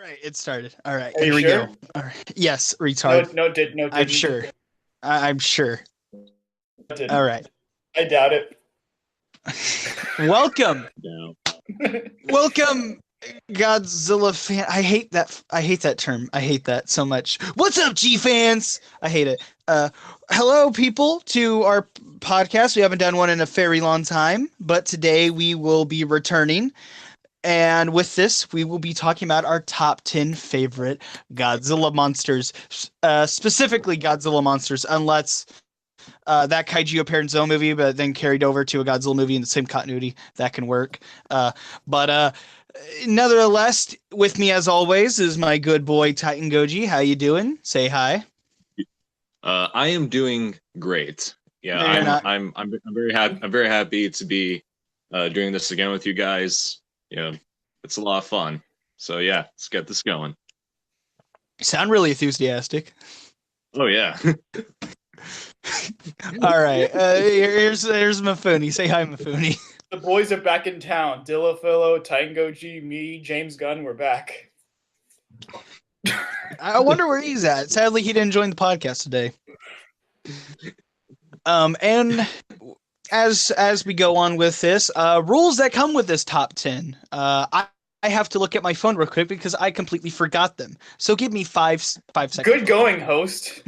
right, it started. All right, Are here you we sure? go. All right. Yes, retard. No, I'm didn't. sure. I'm sure. All Didn't. right. I doubt it. Welcome. No. Welcome, Godzilla fan. I hate that. I hate that term. I hate that so much. What's up, G fans? I hate it. Hello, people, to our podcast. We haven't done one in a very long time, but today we will be returning. And with this, we will be talking about our top 10 favorite Godzilla monsters, specifically Godzilla monsters, unless that Kaiju appeared in its own movie, but then carried over to a Godzilla movie in the same continuity. That can work. But nevertheless, with me as always is my good boy TitanGoji. How you doing? Say hi. I am doing great. Yeah, No, you're not. I'm very happy. I'm very happy to be doing this again with you guys. Yeah, it's a lot of fun. So yeah, let's get this going. You sound really enthusiastic. Oh yeah. All right. Here's Mafoony. Say hi, Mafoony. The boys are back in town. Dillafillo, TitanGoji, me, James Gunn, we're back. I wonder where he's at. Sadly, he didn't join the podcast today. And as we go on with this, rules that come with this top 10. I have to look at my phone real quick because I completely forgot them. So give me five seconds. Good going, host.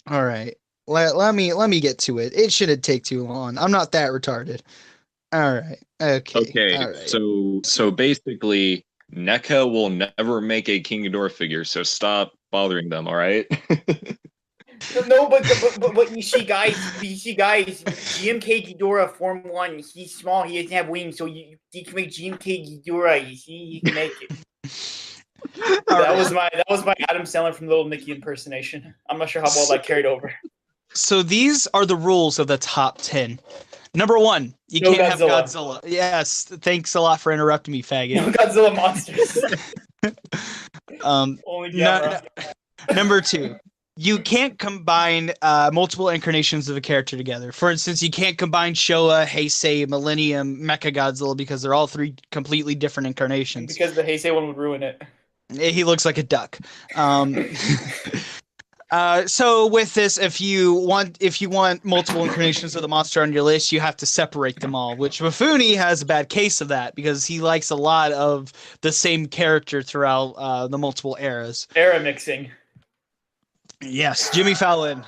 All right. Let me get to it. It shouldn't take too long. I'm not that retarded. All right. Okay. Okay. All right. So basically, NECA will never make a King Ghidorah figure. So stop bothering them. All right. No, but you see, guys, GMK Ghidorah Form 1, he's small, he doesn't have wings, so you can make GMK Ghidorah, you see, you can make it. That was my Adam Sandler from Little Nicky impersonation. I'm not sure how well that carried over. So these are the rules of the top 10. Number 1, you No can't Godzilla. have Godzilla. Yes, thanks a lot for interrupting me, faggot. No Godzilla monsters. Only Gamera. Number 2, you can't combine multiple incarnations of a character together. For instance, you can't combine Showa, Heisei, Millennium, Mechagodzilla because they're all three completely different incarnations. Because the Heisei one would ruin it. He looks like a duck. So with this, if you want multiple incarnations of the monster on your list, you have to separate them all, which Mafoony has a bad case of that because he likes a lot of the same character throughout the multiple eras. Era mixing. Yes, Jimmy Fallon.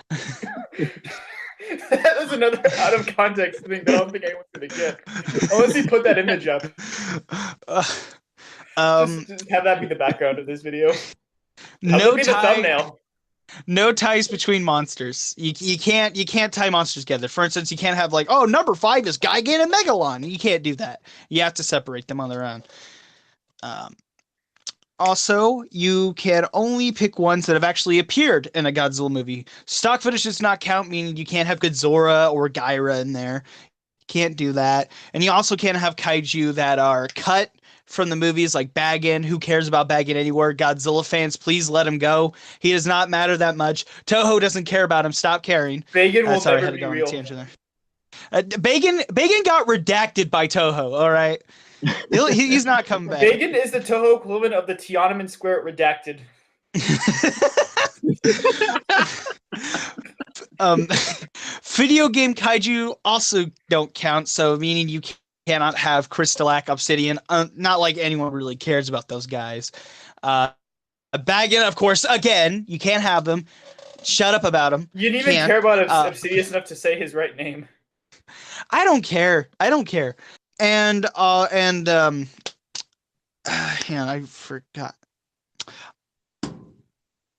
That was another out of context thing that I don't think anyone's gonna get. Unless he put that image up. Just have that be the background of this video. No be the thumbnail. No ties between monsters. You can't tie monsters together. For instance, you can't have like, oh, number 5 is Gigan and Megalon. You can't do that. You have to separate them on their own. Also, you can only pick ones that have actually appeared in a Godzilla movie. Stock footage does not count, meaning you can't have Godzilla or Gyra in there. You can't do that. And you also can't have kaiju that are cut from the movies like Baggin. Who cares about Baggin anywhere? Godzilla fans, please let him go. He does not matter that much. Toho doesn't care about him. Stop caring. Baggin will Sorry, I never had to be go on a real. tangent there. Baggin got redacted by Toho, all right? He's not coming back. Baggin is the Toho equivalent of the Tiananmen Square redacted. Video game kaiju also don't count, so meaning you cannot have Crystalak, Obsidian. Not like anyone really cares about those guys. Baggin, of course, again, you can't have them. Shut up about him. You didn't even care about Obsidian enough to say his right name. I don't care. And hang on, I forgot.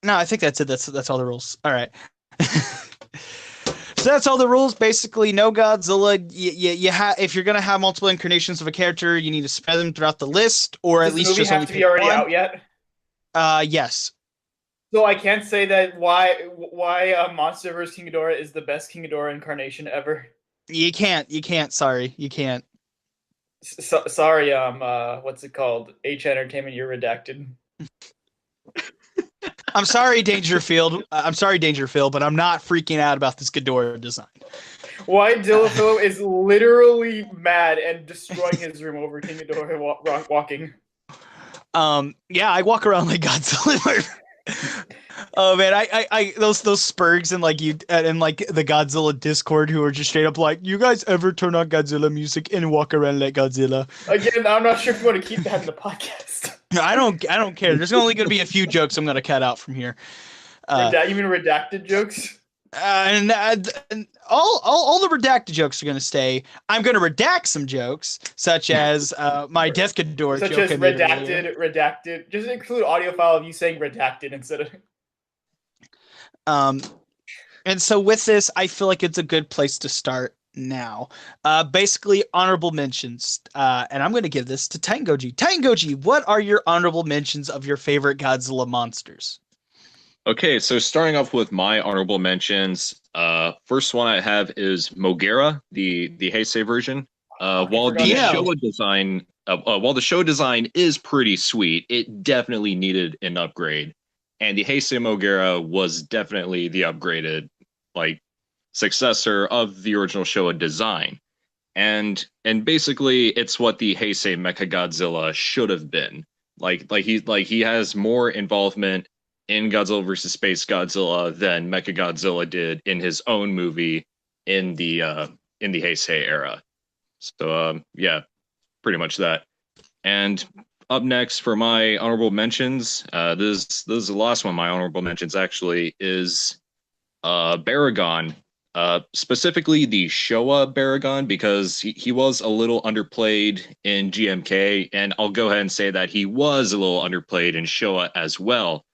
No, I think that's it. That's all the rules. All right. So that's all the rules. Basically, no Godzilla. You if you're gonna have multiple incarnations of a character, you need to spread them throughout the list, or Does at least the movie just have only to be pick already one. out yet? Yes. So I can't say that why MonsterVerse King Ghidorah is the best King Ghidorah incarnation ever. You can't. Sorry, you can't. Sorry. What's it called? H Entertainment, you're redacted. I'm sorry, Dangerfield. But I'm not freaking out about this Ghidorah design. Why Dillafillo is literally mad and destroying his room over King Ghidorah walking. Yeah, I walk around like Godzilla. Oh man, those spurgs and like you and like the Godzilla Discord who are just straight up like, you guys ever turn on Godzilla music and walk around like Godzilla? Again, I'm not sure if you want to keep that in the podcast. I don't care. There's only going to be a few jokes I'm going to cut out from here. You mean redacted jokes? And all the redacted jokes are going to stay. I'm going to redact some jokes, such as my Death Ghidorah such joke. Such as redacted. Just include audio file of you saying redacted instead of. And so with this, I feel like it's a good place to start now. Basically, honorable mentions. And I'm going to give this to TitanGoji. TitanGoji, what are your honorable mentions of your favorite Godzilla monsters? Okay, so starting off with my honorable mentions, first one I have is Mogera, the Heisei version. While the show design is pretty sweet, it definitely needed an upgrade, and the Heisei Mogera was definitely the upgraded successor of the original Showa design, and basically it's what the Heisei Mechagodzilla should have been. He has more involvement in Godzilla vs. Space Godzilla than Mechagodzilla did in his own movie in the Heisei era. So yeah, pretty much that. And up next for my honorable mentions, this is the last one of my honorable mentions actually, is Baragon. Specifically the Showa Baragon, because he was a little underplayed in GMK, and I'll go ahead and say that he was a little underplayed in Showa as well.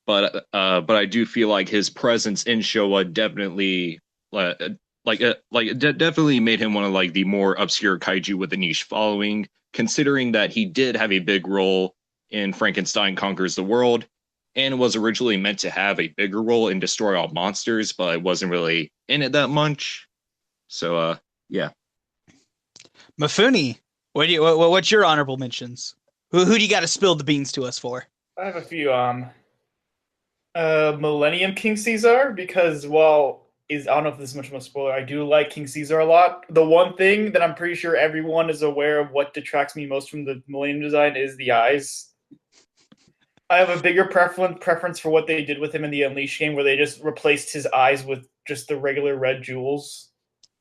But I do feel like his presence in Showa definitely definitely made him one of the more obscure kaiju with a niche following, considering that he did have a big role in Frankenstein Conquers the World, and was originally meant to have a bigger role in Destroy All Monsters, but it wasn't really in it that much. So yeah. Mafoony, what's your honorable mentions? Who do you got to spill the beans to us for? I have a few. Millennium King Caesar, because I don't know if this is much of a spoiler, I do like King Caesar a lot. The one thing that I'm pretty sure everyone is aware of what detracts me most from the Millennium design is the eyes. I have a bigger preference for what they did with him in the Unleashed game, where they just replaced his eyes with just the regular red jewels.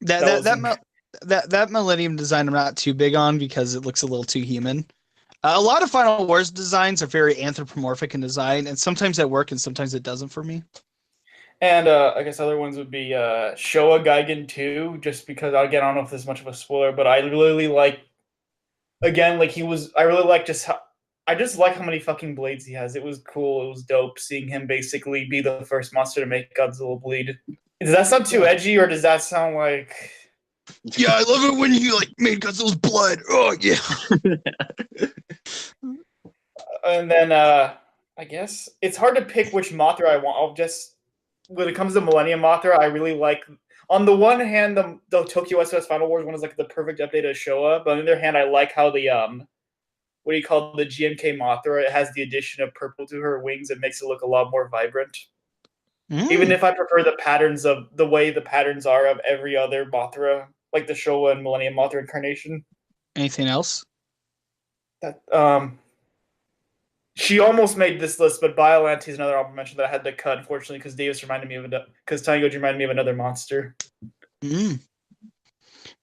That Millennium design I'm not too big on because it looks a little too human. A lot of Final Wars designs are very anthropomorphic in design, and sometimes that works and sometimes it doesn't for me. And I guess other ones would be Showa Gaigan 2, just because, again, I don't know if this is much of a spoiler, but I really like, again, I really like I just like how many fucking blades he has. It was cool. It was dope seeing him basically be the first monster to make Godzilla bleed. Does that sound too edgy, or does that sound like... Yeah, I love it when he made Godzilla's blood. Oh, yeah. And then I guess it's hard to pick which Mothra I want. When it comes to Millennium Mothra, I really like. On the one hand, the Tokyo SOS Final Wars one is the perfect update of Showa, but on the other hand, I like how the what do you call the GMK Mothra? It has the addition of purple to her wings. It makes it look a lot more vibrant. Even if I prefer the patterns of the way the patterns are of every other Mothra, like the Showa and Millennium Mothra incarnation. Anything else? That she almost made this list, but Biollante is another honorable mention that I had to cut, unfortunately, because TitanGoji reminded me of another monster. And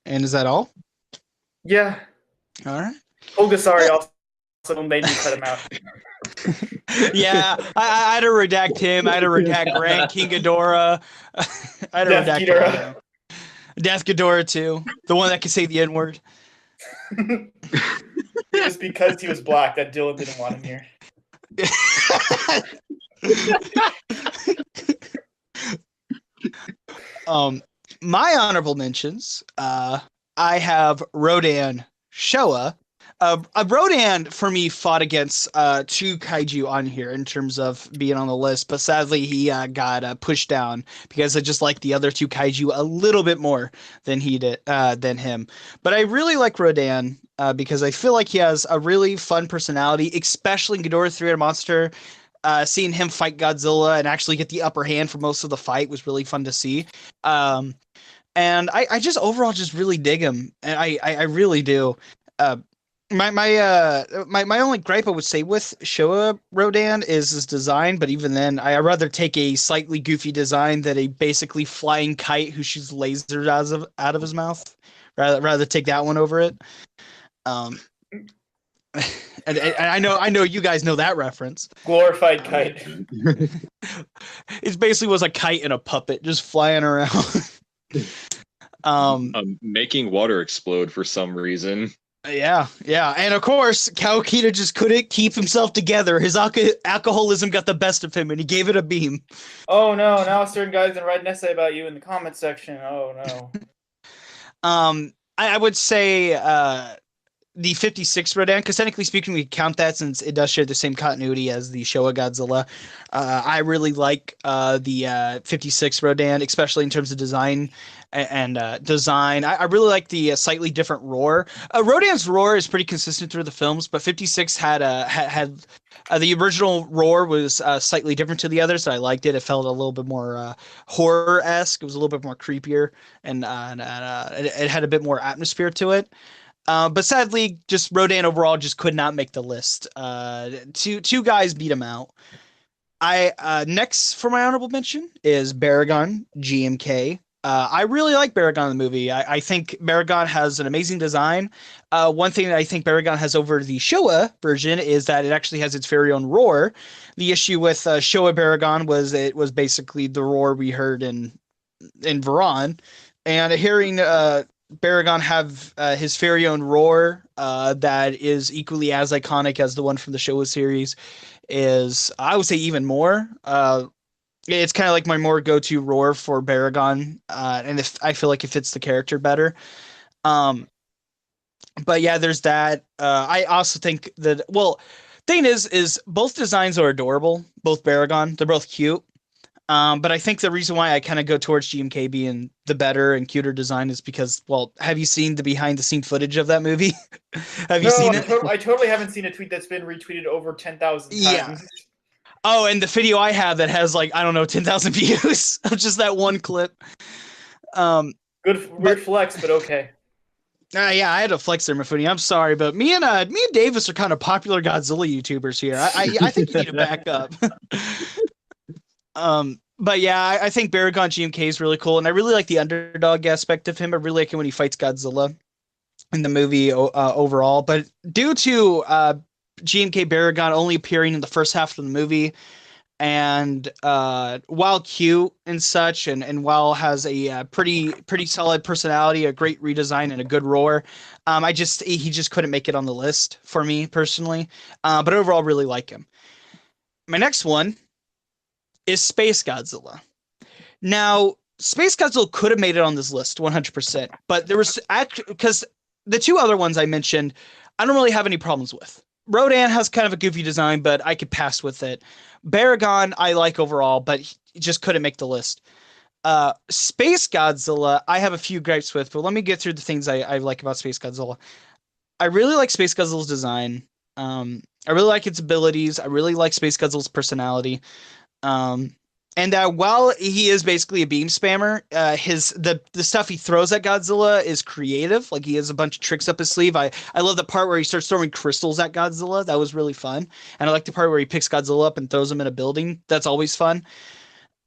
is that all? Yeah. All right. Ogasari also made me cut him out. Yeah, I had to redact him. I had to redact Grand King Ghidorah. I had to redact Ghidorah. Death Ghidorah too, the one that can say the N-word. It was because he was black that Dylan didn't want him here. My honorable mentions. I have Rodan Showa. Rodan for me fought against two kaiju on here in terms of being on the list, but sadly he got pushed down because I just like the other two kaiju a little bit more than he did than him. But I really like Rodan because I feel like he has a really fun personality, especially in Ghidorah 3-Headed Monster. Seeing him fight Godzilla and actually get the upper hand for most of the fight was really fun to see. and I just overall just really dig him, and I really do. Uh, my only gripe I would say with Showa Rodan is his design, but even then, I rather take a slightly goofy design than a basically flying kite who shoots lasers out of his mouth. Rather take that one over it. Um, and I know you guys know that reference. Glorified kite. It basically was a kite and a puppet just flying around. Making water explode for some reason. Yeah, and of course, Kawakita just couldn't keep himself together. His alcoholism got the best of him, and he gave it a beam. Oh no! Now a certain guy's gonna write an essay about you in the comment section. Oh no. I would say the 56 Rodan, because technically speaking, we count that since it does share the same continuity as the Showa Godzilla. I really like the 56 Rodan, especially in terms of design and design. I really like the slightly different roar. Rodan's roar is pretty consistent through the films, but 56 had the original roar was slightly different to the others, so I liked it. It felt a little bit more horror-esque. It was a little bit more creepier, and it had a bit more atmosphere to it. But sadly, just Rodan overall just could not make the list. Two guys beat him out. Next for my honorable mention is Baragon GMK. I really like Baragon in the movie. I think Baragon has an amazing design. One thing that I think Baragon has over the Showa version is that it actually has its very own roar. The issue with Showa Baragon was it was basically the roar we heard in Varan, and hearing Baragon have his very own roar that is equally as iconic as the one from the Showa series is, I would say, even more. It's kind of like my more go-to roar for Baragon, and if I feel like it fits the character better. But yeah, there's that. I also think that, well, thing is both designs are adorable. Both Baragon, they're both cute. But I think the reason why I kind of go towards GMK being the better and cuter design is because, well, have you seen the behind the scene footage of that movie? Have you seen it? I totally haven't seen a tweet that's been retweeted over 10,000 times. Yeah. Oh, and the video I have that has like, I don't know, 10,000 views of just that one clip. Weird flex, but okay. Yeah, I had to flex there, Mafoony. I'm sorry, but me and Davis are kind of popular Godzilla YouTubers here. I think you need to back up. But yeah, I think Baragon GMK is really cool, and I really like the underdog aspect of him. I really like it when he fights Godzilla in the movie overall. But due to GMK Baragon only appearing in the first half of the movie, and while cute and such, and while has a pretty solid personality, a great redesign, and a good roar, he just couldn't make it on the list for me personally. But overall, really like him. My next one is Space Godzilla. Now, Space Godzilla could have made it on this list 100%, but there was because the two other ones I mentioned, I don't really have any problems with. Rodan has kind of a goofy design, but I could pass with it. Baragon, I like overall, but he just couldn't make the list. Space Godzilla, I have a few gripes with, but let me get through the things I like about Space Godzilla. I really like Space Godzilla's design. I really like its abilities. I really like Space Godzilla's personality. And that while he is basically a beam spammer, the stuff he throws at Godzilla is creative. Like, he has a bunch of tricks up his sleeve. I love the part where he starts throwing crystals at Godzilla. That was really fun. And I like the part where he picks Godzilla up and throws him in a building. That's always fun.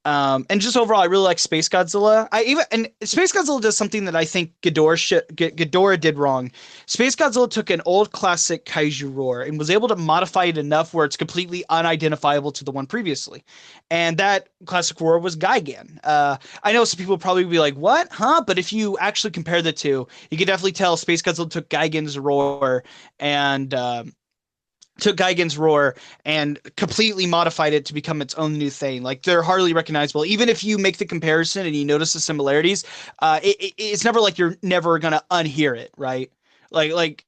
And just overall, I really like Space Godzilla. And Space Godzilla does something that I think Ghidorah did wrong. Space Godzilla took an old classic kaiju roar and was able to modify it enough where it's completely unidentifiable to the one previously. And that classic roar was Gigan. I know some people probably be like, "What? Huh?" But if you actually compare the two, you can definitely tell Space Godzilla took Gigan's roar and completely modified it to become its own new thing. Like, they're hardly recognizable. Even if you make the comparison and you notice the similarities, it's never like you're never gonna unhear it, right? Like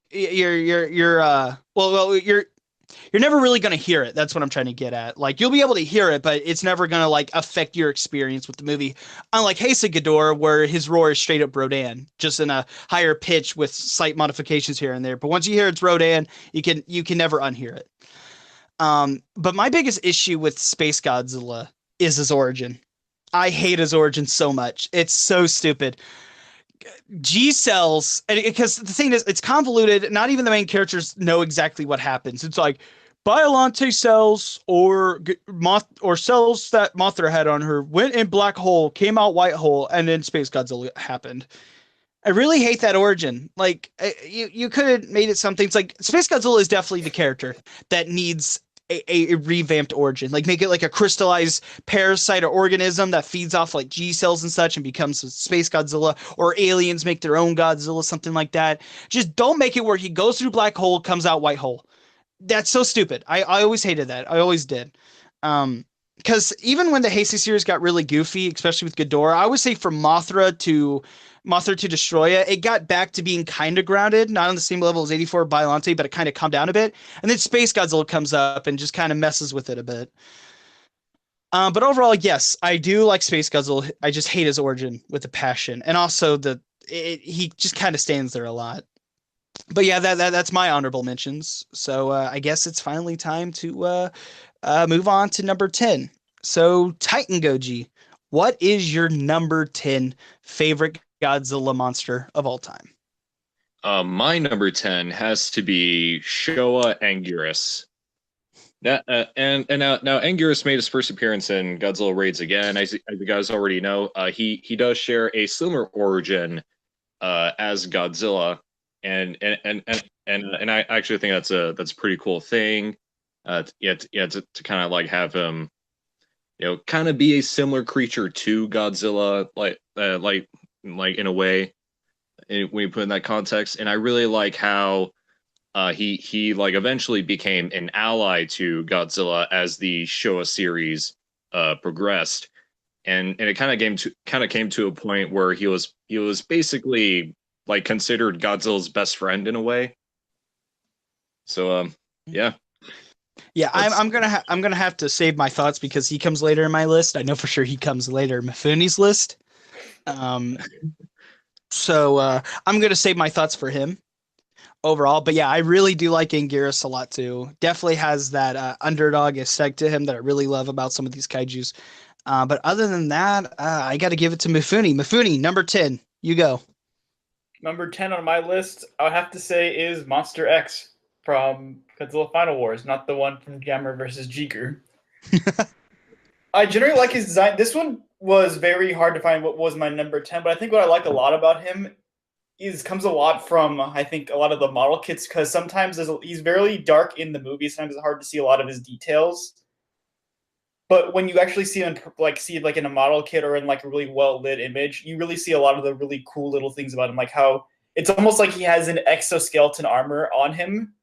you're never really gonna hear it. That's what I'm trying to get at. Like, you'll be able to hear it, but it's never gonna like affect your experience with the movie. Unlike Heisa Ghidorah, where his roar is straight up Rodan, just in a higher pitch with slight modifications here and there. But once you hear it's Rodan, you can never unhear it. But my biggest issue with Space Godzilla is his origin. I hate his origin so much. It's so stupid. G cells, and because the thing is, it's convoluted. Not even the main characters know exactly what happens. It's like Biolante cells or or cells that Mothra had on her went in black hole, came out white hole, and then Space Godzilla happened. I really hate that origin. Like you could have made it something. It's like Space Godzilla is definitely the character that needs a revamped origin. Like make it like a crystallized parasite or organism that feeds off like G cells and such and becomes a Space Godzilla, or aliens make their own Godzilla, something like that. Just don't make it where he goes through black hole, comes out white hole. That's so stupid. I always hated that. I always did. Because even when the Heisei series got really goofy, especially with Ghidorah, I would say from Mothra to Destroya, it got back to being kind of grounded, not on the same level as 84 Biollante, but it kind of calmed down a bit. And then Space Godzilla comes up and just kind of messes with it a bit. But overall, yes, I do like Space Godzilla. I just hate his origin with a passion, and also he just kind of stands there a lot. But yeah, that's my honorable mentions. So I guess it's finally time to move on to number 10. So TitanGoji, what is your number 10 favorite Godzilla monster of all time? My number 10 has to be Showa Anguirus. Now, now Anguirus made his first appearance in Godzilla Raids again. As you guys already know, he does share a similar origin as Godzilla, and I actually think that's a pretty cool thing. To kind of like have him, kind of be a similar creature to Godzilla, like in a way, when you put in that context. And I really like how he like eventually became an ally to Godzilla as the Showa series progressed, and it kind of came to a point where he was basically like considered Godzilla's best friend in a way. So yeah. Yeah, I'm gonna have to save my thoughts because he comes later in my list. I know for sure he comes later in Mafoony's list. So I'm gonna save my thoughts for him overall. But yeah, I really do like Anguirus a lot too. Definitely has that underdog aesthetic to him that I really love about some of these kaijus. But other than that, I got to give it to Mafoony. Mafoony, number 10. You go. Number 10 on my list, I would have to say, is Monster X from Godzilla Final Wars, not the one from Gamera versus Jiger. I generally like his design. This one was very hard to find what was my number 10, but I think what I like a lot about him comes a lot from, I think, a lot of the model kits, because sometimes he's very dark in the movie. Sometimes it's hard to see a lot of his details. But when you actually see him in a model kit or in like a really well lit image, you really see a lot of the really cool little things about him, like how it's almost like he has an exoskeleton armor on him,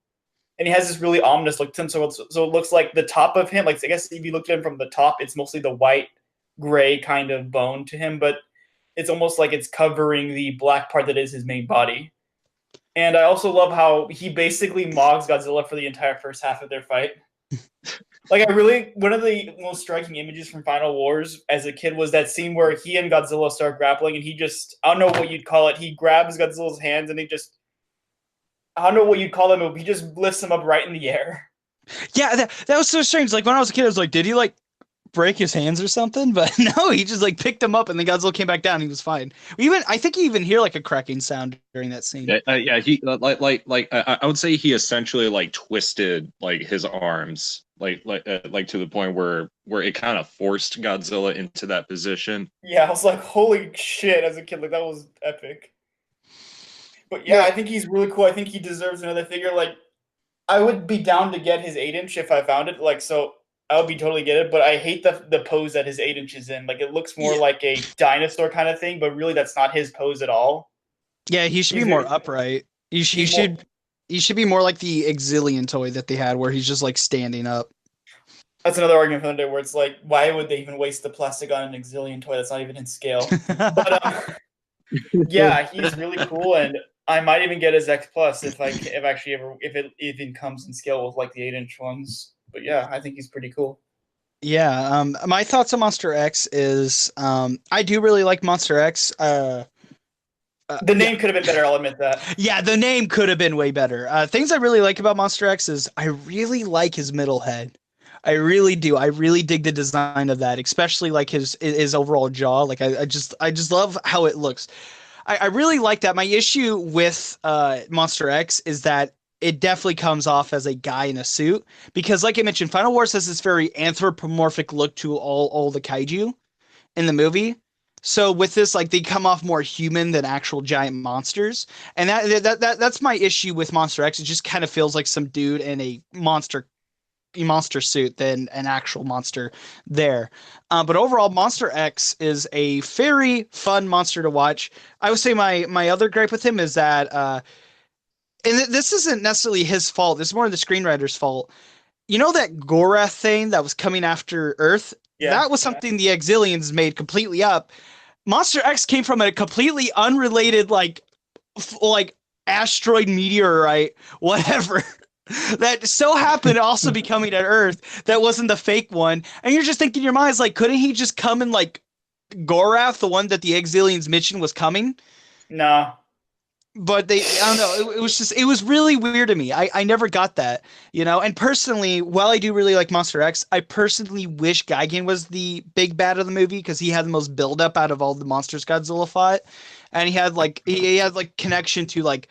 and he has this really ominous look to him. So it looks like the top of him, like I guess if you look at him from the top, it's mostly the white gray kind of bone to him, but it's almost like it's covering the black part that is his main body. And I also love how he basically mogs Godzilla for the entire first half of their fight. Like, one of the most striking images from Final Wars as a kid was that scene where he and Godzilla start grappling, and he just, I don't know what you'd call it, he grabs Godzilla's hands and I don't know what you'd call them, he just lifts him up right in the air. Yeah, that was so strange. Like, when I was a kid, I was like, did he, like, break his hands or something? But no, he just, like, picked him up, and then Godzilla came back down, he was fine. I think you even hear, like, a cracking sound during that scene. Yeah, he, I would say he essentially, like, twisted, like, his arms. Like to the point where it kind of forced Godzilla into that position. Yeah, I was like, holy shit, as a kid, like that was epic. But yeah, I think he's really cool. I think he deserves another figure. Like, I would be down to get his 8-inch if I found it. Like, so I would be totally get it. But I hate the pose that his 8-inch is in. Like, it looks more like a dinosaur kind of thing, but really that's not his pose at all. Yeah, he should be more upright. He should be more like the Exilian toy that they had, where he's just like standing up. That's another argument for the day, where it's like, why would they even waste the plastic on an Exilian toy that's not even in scale? But yeah, he's really cool, and I might even get his X Plus if it even comes in scale with like the 8-inch ones. But yeah, I think he's pretty cool. Yeah, my thoughts on Monster X is I do really like Monster X. The name could have been better, I'll admit that. Yeah, the name could have been way better. Things I really like about Monster X is I really like his middle head. I really do. I really dig the design of that, especially like his overall jaw. Like I just love how it looks. I really like that. My issue with Monster X is that it definitely comes off as a guy in a suit because, like I mentioned, Final Wars has this very anthropomorphic look to all the kaiju in the movie. So with this, like they come off more human than actual giant monsters, and that's my issue with Monster X. It just kind of feels like some dude in a monster suit than an actual monster there. But overall, Monster X is a very fun monster to watch. I would say my other gripe with him is that, and this isn't necessarily his fault. This is more the screenwriter's fault. You know that Gorath thing that was coming after Earth? Yeah. That was something the Exilians made completely up. Monster X came from a completely unrelated like asteroid meteorite, whatever. That so happened to also be coming at Earth. That wasn't the fake one. And you're just thinking in your minds, like, couldn't he just come and like Gorath, the one that the Exilians mentioned was coming? No. But I don't know. It was really weird to me. I never got that, And personally, while I do really like Monster X, I personally wish Gigan was the big bad of the movie because he had the most build up out of all the monsters Godzilla fought, and he had like connection to like.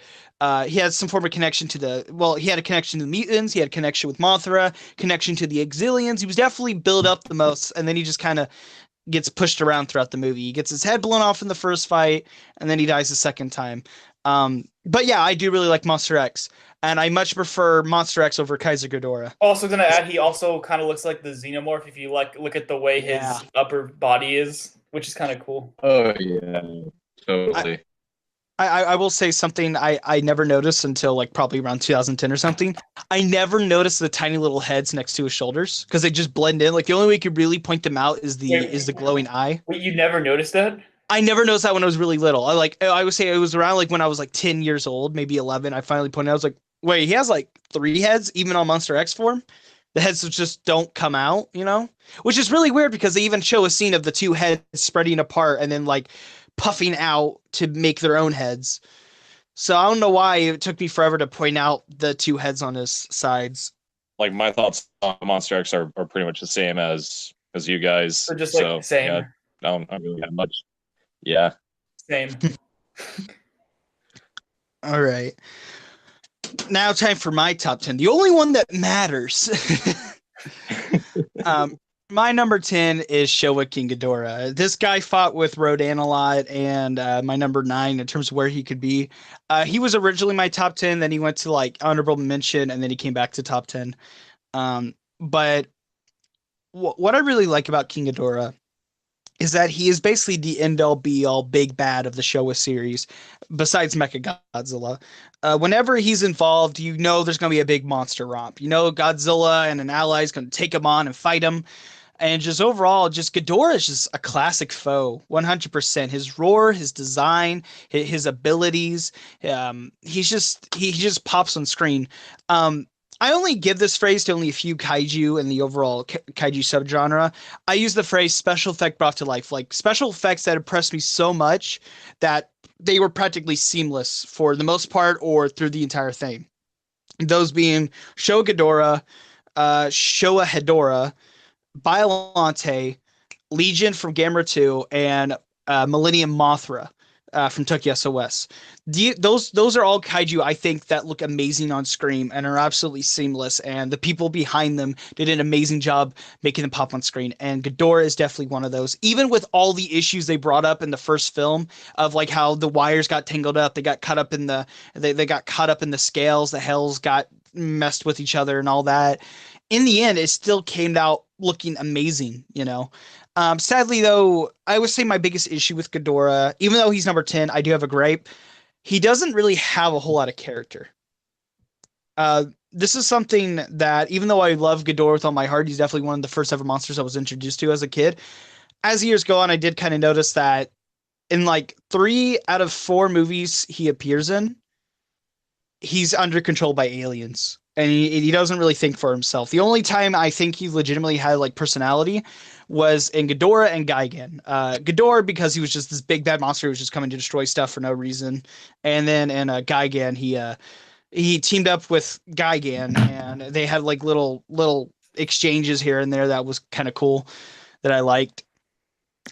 He had some form of connection to he had a connection to the mutants, he had a connection with Mothra, connection to the Exilians. He was definitely built up the most, and then he just kind of gets pushed around throughout the movie. He gets his head blown off in the first fight, and then he dies the second time. But yeah, I do really like Monster X, and I much prefer Monster X over Kaiser Ghidorah. Also gonna add, he also kind of looks like the Xenomorph if you like look at the way his upper body is, which is kind of cool. Oh yeah, totally. I will say something I never noticed until like probably around 2010 or something. I never noticed the tiny little heads next to his shoulders because they just blend in. Like the only way you could really point them out is the glowing eye. Wait, you never noticed that? I never noticed that when I was really little. I would say it was around like when I was like 10 years old, maybe 11. I finally pointed out, I was like, wait, he has like 3 heads even on Monster X form. The heads just don't come out, which is really weird because they even show a scene of the 2 heads spreading apart and then like puffing out to make their own heads. So I don't know why it took me forever to point out the 2 heads on his sides. Like my thoughts on Monster X are pretty much the same as you guys. They're just like same. Yeah, I don't really have much. Yeah. Same. All right. Now time for my top 10. The only one that matters. My number 10 is Showa King Ghidorah. This guy fought with Rodan a lot, and my number 9 in terms of where he could be. He was originally my top 10, then he went to like honorable mention, and then he came back to top 10. But what I really like about King Ghidorah is that he is basically the end-all be-all big bad of the Showa series, besides Mechagodzilla. Whenever he's involved, there's going to be a big monster romp. Godzilla and an ally is going to take him on and fight him. And just overall, Ghidorah is just a classic foe, 100%. His roar, his design, his abilities, he just pops on screen. I only give this phrase to only a few kaiju in the overall kaiju subgenre. I use the phrase special effect brought to life, like special effects that impressed me so much that they were practically seamless for the most part or through the entire thing. Those being Showa Ghidorah, Showa Hedorah, Biollante, Legion from Gamera 2, and Millennium Mothra from Tokyo SOS. Those are all kaiju I think that look amazing on screen and are absolutely seamless, and the people behind them did an amazing job making them pop on screen, and Ghidorah is definitely one of those. Even with all the issues they brought up in the first film of like how the wires got tangled up, they got caught up in they got caught up in the scales, the hells got messed with each other and all that. In the end, it still came out looking amazing, Sadly, though, I would say my biggest issue with Ghidorah, even though he's number 10, I do have a gripe. He doesn't really have a whole lot of character. This is something that, even though I love Ghidorah with all my heart, he's definitely one of the first ever monsters I was introduced to as a kid. As years go on, I did kind of notice that in like 3 out of 4 movies he appears in, he's under control by aliens. And he doesn't really think for himself. The only time I think he legitimately had like personality was in Ghidorah and Gigan. Ghidorah because he was just this big bad monster who was just coming to destroy stuff for no reason. And then in Gigan, he teamed up with Gigan, and they had like little exchanges here and there that was kind of cool that I liked.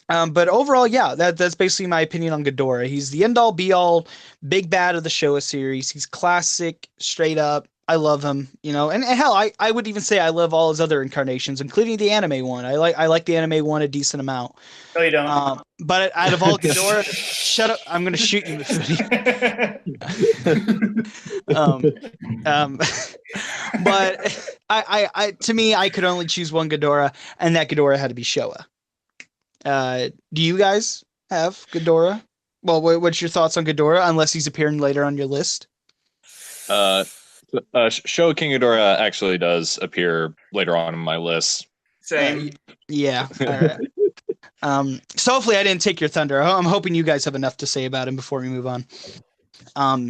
But overall, yeah, that's basically my opinion on Ghidorah. He's the end all be all, big bad of the Showa series. He's classic, straight up. I love him, and hell, I would even say I love all his other incarnations, including the anime one. I like the anime one a decent amount. No, you don't. But out of all Ghidorah, shut up! I'm gonna shoot you, Mafoony. But to me, I could only choose one Ghidorah, and that Ghidorah had to be Showa. Do you guys have Ghidorah? Well, what's your thoughts on Ghidorah? Unless he's appearing later on your list. Showa King Ghidorah actually does appear later on in my list. Same. Yeah. All right. So hopefully I didn't take your thunder. I'm hoping you guys have enough to say about him before we move on.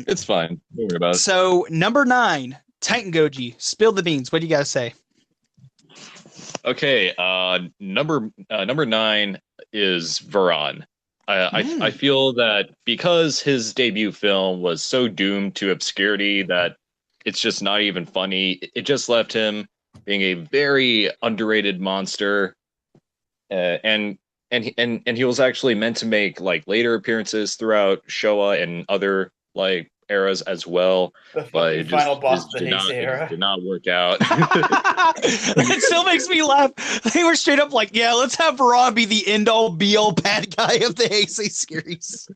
It's fine. Don't worry about it. So number 9, TitanGoji. Spill the beans. What do you guys say? Okay. Number 9 is Varan. I feel that because his debut film was so doomed to obscurity that it's just not even funny. It just left him being a very underrated monster, and he was actually meant to make like later appearances throughout Showa and other like eras as well, but it final boss just of the Heisei era did not work out. That still makes me laugh. They were straight up like, yeah, let's have Varan be the end-all be-all bad guy of the Heisei series.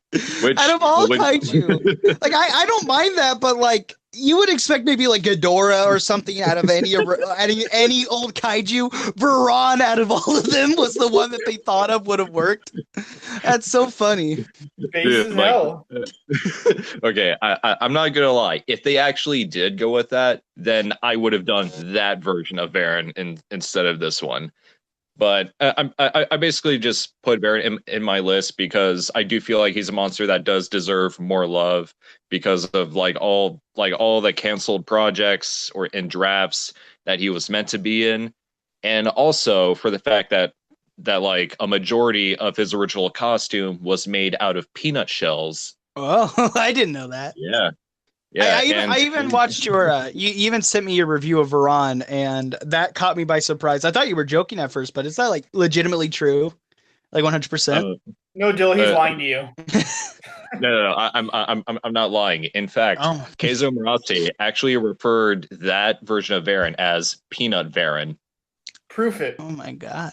Out of all kaiju. Like, I don't mind that, but like, you would expect maybe like Ghidorah or something out of any old kaiju. Varan out of all of them was the one that they thought of would have worked. That's so funny. Face as hell. Okay, I'm not gonna lie. If they actually did go with that, then I would have done that version of Baron instead of this one. But I basically just put Baron in my list because I do feel like he's a monster that does deserve more love because of all the canceled projects or in drafts that he was meant to be in, and also for the fact that like a majority of his original costume was made out of peanut shells. Oh, I didn't know that. Yeah. I even watched your. You even sent me your review of Varan, and that caught me by surprise. I thought you were joking at first, but is that like legitimately true, like 100%? No, Dill, he's lying to you. No, I'm not lying. In fact, Keizo Murase actually referred that version of Varan as Peanut Varan. Proof it. Oh my god!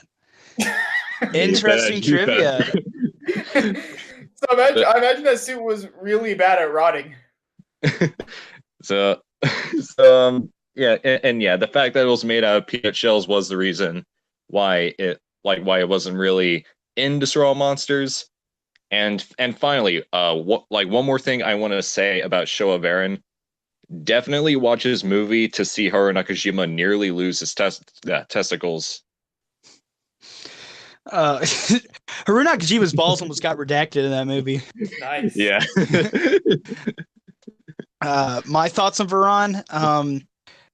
Interesting trivia. So I imagine that suit was really bad at rotting. So yeah, and yeah, the fact that it was made out of peanut shells was the reason why it wasn't really in Destroy All Monsters. And finally, one more thing I want to say about Showa Varan. Definitely watch his movie to see Haru Nakajima nearly lose his testicles. Haru Nakajima's balls almost got redacted in that movie. Nice. Yeah. My thoughts on Varan.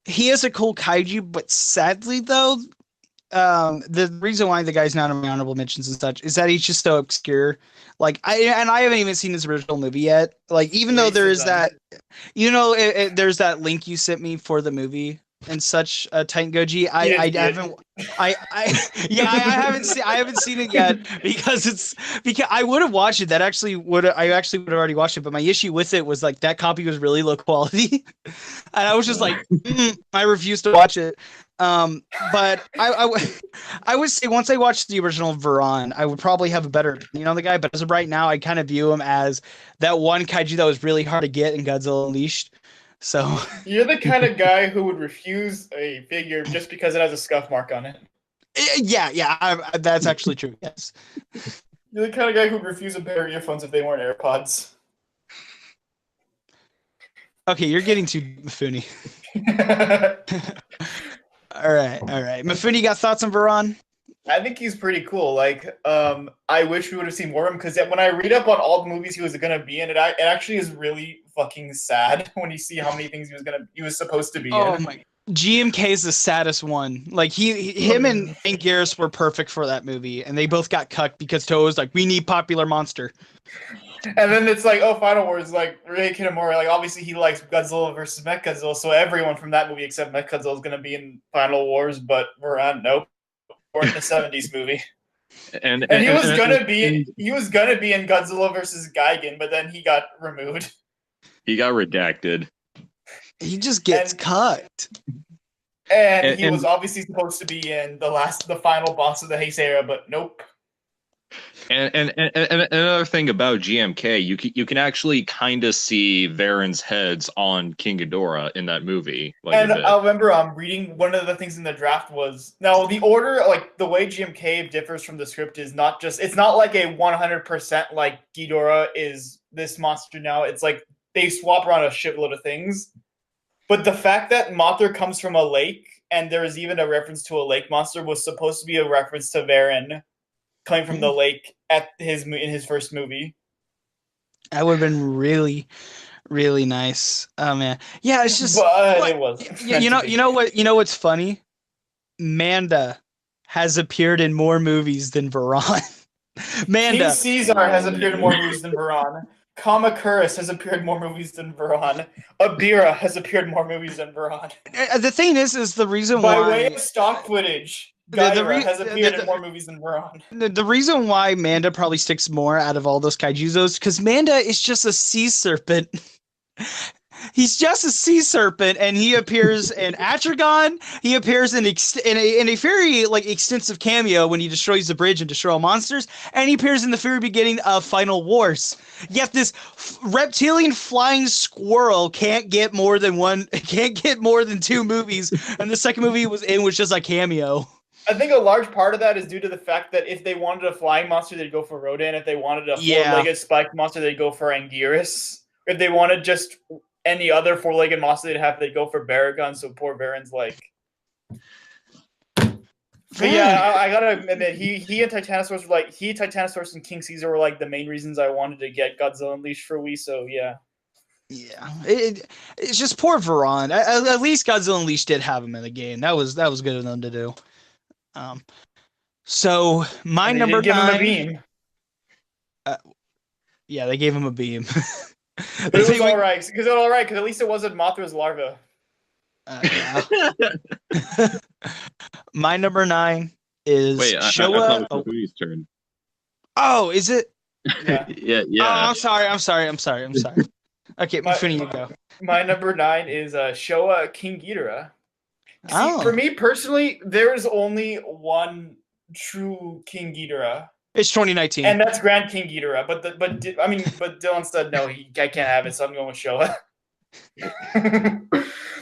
He is a cool kaiju, but sadly though, the reason why the guy's not in my honorable mentions and such is that he's just so obscure. Like I haven't even seen his original movie yet. Like even though there is that, there's that link you sent me for the movie and such. TitanGoji. I haven't seen it yet because I would have watched it. I actually would have already watched it. But my issue with it was like that copy was really low quality, and I was just like, I refused to watch it. But I would say once I watched the original Varan, I would probably have a better opinion on the guy. But as of right now, I kind of view him as that one kaiju that was really hard to get in Godzilla Unleashed. So you're the kind of guy who would refuse a figure just because it has a scuff mark on it. Yeah, that's actually true. Yes. You're the kind of guy who would refuse a pair of earphones if they weren't AirPods. Okay, you're getting too Mafoony. All right. Mafoony, you got thoughts on Varan? I think he's pretty cool. Like, I wish we would have seen more of him because when I read up on all the movies he was gonna be in, it actually is really fucking sad when you see how many things he was supposed to be in. Oh my! GMK is the saddest one. Like him and Hank Garris were perfect for that movie, and they both got cut because Toho was like, "We need popular monster." And then it's like, Final Wars, like Rei Kitamura, like obviously he likes Godzilla versus Mechagodzilla, so everyone from that movie except Mechagodzilla is gonna be in Final Wars, but Varan, nope. Or in the 70s movie. And he was gonna be in Godzilla versus Gigan, but then he got removed. he got redacted. He just gets cut. And he was obviously supposed to be in the final boss of the Heisei era, but nope. And another thing about GMK, you can actually kind of see Varen's heads on King Ghidorah in that movie. And I remember reading one of the things in the draft was now the order, like the way GMK differs from the script is not just it's not like a 100% like Ghidorah is this monster now. It's like they swap around a shitload of things. But the fact that Mothra comes from a lake and there is even a reference to a lake monster was supposed to be a reference to Varen coming from the lake in his first movie. That would have been really, really nice. Oh man, yeah, it's just. But it was. You know what's funny? Manda has appeared in more movies than Varan. Manda. King Caesar has appeared in more movies than Varan. Kamakuris has appeared in more movies than Varan. Abira has appeared in more movies than Varan. The thing is the reason why. By way of stock footage, Gaira has appeared in more movies than Varan. The reason why Manda probably sticks more out of all those kaijus is because Manda is just a sea serpent. He's just a sea serpent, and he appears in Atragon. He appears in a very extensive cameo when he destroys the bridge and destroys all monsters, and he appears in the very beginning of Final Wars. Yet this reptilian flying squirrel can't get more than two movies, and the second movie was just a cameo. I think a large part of that is due to the fact that if they wanted a flying monster, they'd go for Rodan. If they wanted a four-legged spiked monster, they'd go for Anguirus. If they wanted just any other four-legged monster they'd go for Baragon, so poor Varen's like... But yeah, I gotta admit, he and Titanosaurus were Titanosaurus and King Caesar were like the main reasons I wanted to get Godzilla Unleashed for Wii, so yeah. Yeah, it's just poor Varan. At least Godzilla Unleashed did have him in the game. That was good of them to do. So my number 9. Give him a beam. Yeah, they gave him a beam. But it was alright, because at least it wasn't Mothra's larva. Yeah. My number 9 is Showa. I thought it was Mafoony's turn. Oh, is it? Yeah. Yeah. Oh, I'm sorry. Okay, Mafoony, you go. My number 9 is Showa King Ghidorah. Oh. For me personally, there is only one true King Ghidorah. It's 2019, and that's Grand King Ghidorah. But Dylan said no, I can't have it, so I'm going with Showa.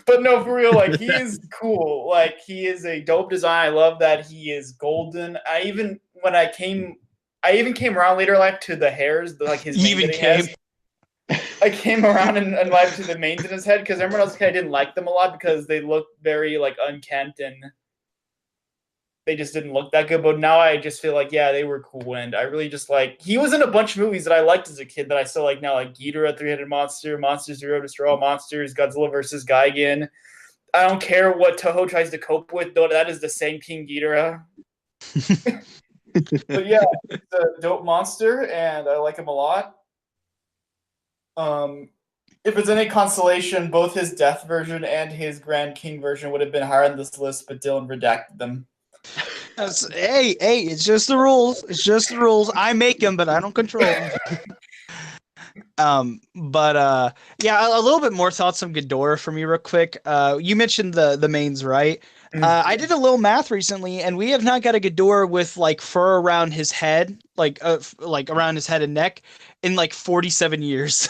But no, for real, like he is cool. Like he is a dope design. I love that he is golden. I even came around later in life to the hairs, like his mane that he has. I came around in life to the manes in his head because everyone else kind of didn't like them a lot because they looked very like unkempt and they just didn't look that good. But now I just feel like, yeah, they were cool. And I really just like, he was in a bunch of movies that I liked as a kid that I still like now, like Ghidorah, Three-Headed Monster, Monster Zero, Destroy All Monsters, Godzilla vs. Gigan. I don't care what Toho tries to cope with, though that is the same King Ghidorah. But yeah, it's a dope monster and I like him a lot. If it's any consolation, both his Death version and his Grand King version would have been higher on this list, but Dylan redacted them. Hey, it's just the rules. It's just the rules. I make them, but I don't control them. Yeah, a little bit more thoughts on Ghidorah for me real quick. You mentioned the mains, right? I did a little math recently, and we have not got a Ghidorah with like fur around his head, like around his head and neck, in like 47 years.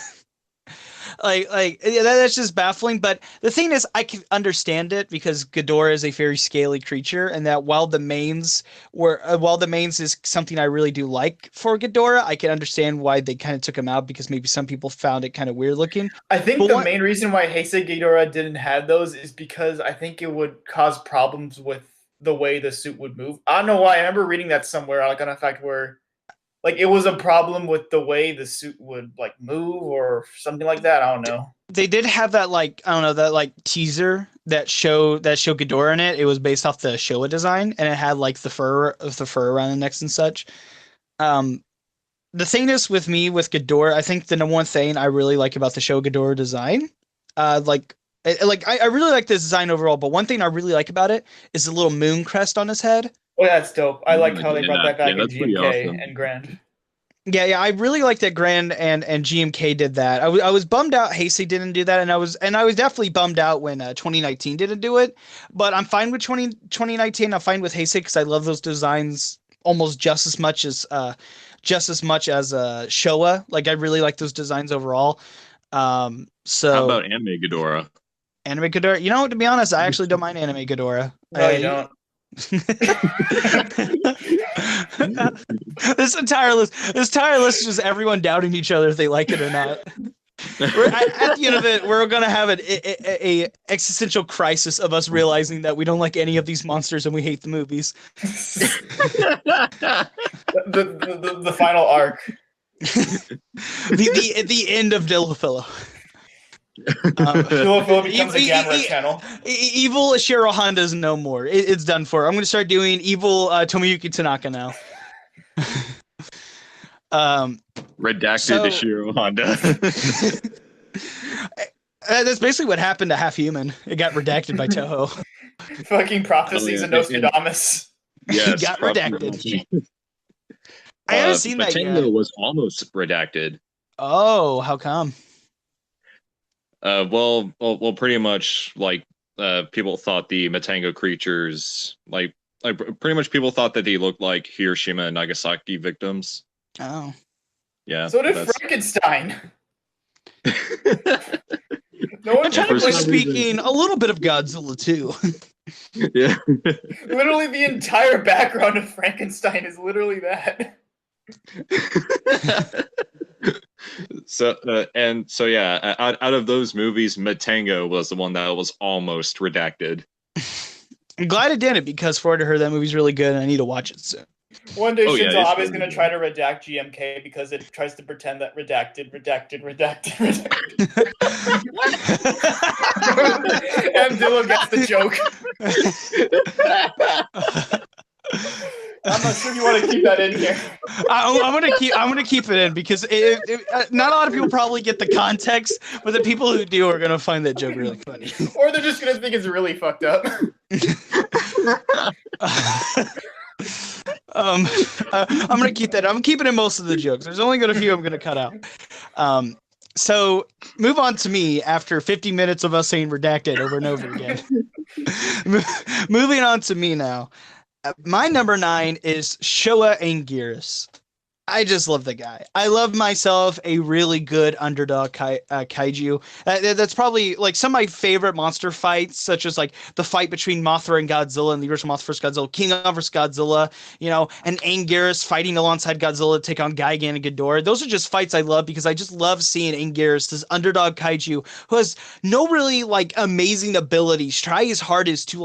That's just baffling. But the thing is, I can understand it because Ghidorah is a very scaly creature, and that while the mains is something I really do like for Ghidorah, I can understand why they kind of took him out because maybe some people found it kind of weird looking. I think main reason why Heisei Ghidorah didn't have those is because I think it would cause problems with the way the suit would move. I don't know why. I remember reading that somewhere, like on a fact where. Like it was a problem with the way the suit would like move or something like that. I don't know. They did have that teaser that showed Ghidorah in it. It was based off the Showa design, and it had like the fur around the necks and such. The thing is with Ghidorah, I think the number one thing I really like about the Showa Ghidorah design, I really like this design overall. But one thing I really like about it is the little moon crest on his head. Oh, that's dope. I like how they brought that back in that's pretty GMK awesome. and Grand. Yeah, I really like that Grand and GMK did that. I was bummed out Heisei didn't do that, and I was definitely bummed out when 2019 didn't do it. But I'm fine with 2019. I'm fine with Heisei because I love those designs almost just as much as Showa. Like I really like those designs overall. How So about Anime Ghidorah? Anime Ghidorah, you know, to be honest, I actually don't mind Anime Ghidorah. No, you don't. This entire list is just everyone doubting each other if they like it or not. At the end of it, we're gonna have a existential crisis of us realizing that we don't like any of these monsters and we hate the movies. The final arc. the end of Dillafillo. Dillafillo becomes a Gamera channel. Evil Ishiro Honda is no more. It's done for. I'm gonna start doing evil Tomoyuki Tanaka now. Redacted Ishiro Honda. That's basically what happened to Half Human. It got redacted by Toho. Fucking prophecies and Nostradamus. Yes, He got redacted. I haven't seen that yet. Matango was almost redacted. Oh, how come? Well, pretty much like people thought the Matango creatures like pretty much people thought that they looked like Hiroshima and Nagasaki victims. Oh. Yeah. So did Frankenstein. No one technically speaking, a little bit of Godzilla too. Yeah. Literally the entire background of Frankenstein is literally that. So yeah, out of those movies, Matango was the one that was almost redacted. I'm glad it didn't because Florida heard that movie's really good and I need to watch it soon. One day Shinzo yeah, Abe is going to try to redact GMK because it tries to pretend that redacted. And Dillo gets the joke. I'm not sure you want to keep that in here. I'm gonna keep it in because not a lot of people probably get the context, but the people who do are gonna find that joke really funny. Or they're just gonna think it's really fucked up. I'm gonna keep that. I'm keeping in most of the jokes. There's only gonna few I'm gonna cut out. So move on to me after 50 minutes of us saying redacted over and over again. Moving on to me now. My number 9 is Showa Anguirus. I just love the guy. I love myself a really good underdog kaiju. That's probably like some of my favorite monster fights, such as like the fight between Mothra and Godzilla and the original Mothra vs. Godzilla, King Kong vs. Godzilla, you know, and Anguirus fighting alongside Godzilla to take on Gigan and Ghidorah. Those are just fights I love because I just love seeing Anguirus, this underdog kaiju who has no really like amazing abilities, try his hardest to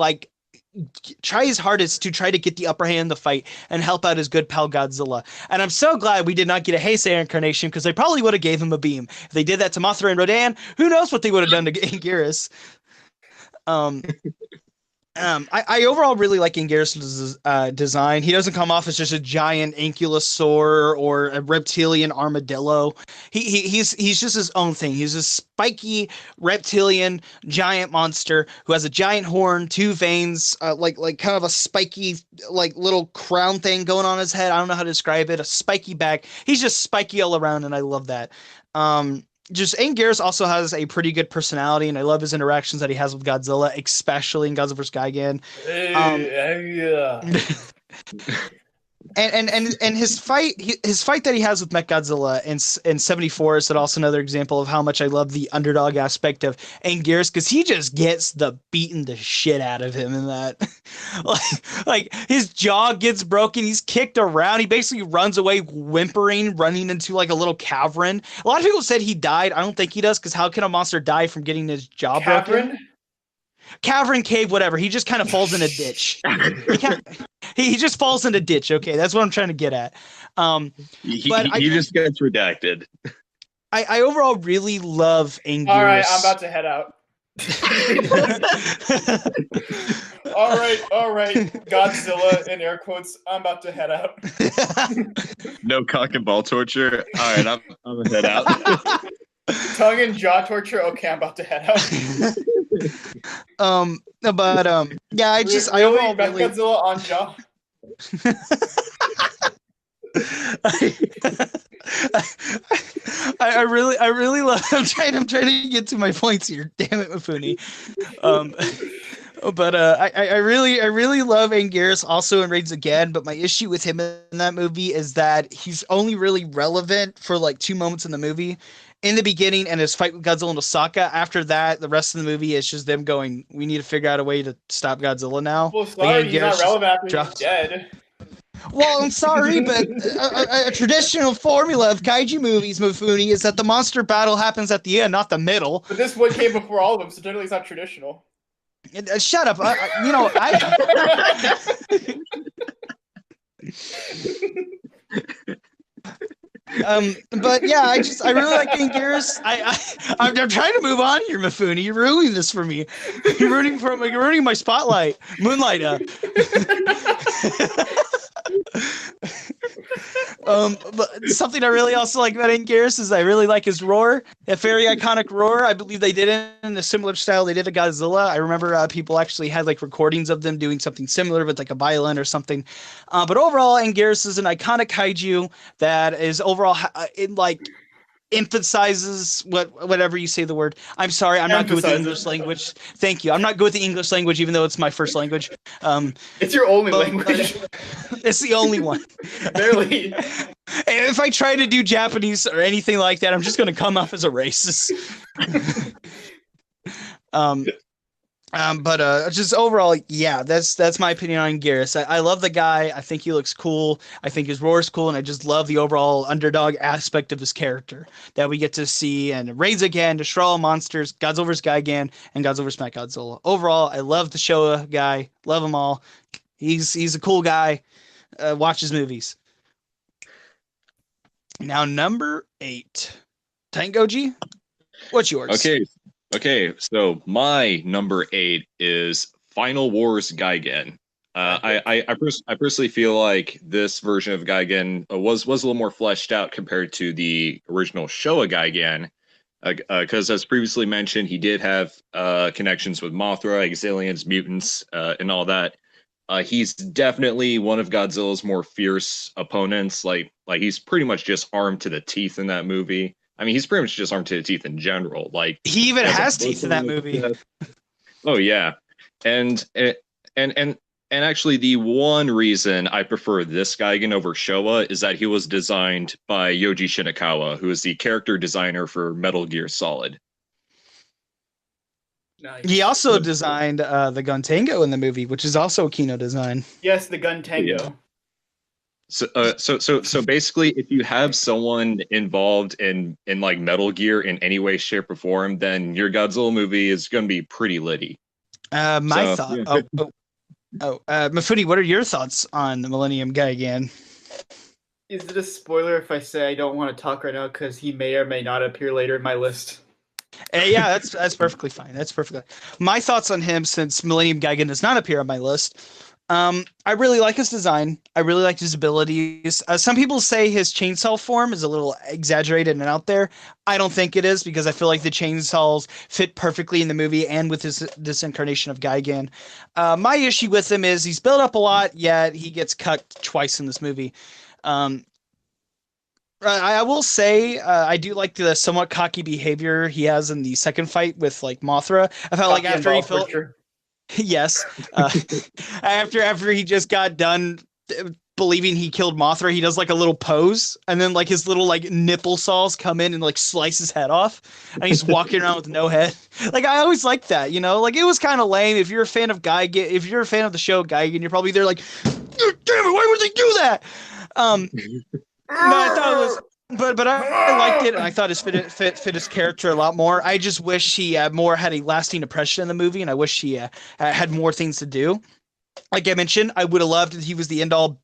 try to get the upper hand in the fight and help out his good pal Godzilla. And I'm so glad we did not get a Heisei incarnation because they probably would have gave him a beam. If they did that to Mothra and Rodan, who knows what they would have done to Anguirus. I overall really like Anguirus' design. He doesn't come off as just a giant ankylosaur or a reptilian armadillo. He's just his own thing. He's a spiky reptilian giant monster who has a giant horn, 2 veins, like kind of a spiky like little crown thing going on his head. I don't know how to describe it. A spiky back. He's just spiky all around, and I love that. Just Anguirus also has a pretty good personality, and I love his interactions that he has with Godzilla, especially in Godzilla vs. Gigan. And his fight that he has with Mechagodzilla in 74 is also another example of how much I love the underdog aspect of Anguirus because he just gets the beating the shit out of him in that. like his jaw gets broken, he's kicked around, he basically runs away whimpering, running into like a little cavern. A lot of people said he died. I don't think he does because how can a monster die from getting his jaw broken? Cavern, cave, whatever. He just kind of falls in a ditch. He just falls in a ditch. Okay, that's what I'm trying to get at. He just gets redacted. I overall really love Anguirus. All right, I'm about to head out. all right. Godzilla in air quotes. I'm about to head out. No cock and ball torture. All right, I'm gonna head out. Tongue and jaw torture. Okay, I'm about to head out. Yeah, I overall really... Godzilla on jaw. I really love. I'm trying to get to my points here. Damn it, Mafoony. Um, but I really love Anguirus also in Raids Again. But my issue with him in that movie is that he's only really relevant for like 2 moments in the movie. In the beginning and his fight with Godzilla and Osaka. After that, the rest of the movie is just them going, we need to figure out a way to stop Godzilla now. Well, sorry, he's not relevant after he's drops. dead. Well, I'm sorry, but a traditional formula of kaiju movies, Mafoony, is that the monster battle happens at the end, not the middle. But this one came before all of them, so generally it's not traditional. Shut up. But yeah, I really like Anguirus. I'm trying to move on here, Mafoony. You're ruining this for me. You're ruining my spotlight. Moonlight. But something I really also like about Anguirus is I really like his roar. A very iconic roar. I believe they did it in a similar style they did to Godzilla. I remember people actually had like recordings of them doing something similar with like a violin or something. But overall, Anguirus is an iconic kaiju that is overall emphasizes whatever you say the word. I'm sorry, I'm not good with the English language. Thank you. I'm not good with the English language, even though it's my first language. It's your only language. It's the only one. Barely. If I try to do Japanese or anything like that, I'm just going to come off as a racist. But just overall, yeah, that's my opinion on Anguirus. I love the guy. I think he looks cool. I think his roar is cool, and I just love the overall underdog aspect of his character that we get to see and Raids Again, Destroy All Monsters, Godzilla vs. Gigan, and Godzilla vs. Mechagodzilla. Overall, I love the Showa guy. Love him all. He's a cool guy. Watch his movies. Now, number 8. TitanGoji, what's yours? Okay, so my number 8 is Final Wars Gigan. I personally feel like this version of Gigan was a little more fleshed out compared to the original Showa Gigan, because as previously mentioned, he did have connections with Mothra, Exilians, mutants, and all that. He's definitely one of Godzilla's more fierce opponents. Like he's pretty much just armed to the teeth in that movie. I mean, he's pretty much just armed to the teeth in general. Like he even has teeth in that movie. Oh yeah, and actually, the one reason I prefer this Gigan over Showa is that he was designed by Yoji Shinakawa, who is the character designer for Metal Gear Solid. Nice. He also designed the Gun Tango in the movie, which is also a Kino design. Yes, the Gun Tango. Yeah. So basically, if you have someone involved in like Metal Gear in any way, shape, or form, then your Godzilla movie is going to be pretty litty. Mafoony, what are your thoughts on the Millennium Gigan? Is it a spoiler if I say I don't want to talk right now because he may or may not appear later in my list? Yeah, that's perfectly fine. That's perfectly fine. My thoughts on him, since Millennium Gigan does not appear on my list. I really like his design. I really like his abilities. Some people say his chainsaw form is a little exaggerated and out there. I don't think it is, because I feel like the chainsaws fit perfectly in the movie and with this incarnation of Gigan. My issue with him is he's built up a lot, yet he gets cut twice in this movie. I will say I do like the somewhat cocky behavior he has in the second fight with like Mothra. I felt like after he felt. Yes. After he just got done believing he killed Mothra, he does like a little pose, and then like his little like nipple saws come in and like slice his head off, and he's walking around with no head. Like I always liked that, like it was kind of lame. If you're a fan of Gigan, if you're a fan of the show Gigan, you're probably there like, damn it, why would they do that? No, I thought it was. But I liked it, and I thought it fit his character a lot more. I just wish he had a lasting impression in the movie, and I wish he had more things to do. Like I mentioned, I would have loved if he was the end all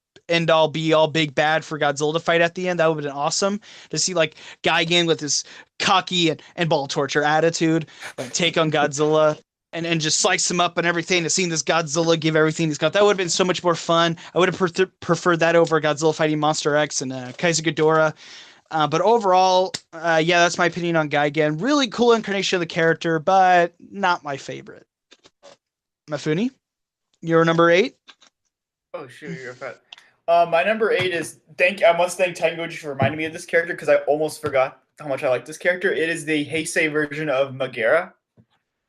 be all big bad for Godzilla to fight at the end. That would have been awesome to see like Gigan with his cocky and ball torture attitude, like take on Godzilla. And just slice him up and everything. To see this Godzilla give everything he's got, that would have been so much more fun. I would have preferred that over Godzilla fighting Monster X and Kaiju Ghidorah. But overall, yeah, that's my opinion on Gigan. Really cool incarnation of the character, but not my favorite. Mafoony, you're number 8? Oh shoot, you're fat. My number 8 is I must thank TitanGoji for reminding me of this character because I almost forgot how much I like this character. It is the Heisei version of Megara.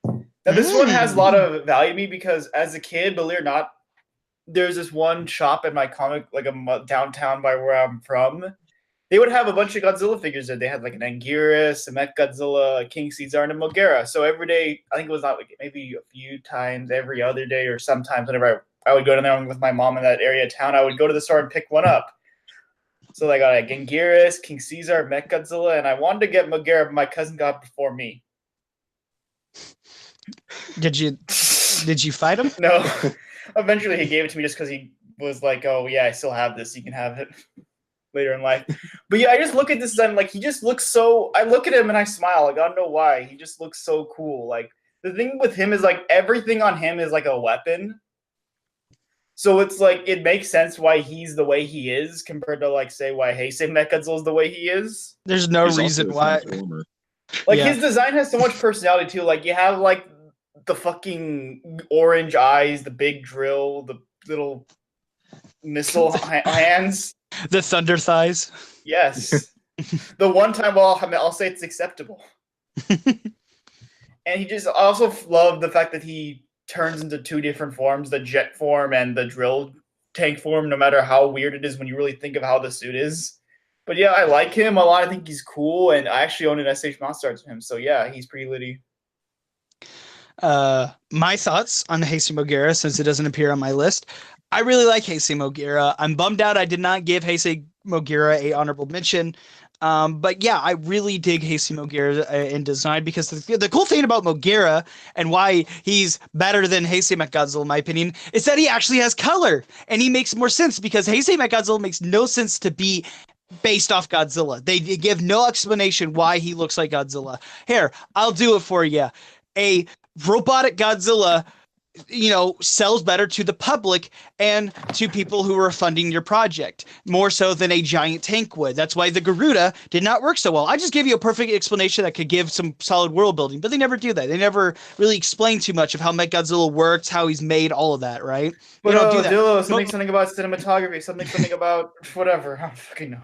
Now this one has a lot of value to me because as a kid, believe it or not, there's this one shop in my comic, like a downtown by where I'm from. They would have a bunch of Godzilla figures there. They had like an Anguirus, a Mech Godzilla, a King Caesar, and a Megara. So every day, I think it was not like maybe a few times every other day, or sometimes whenever I would go down there with my mom in that area of town, I would go to the store and pick one up. So I got a Anguirus, King Caesar, Mech Godzilla, and I wanted to get Megara, but my cousin got it before me. Did you fight him? No. Eventually, he gave it to me just because he was like, "Oh yeah, I still have this. You can have it later in life." But yeah, I just look at this and like he just looks so. I look at him and I smile. Like I don't know why. He just looks so cool. Like the thing with him is like everything on him is like a weapon. So it's like it makes sense why he's the way he is compared to like say why Heisei Mechagodzilla is the way he is. There's no reason why. Like his design has so much personality too. Like you have like the fucking orange eyes, the big drill, the little missile hands, the thunder thighs. Yes, the one time I'll say it's acceptable. And he just I also love the fact that he turns into 2 different forms, the jet form and the drill tank form, no matter how weird it is when you really think of how the suit is. But yeah, I like him a lot. I think he's cool, and I actually own an SH Monster Arts of him, so yeah, he's pretty litty. My thoughts on Heisei Megara, since it doesn't appear on my list. I really like Heisei Megara. I'm bummed out I did not give Heisei Megara a honorable mention. But yeah, I really dig Heisei Megara in design because the cool thing about Megara and why he's better than Heisei Mechagodzilla, in my opinion, is that he actually has color and he makes more sense because Heisei Mechagodzilla makes no sense to be based off Godzilla. They give no explanation why he looks like Godzilla. Here, I'll do it for you. A robotic Godzilla, sells better to the public and to people who are funding your project, more so than a giant tank would. That's why the Garuda did not work so well. I just gave you a perfect explanation that could give some solid world building, but they never do that. They never really explain too much of how Mechagodzilla works, how he's made, all of that, right? But do that. Dillo, something about cinematography, something about whatever. I don't fucking know.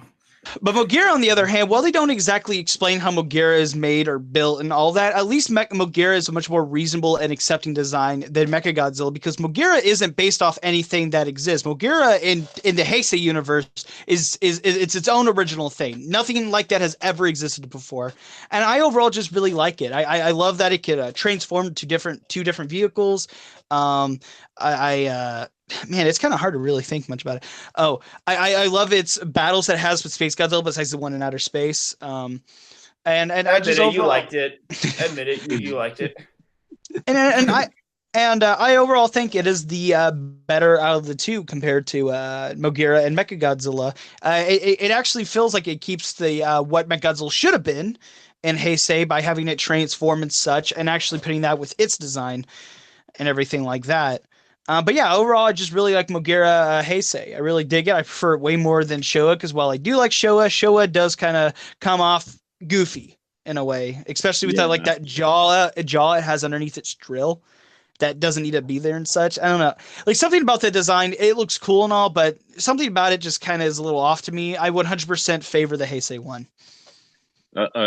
But Mogera, on the other hand, while they don't exactly explain how Mogera is made or built and all that, at least Mogera is a much more reasonable and accepting design than Mechagodzilla because Mogera isn't based off anything that exists. Mogera in the Heisei universe is it's its own original thing. Nothing like that has ever existed before, and I overall just really like it. I love that it could transform to two different vehicles. Man, it's kind of hard to really think much about it. Oh, I love its battles that it has with Space Godzilla besides the one in outer space. And I just overall, you liked it. Admit it, you liked it. And I overall think it is the better out of the two compared to Mogera and Mechagodzilla. It actually feels like it keeps the what Mechagodzilla should have been in Heisei by having it transform and such, and actually putting that with its design and everything like that. But yeah, overall, I just really like Mogera Heisei. I really dig it. I prefer it way more than Showa because while I do like Showa does kind of come off goofy in a way, especially with that jaw it has underneath its drill that doesn't need to be there and such. I don't know. Like something about the design, it looks cool and all, but something about it just kind of is a little off to me. I would 100% favor the Heisei one.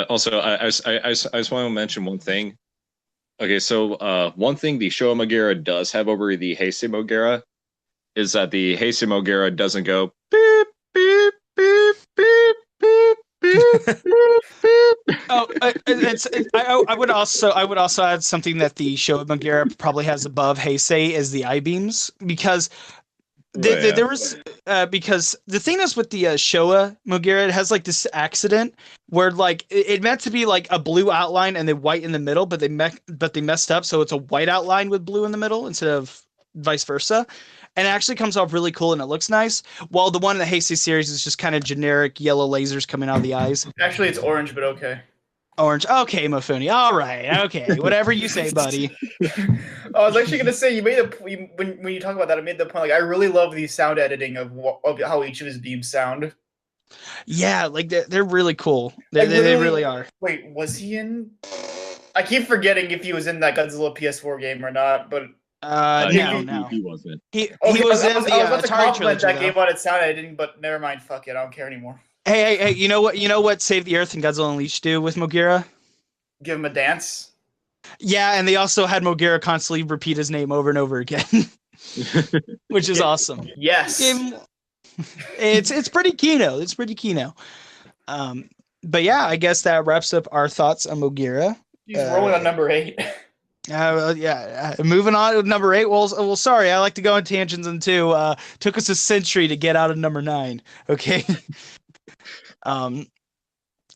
Also, I just want to mention one thing. Okay, so one thing the Showa Mogera does have over the Heisei Mogera is that the Heisei Mogera doesn't go beep beep beep beep beep beep beep. I would also add something that the Showa Mogera probably has above Heisei is the I-beams because. There was because the thing is with the Showa Mogera, it has like this accident where like it meant to be like a blue outline and then white in the middle, but they messed up, so it's a white outline with blue in the middle instead of vice versa, and it actually comes off really cool and it looks nice. While the one in the Heisei series is just kind of generic yellow lasers coming out of the eyes. Actually, it's orange, but okay. Orange. Okay, Mafoony. All right. Okay. Whatever you say, buddy. I was actually gonna say when you talk about that, I made the point. Like, I really love the sound editing of how each of his beams sound. Yeah, like they're really cool. They really are. Wait, was he in? I keep forgetting if he was in that Godzilla PS4 game or not. But No. He wasn't. He Okay, was in I the was about to Atari compliment trilogy that though. game on its sound. I didn't, but never mind. Fuck it. I don't care anymore. Hey, you know what? You know what Save the Earth and Godzilla Unleashed do with Mogira? Give him a dance. Yeah, and they also had Mogira constantly repeat his name over and over again, which is awesome. Yes. It's pretty kino. It's pretty kino. But yeah, I guess that wraps up our thoughts on Mogira. He's rolling on number 8. Moving on to number 8. Well, sorry, I like to go on tangents and took us a century to get out of number 9. Okay.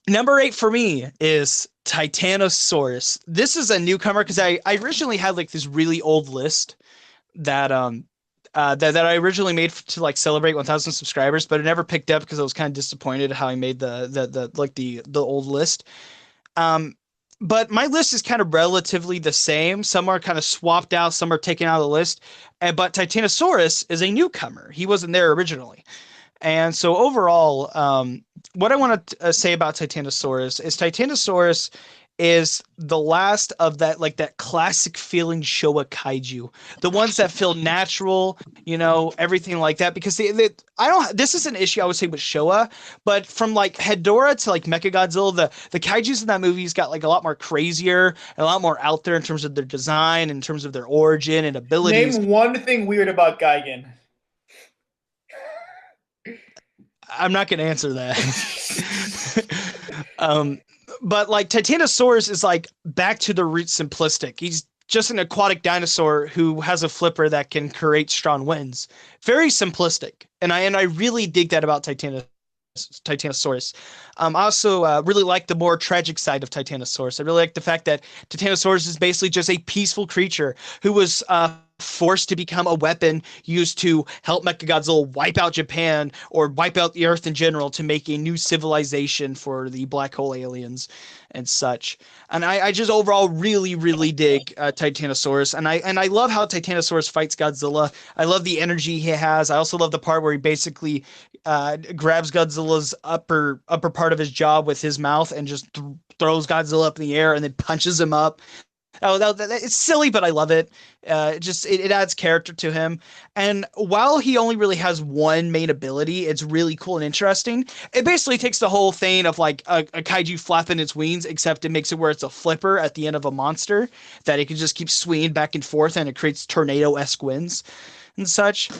Number 8 for me is Titanosaurus. This is a newcomer because I originally had like this really old list that that I originally made to like celebrate 1,000 subscribers, but it never picked up because I was kind of disappointed how I made the old list. But my list is kind of relatively the same. Some are kind of swapped out, some are taken out of the list. But Titanosaurus is a newcomer. He wasn't there originally. And so overall, what I want to say about Titanosaurus is the last of that classic feeling Showa kaiju, the ones that feel natural, everything like that. Because this is an issue I would say with Showa, but from like Hedorah to like Mechagodzilla, the kaijus in that movie's got like a lot more crazier and a lot more out there in terms of their design, in terms of their origin and abilities. Name one thing weird about Gigan. I'm not going to answer that. But like Titanosaurus is like back to the root simplistic. He's just an aquatic dinosaur who has a flipper that can create strong winds. Very simplistic. And I really dig that about Titanosaurus. I also really like the more tragic side of Titanosaurus. I really like the fact that Titanosaurus is basically just a peaceful creature who was forced to become a weapon used to help Mechagodzilla wipe out Japan or wipe out the Earth in general to make a new civilization for the black hole aliens and such. And I just overall really, really dig Titanosaurus. And I love how Titanosaurus fights Godzilla. I love the energy he has. I also love the part where he basically grabs Godzilla's upper part of his jaw with his mouth and just throws Godzilla up in the air and then punches him up. It's silly, but I love it. It adds character to him. And while he only really has one main ability, it's really cool and interesting. It basically takes the whole thing of like a kaiju flapping its wings, except it makes it where it's a flipper at the end of a monster that it can just keep swinging back and forth, and it creates tornado-esque winds and such.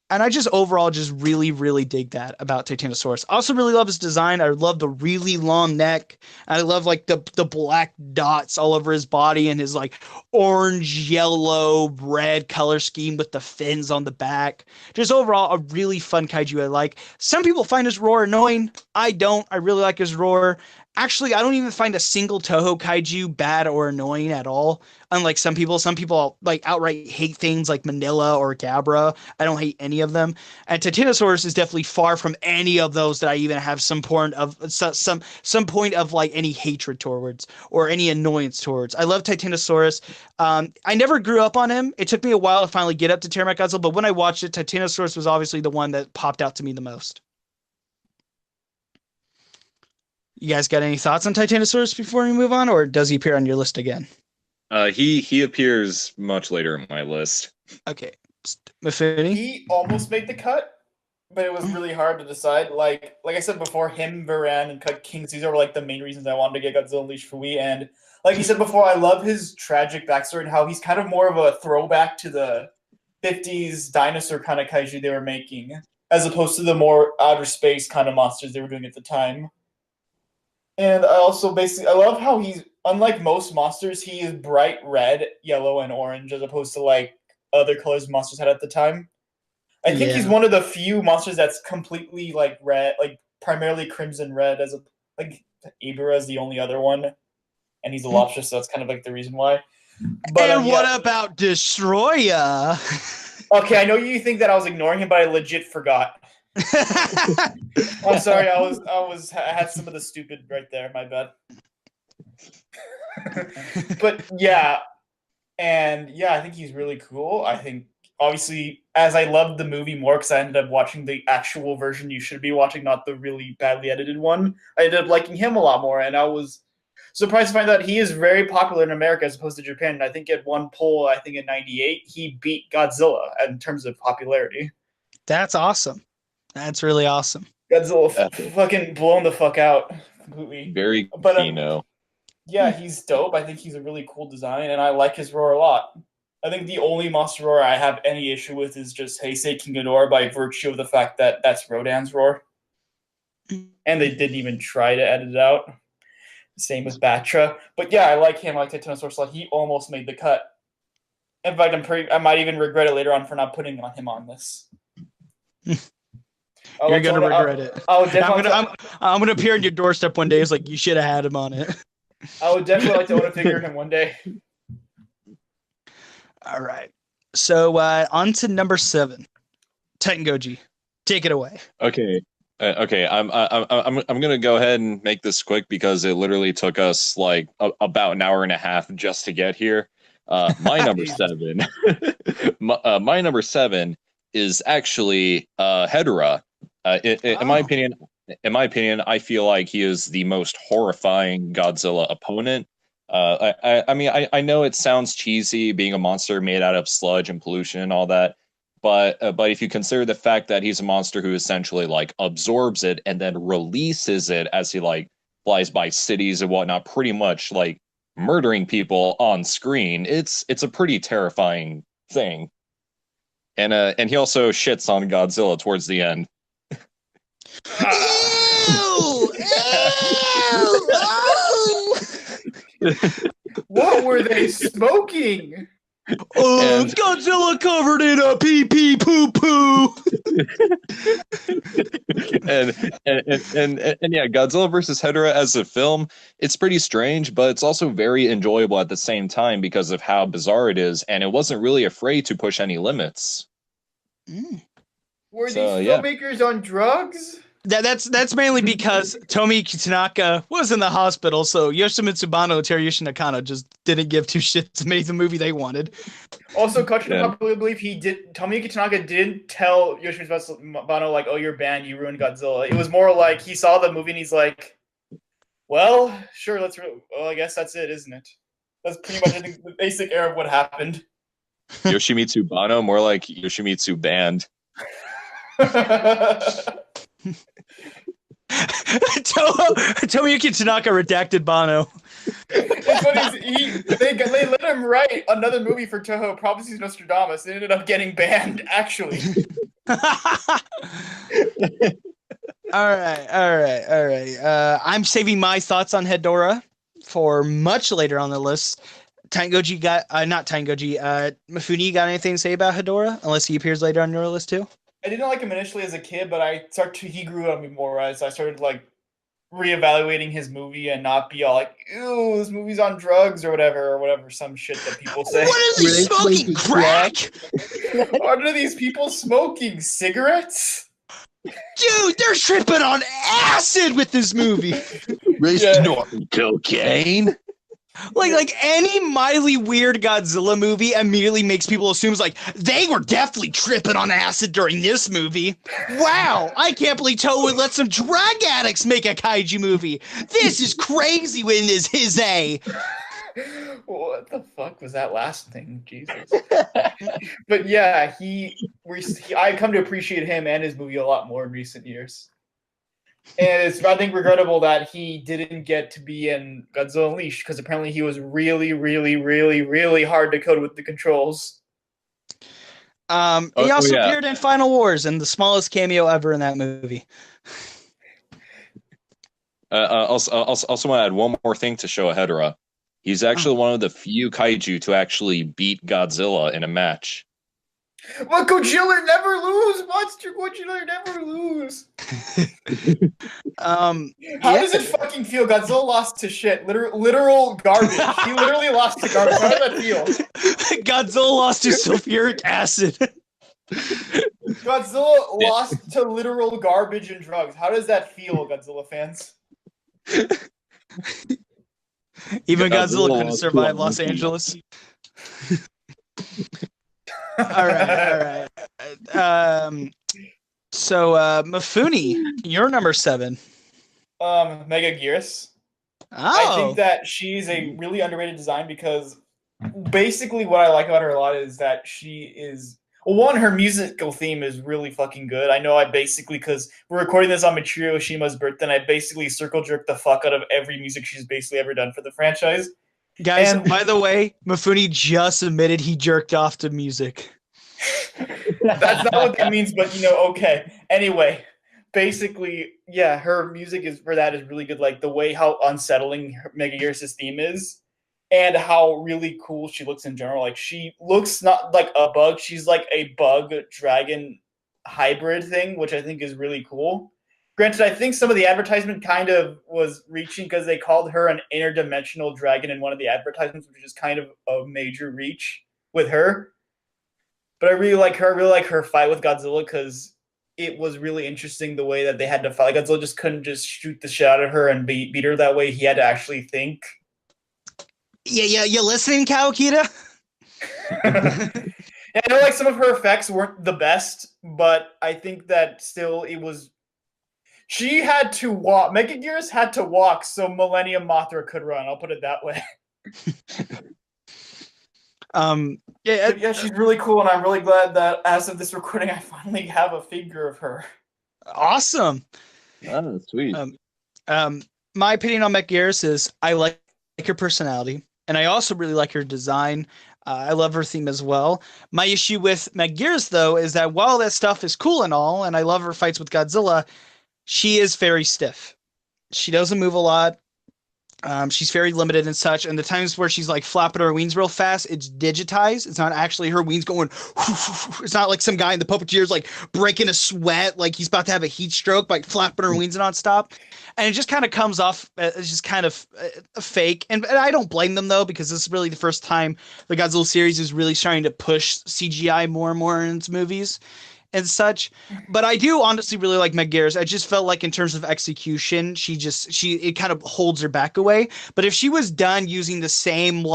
And I just overall just really, really dig that about Titanosaurus. I also really love his design. I love the really long neck. I love like the black dots all over his body and his like orange, yellow, red color scheme with the fins on the back. Just overall a really fun kaiju I like. Some people find his roar annoying. I don't. I really like his roar. Actually, I don't even find a single Toho kaiju bad or annoying at all. Unlike some people like outright hate things like Manila or Gabra. I don't hate any of them. And Titanosaurus is definitely far from any of those that I even have some point of like any hatred towards or any annoyance towards. I love Titanosaurus. I never grew up on him. It took me a while to finally get up to Godzilla, but when I watched it, Titanosaurus was obviously the one that popped out to me the most. You guys got any thoughts on Titanosaurus before we move on, or does he appear on your list again? He appears much later in my list. Okay. Mafoony? He almost made the cut, but it was really hard to decide. Like I said before, him, Varan, and Cut King Caesar were like the main reasons I wanted to get Godzilla Unleashed for Wii. And like you said before, I love his tragic backstory and how he's kind of more of a throwback to the 50s dinosaur kind of kaiju they were making, as opposed to the more outer space kind of monsters they were doing at the time. And I also I love how he's, unlike most monsters, he is bright red, yellow, and orange, as opposed to like other colors monsters had at the time. I think he's one of the few monsters that's completely like red, like primarily crimson red, like Ibera is the only other one, and he's a lobster, so that's kind of like the reason why. But and what about Destroya? Okay, I know you think that I was ignoring him, but I legit forgot. I'm sorry, I had some of the stupid right there, my bad. But yeah, I think he's really cool. I think obviously, as I loved the movie more because I ended up watching the actual version you should be watching, not the really badly edited one, I ended up liking him a lot more, and I was surprised to find out he is very popular in America as opposed to Japan. And I think at one poll, I think in '98, he beat Godzilla in terms of popularity. That's awesome. That's really awesome. Godzilla fucking blown the fuck out completely. Very But Kino. yeah, he's dope. I think he's a really cool design, and I like his roar a lot. I think the only monster roar I have any issue with is just Heisei King Ghidorah by virtue of the fact that that's Rodan's roar. And they didn't even try to edit it out. Same with Batra. But yeah, I like him. I like Titanosaurus Slug. He almost made the cut. In fact, I might even regret it later on for not putting him on this. You're gonna regret it. I'm gonna appear on your doorstep one day. It's like you should have had him on it. I would definitely like to own a figure of him one day. All right. So on to number 7, TitanGoji. Take it away. Okay. I'm gonna go ahead and make this quick because it literally took us like about an hour and a half just to get here. My number 7, my number 7 is actually Hedorah. In my opinion, I feel like he is the most horrifying Godzilla opponent. I know it sounds cheesy being a monster made out of sludge and pollution and all that, but if you consider the fact that he's a monster who essentially like absorbs it and then releases it as he like flies by cities and whatnot, pretty much like murdering people on screen, it's a pretty terrifying thing. And he also shits on Godzilla towards the end. Ew! Ew! What were they smoking? Oh, Godzilla covered in a pee pee poo poo. and yeah, Godzilla versus Hedorah as a film, it's pretty strange, but it's also very enjoyable at the same time because of how bizarre it is, and it wasn't really afraid to push any limits. Were these filmmakers on drugs? That's mainly because Tomi Tanaka was in the hospital, so Yoshimitsu Banno and Teruyushi Nakano just didn't give two shits to make the movie they wanted. Also, I believe Tomi Tanaka didn't tell Yoshimitsu Banno, like, oh, you're banned, you ruined Godzilla. It was more like he saw the movie and he's like, well, sure, well, I guess that's it, isn't it? That's pretty much the basic error of what happened. Yoshimitsu Banno, more like Yoshimitsu banned. Tomoyuki Tanaka redacted Banno. They let him write another movie for Toho, Prophecies of Nostradamus, and ended up getting banned, actually. All right. I'm saving my thoughts on Hedorah for much later on the list. TitanGoji Mafoony got anything to say about Hedorah, unless he appears later on your list too? I didn't like him initially as a kid, but he grew on me more as I started like reevaluating his movie and not be all like, ew, this movie's on drugs or whatever, some shit that people say. What is he smoking? Crack? What are these people smoking? Cigarettes? Dude, they're tripping on acid with this movie. Snorting cocaine. Like any mildly weird Godzilla movie immediately makes people assume like they were definitely tripping on acid during this movie. Wow, I can't believe Toho would let some drug addicts make a kaiju movie. This is crazy when it's his A. What the fuck was that last thing? Jesus. But yeah, I come to appreciate him and his movie a lot more in recent years. And it's, I think, regrettable that he didn't get to be in Godzilla Unleashed because apparently he was really, really, really, really hard to code with the controls. He also appeared in Final Wars and the smallest cameo ever in that movie. Also want to add one more thing to show Hedorah. He's actually one of the few kaiju to actually beat Godzilla in a match. But Godzilla never lose! Monster Godzilla never lose! How does it fucking feel? Godzilla lost to shit. Literal garbage. He literally lost to garbage. How does that feel? Godzilla lost to sulfuric acid. Godzilla lost to literal garbage and drugs. How does that feel, Godzilla fans? Even Godzilla couldn't survive Los Angeles. All right. So Mafoony, you're number 7. Megaguirus. I think Oh, that she's a really underrated design because basically what I like about her a lot is that she is well, one, her musical theme is really fucking good. I know I basically, because we're recording this on Michiru Oshima's birthday, and I basically circle jerk the fuck out of every music she's basically ever done for the franchise. guys, And by the way, Mafoony just admitted he jerked off to music. that's not what that means, but okay. Anyway, basically, yeah, her music is for that is really good. Like the way how unsettling Megaguirus' theme is, and how really cool she looks in general. Like she looks not like a bug; she's like a bug dragon hybrid thing, which I think is really cool. Granted, I think some of the advertisement kind of was reaching because they called her an interdimensional dragon in one of the advertisements, which is kind of a major reach with her. But I really like her. I really like her fight with Godzilla because it was really interesting the way that they had to fight. Godzilla just couldn't just shoot the shit out of her and beat her that way. He had to actually think. Yeah, you listening, Kawakita? I know like some of her effects weren't the best, but I think that still it was. She had to walk. Megaguirus had to walk so Millennium Mothra could run. I'll put it that way. Yeah, she's really cool, and I'm really glad that as of this recording, I finally have a figure of her. Awesome. Oh, sweet. My opinion on Megaguirus is I like her personality, and I also really like her design. I love her theme as well. My issue with Megaguirus, though, is that while that stuff is cool and all, and I love her fights with Godzilla, she is very stiff. She doesn't move a lot. She's very limited and such. And the times where she's like flapping her wings real fast, it's digitized. It's not actually her wings going. It's not like some guy in the Puppeteer's like breaking a sweat, like he's about to have a heat stroke by flapping her wings nonstop. And it just kind of comes off as just kind of fake. And I don't blame them though, because this is really the first time the Godzilla series is really starting to push CGI more and more in its movies and such. But I do honestly really like Megaguirus. I just felt like in terms of execution, it kind of holds her back away. But if she was done using the same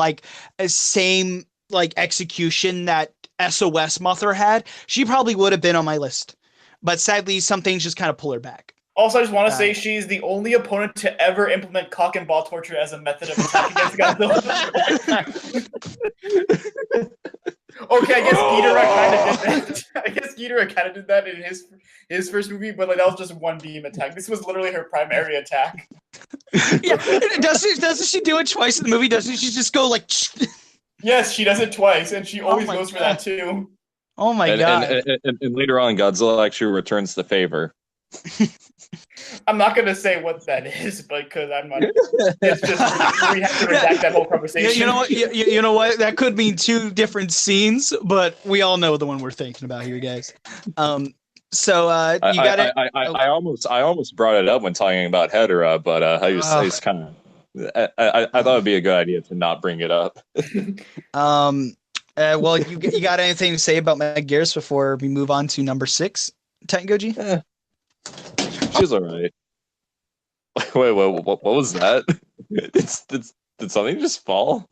execution that SOS Mothra had, she probably would have been on my list. But sadly, some things just kind of pull her back. Also, I just want to say she's the only opponent to ever implement cock and ball torture as a method of attack against Godzilla. Okay, I guess Ghidorah kind of did that. I guess Ghidorah kind of did that in his first movie, but like that was just one beam attack. This was literally her primary attack. Yeah, doesn't she do it twice in the movie? Doesn't she just go like? Yes, she does it twice, and she always goes for that too. Oh my god! And later on, Godzilla actually returns the favor. I'm not gonna say what that is, but because I'm not. It's just we have to redact that whole conversation. You know what? You know what? That could mean two different scenes, but we all know the one we're thinking about here, guys. So you got it. I almost brought it up when talking about Hedera, but I just kind of. I thought it'd be a good idea to not bring it up. Well, you got anything to say about Megaguirus before we move on to number 6, TitanGoji? She's all right. Wait, what was that? Did something just fall?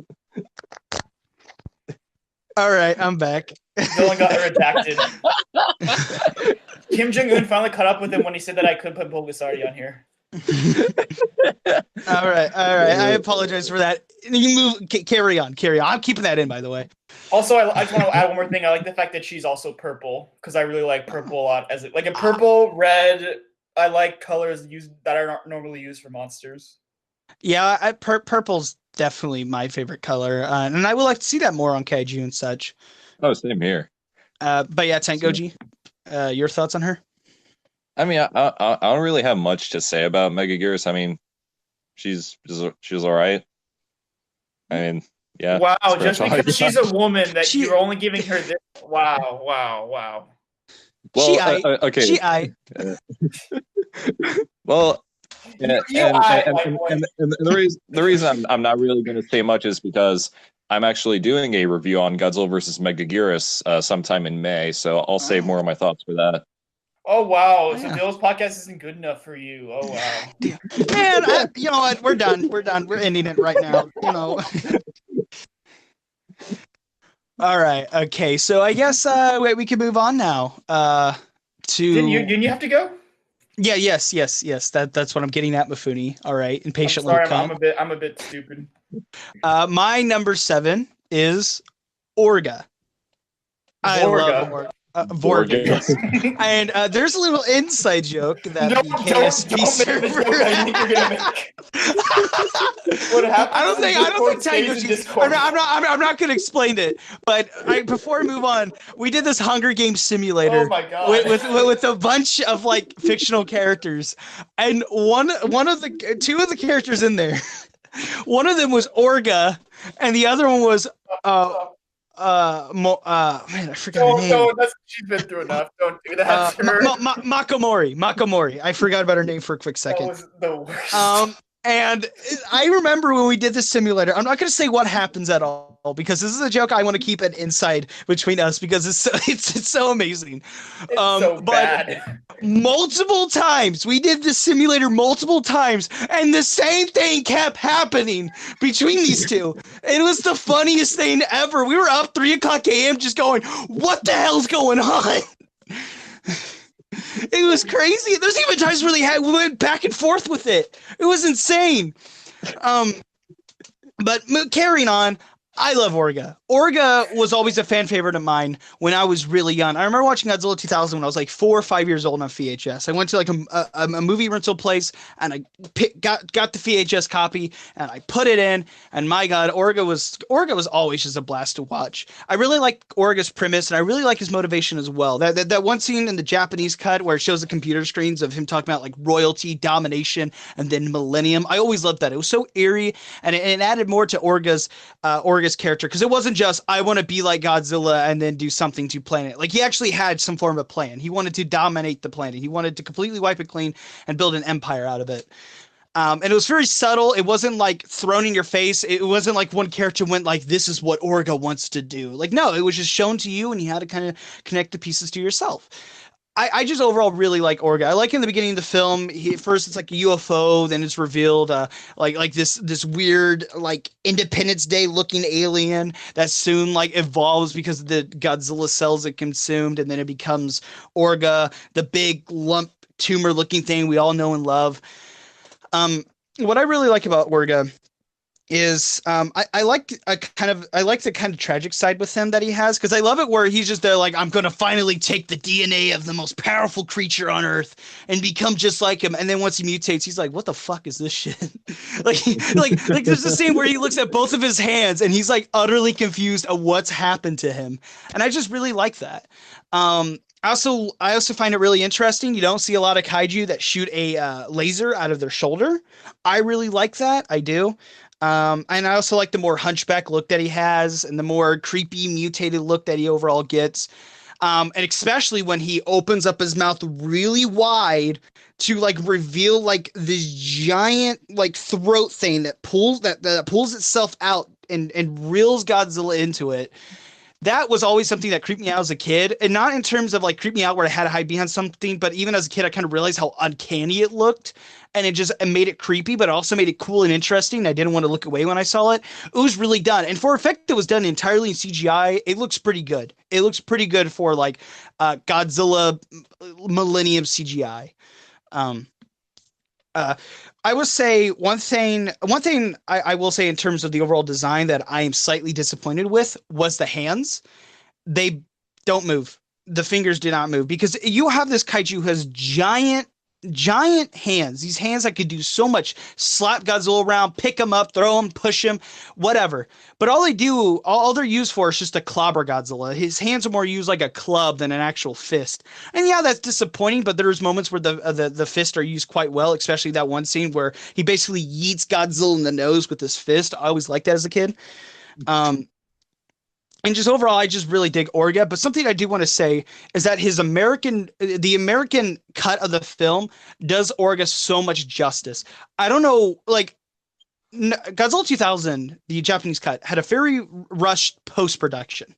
All right, I'm back. Dylan got redacted. Kim Jong-un finally caught up with him when he said that I couldn't put Bulgasari on here. All right. I apologize for that. You move. Carry on. I'm keeping that in, by the way. Also, I just want to add one more thing. I like the fact that she's also purple because I really like purple a lot. Like a purple, red. I like colors that are not normally used for monsters. Yeah, purple's definitely my favorite color, and I would like to see that more on Kaiju and such. Oh, same here. But yeah, TitanGoji, your thoughts on her? I mean, I don't really have much to say about Megaguirus. I mean, she's all right. I mean, yeah. Wow, just because she's a woman that you're only giving her this. Wow. Well, okay. Well, and the reason I'm not really going to say much is because I'm actually doing a review on Godzilla versus Megaguirus sometime in May, so I'll save more of my thoughts for that. Oh wow! So Dylan's podcast isn't good enough for you. Oh wow! Man, you know what? We're done. We're ending it right now. You know. All right. Okay. So I guess we can move on now. To didn't you have to go? Yes. That's what I'm getting at, Mafoony. All right, and I'm patiently sorry, come. I'm a bit stupid. My number 7 is Orga. I love Vorga. Orga. Vorga, Vorga. yes. And there's a little inside joke that No, the KSP don't make the server. joke I think you're gonna make. What happens in I don't Discord think stays in TitanGoji. Discord. I'm not going to explain it. But before I move on, we did this Hunger Games Oh simulator my god. with a bunch of like fictional characters, and one of the two of the characters in there, one of them was Orga, and the other one was man, I forgot her name. She's been through enough. Don't do that to her. Makomori. I forgot about her name for a quick That second. was the worst. And I remember when we did this simulator, I'm not going to say what happens at all because this is a joke I want to keep an inside between us because it's so amazing. It's so but bad. multiple times, we did this simulator multiple times, and the same thing kept happening between these two. It was the funniest thing ever. We were up 3:00 a.m. just going, what the hell's going on? It was crazy. There's even times where we went back and forth with it. It was insane. But carrying on, I love Orga. Orga was always a fan favorite of mine when I was really young. I remember watching Godzilla 2000 when I was like 4 or 5 years old on VHS. I went to like a movie rental place and I got the VHS copy and I put it in. And my God, Orga was always just a blast to watch. I really like Orga's premise and I really like his motivation as well. That one scene in the Japanese cut where it shows the computer screens of him talking about like royalty, domination, and then millennium. I always loved that. It was so eerie and it added more to Orga's character because it wasn't just I want to be like Godzilla and then do something to planet. Like he actually had some form of plan. He wanted to dominate the planet. He wanted to completely wipe it clean and build an empire out of it. And it was very subtle. It wasn't like thrown in your face. It wasn't like one character went like, this is what Orga wants to do. Like, no, it was just shown to you and you had to kind of connect the pieces to yourself. I just overall really like Orga. I like in the beginning of the film. First it's like a UFO, then it's revealed like this weird like Independence Day looking alien that soon like evolves because the Godzilla cells it consumed, and then it becomes Orga, the big lump tumor looking thing we all know and love. What I really like about Orga is I like the kind of tragic side with him that he has because I love it where he's just there like I'm gonna finally take the DNA of the most powerful creature on Earth and become just like him, and then once he mutates he's like what the fuck is this shit. like there's a scene where he looks at both of his hands and he's like utterly confused at what's happened to him, and I just really like that. I also find it really interesting. You don't see a lot of kaiju that shoot a laser out of their shoulder. I really like that. I do. And I also like the more hunchback look that he has and the more creepy mutated look that he overall gets. And especially when he opens up his mouth really wide to like reveal like this giant like throat thing that pulls itself out and reels Godzilla into it. That was always something that creeped me out as a kid, and not in terms of like creep me out where I had to hide behind something, but even as a kid, I kind of realized how uncanny it looked, and it made it creepy, but it also made it cool and interesting. I didn't want to look away when I saw it. It was really done, and for effect that was done entirely in CGI, it looks pretty good. It looks pretty good for like Godzilla Millennium CGI. I would say one thing I will say in terms of the overall design that I am slightly disappointed with was the hands. They don't move. The fingers do not move because you have this kaiju who has giant hands. These hands that could do so much. Slap Godzilla around, pick him up, throw him, push him, whatever. But all they're used for is just to clobber Godzilla. His hands are more used like a club than an actual fist. And yeah, that's disappointing, but there's moments where the fists are used quite well, especially that one scene where he basically yeets Godzilla in the nose with his fist. I always liked that as a kid. And just overall, I just really dig Orga. But something I do want to say is that the American cut of the film does Orga so much justice. I don't know, like Godzilla 2000, the Japanese cut, had a very rushed post-production.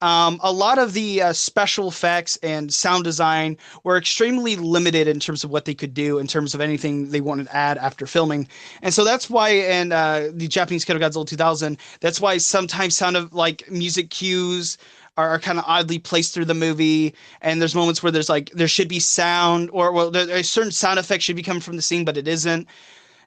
A lot of the special effects and sound design were extremely limited in terms of what they could do in terms of anything they wanted to add after filming. And so that's why in the Japanese cut of Godzilla 2000, that's why sometimes sound of like music cues are kind of oddly placed through the movie, and there's moments where there should be sound, or well, a certain sound effect should be coming from the scene, but it isn't,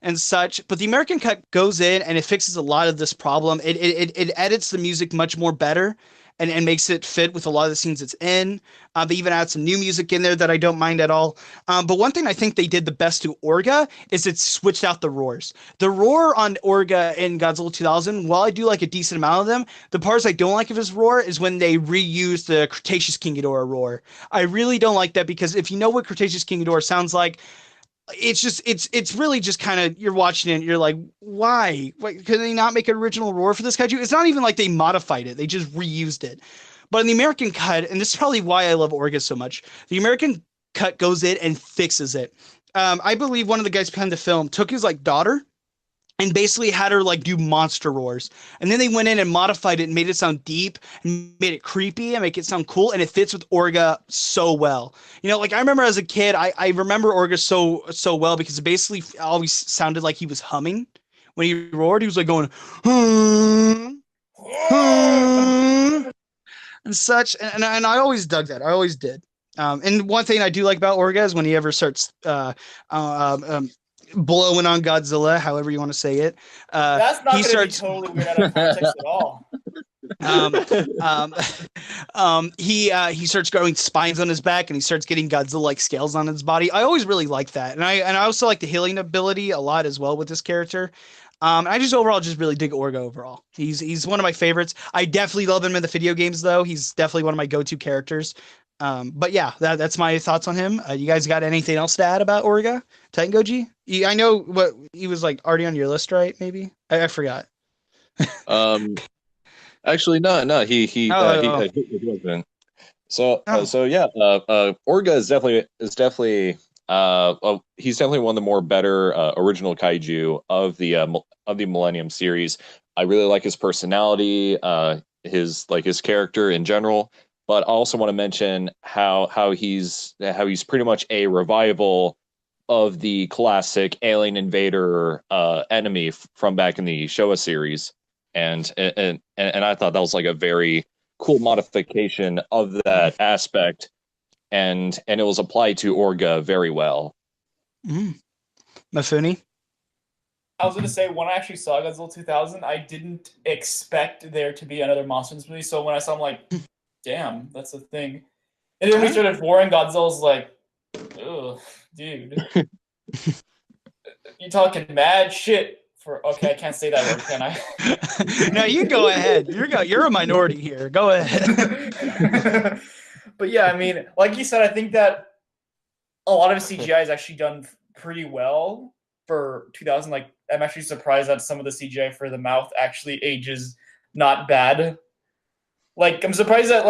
and such. But the American cut goes in and it fixes a lot of this problem. It edits the music much more better, and makes it fit with a lot of the scenes it's in. They even add some new music in there that I don't mind at all. But one thing I think they did the best to Orga is it switched out the roars. The roar on Orga in Godzilla 2000, while I do like a decent amount of them, the parts I don't like of his roar is when they reuse the Cretaceous King Ghidorah roar. I really don't like that, because if you know what Cretaceous King Ghidorah sounds like, it's really just kind of, you're watching it and you're like, why? Could they not make an original roar for this kaiju? It's not even like they modified it, they just reused it. But in the American cut, and this is probably why I love Orga so much, the American cut goes in and fixes it. I believe one of the guys behind the film took his daughter and basically had her do monster roars, and then they went in and modified it and made it sound deep and made it creepy and make it sound cool, and it fits with Orga so well. I remember as a kid, I remember Orga so well because it basically always sounded like he was humming when he roared. He was going and such, and I always dug that. I always did. And one thing I do like about Orga is when he ever starts blowing on Godzilla, however you want to say it. That's not going to be totally weird out of context at all. He starts growing spines on his back, and he starts getting Godzilla-like scales on his body. I always really like that, and I also like the healing ability a lot as well with this character. I just overall just really dig Orga overall. He's one of my favorites. I definitely love him in the video games, though. He's definitely one of my go-to characters. But yeah, that's my thoughts on him. You guys got anything else to add about Orga? TitanGoji? I know what he was already on your list, right? Maybe I forgot. Actually, no. He wasn't. So yeah. Orga is definitely he's definitely one of the more better original kaiju of the Millennium series. I really like his personality, his character in general. But I also want to mention how he's pretty much a revival of the classic alien invader enemy from back in the Showa series, and I thought that was a very cool modification of that aspect, and it was applied to Orga very well. Mafoony? I was going to say, when I actually saw Godzilla 2000, I didn't expect there to be another Monsters movie. So when I saw him, damn, that's a thing. And then we started warring, Godzilla's ugh, dude. You talking mad shit for, okay, I can't say that word, can I? No, you go ahead. You're a minority here. Go ahead. But yeah, I mean, like you said, I think that a lot of CGI is actually done pretty well for 2000. I'm actually surprised that some of the CGI for the mouth actually ages not bad. I'm surprised that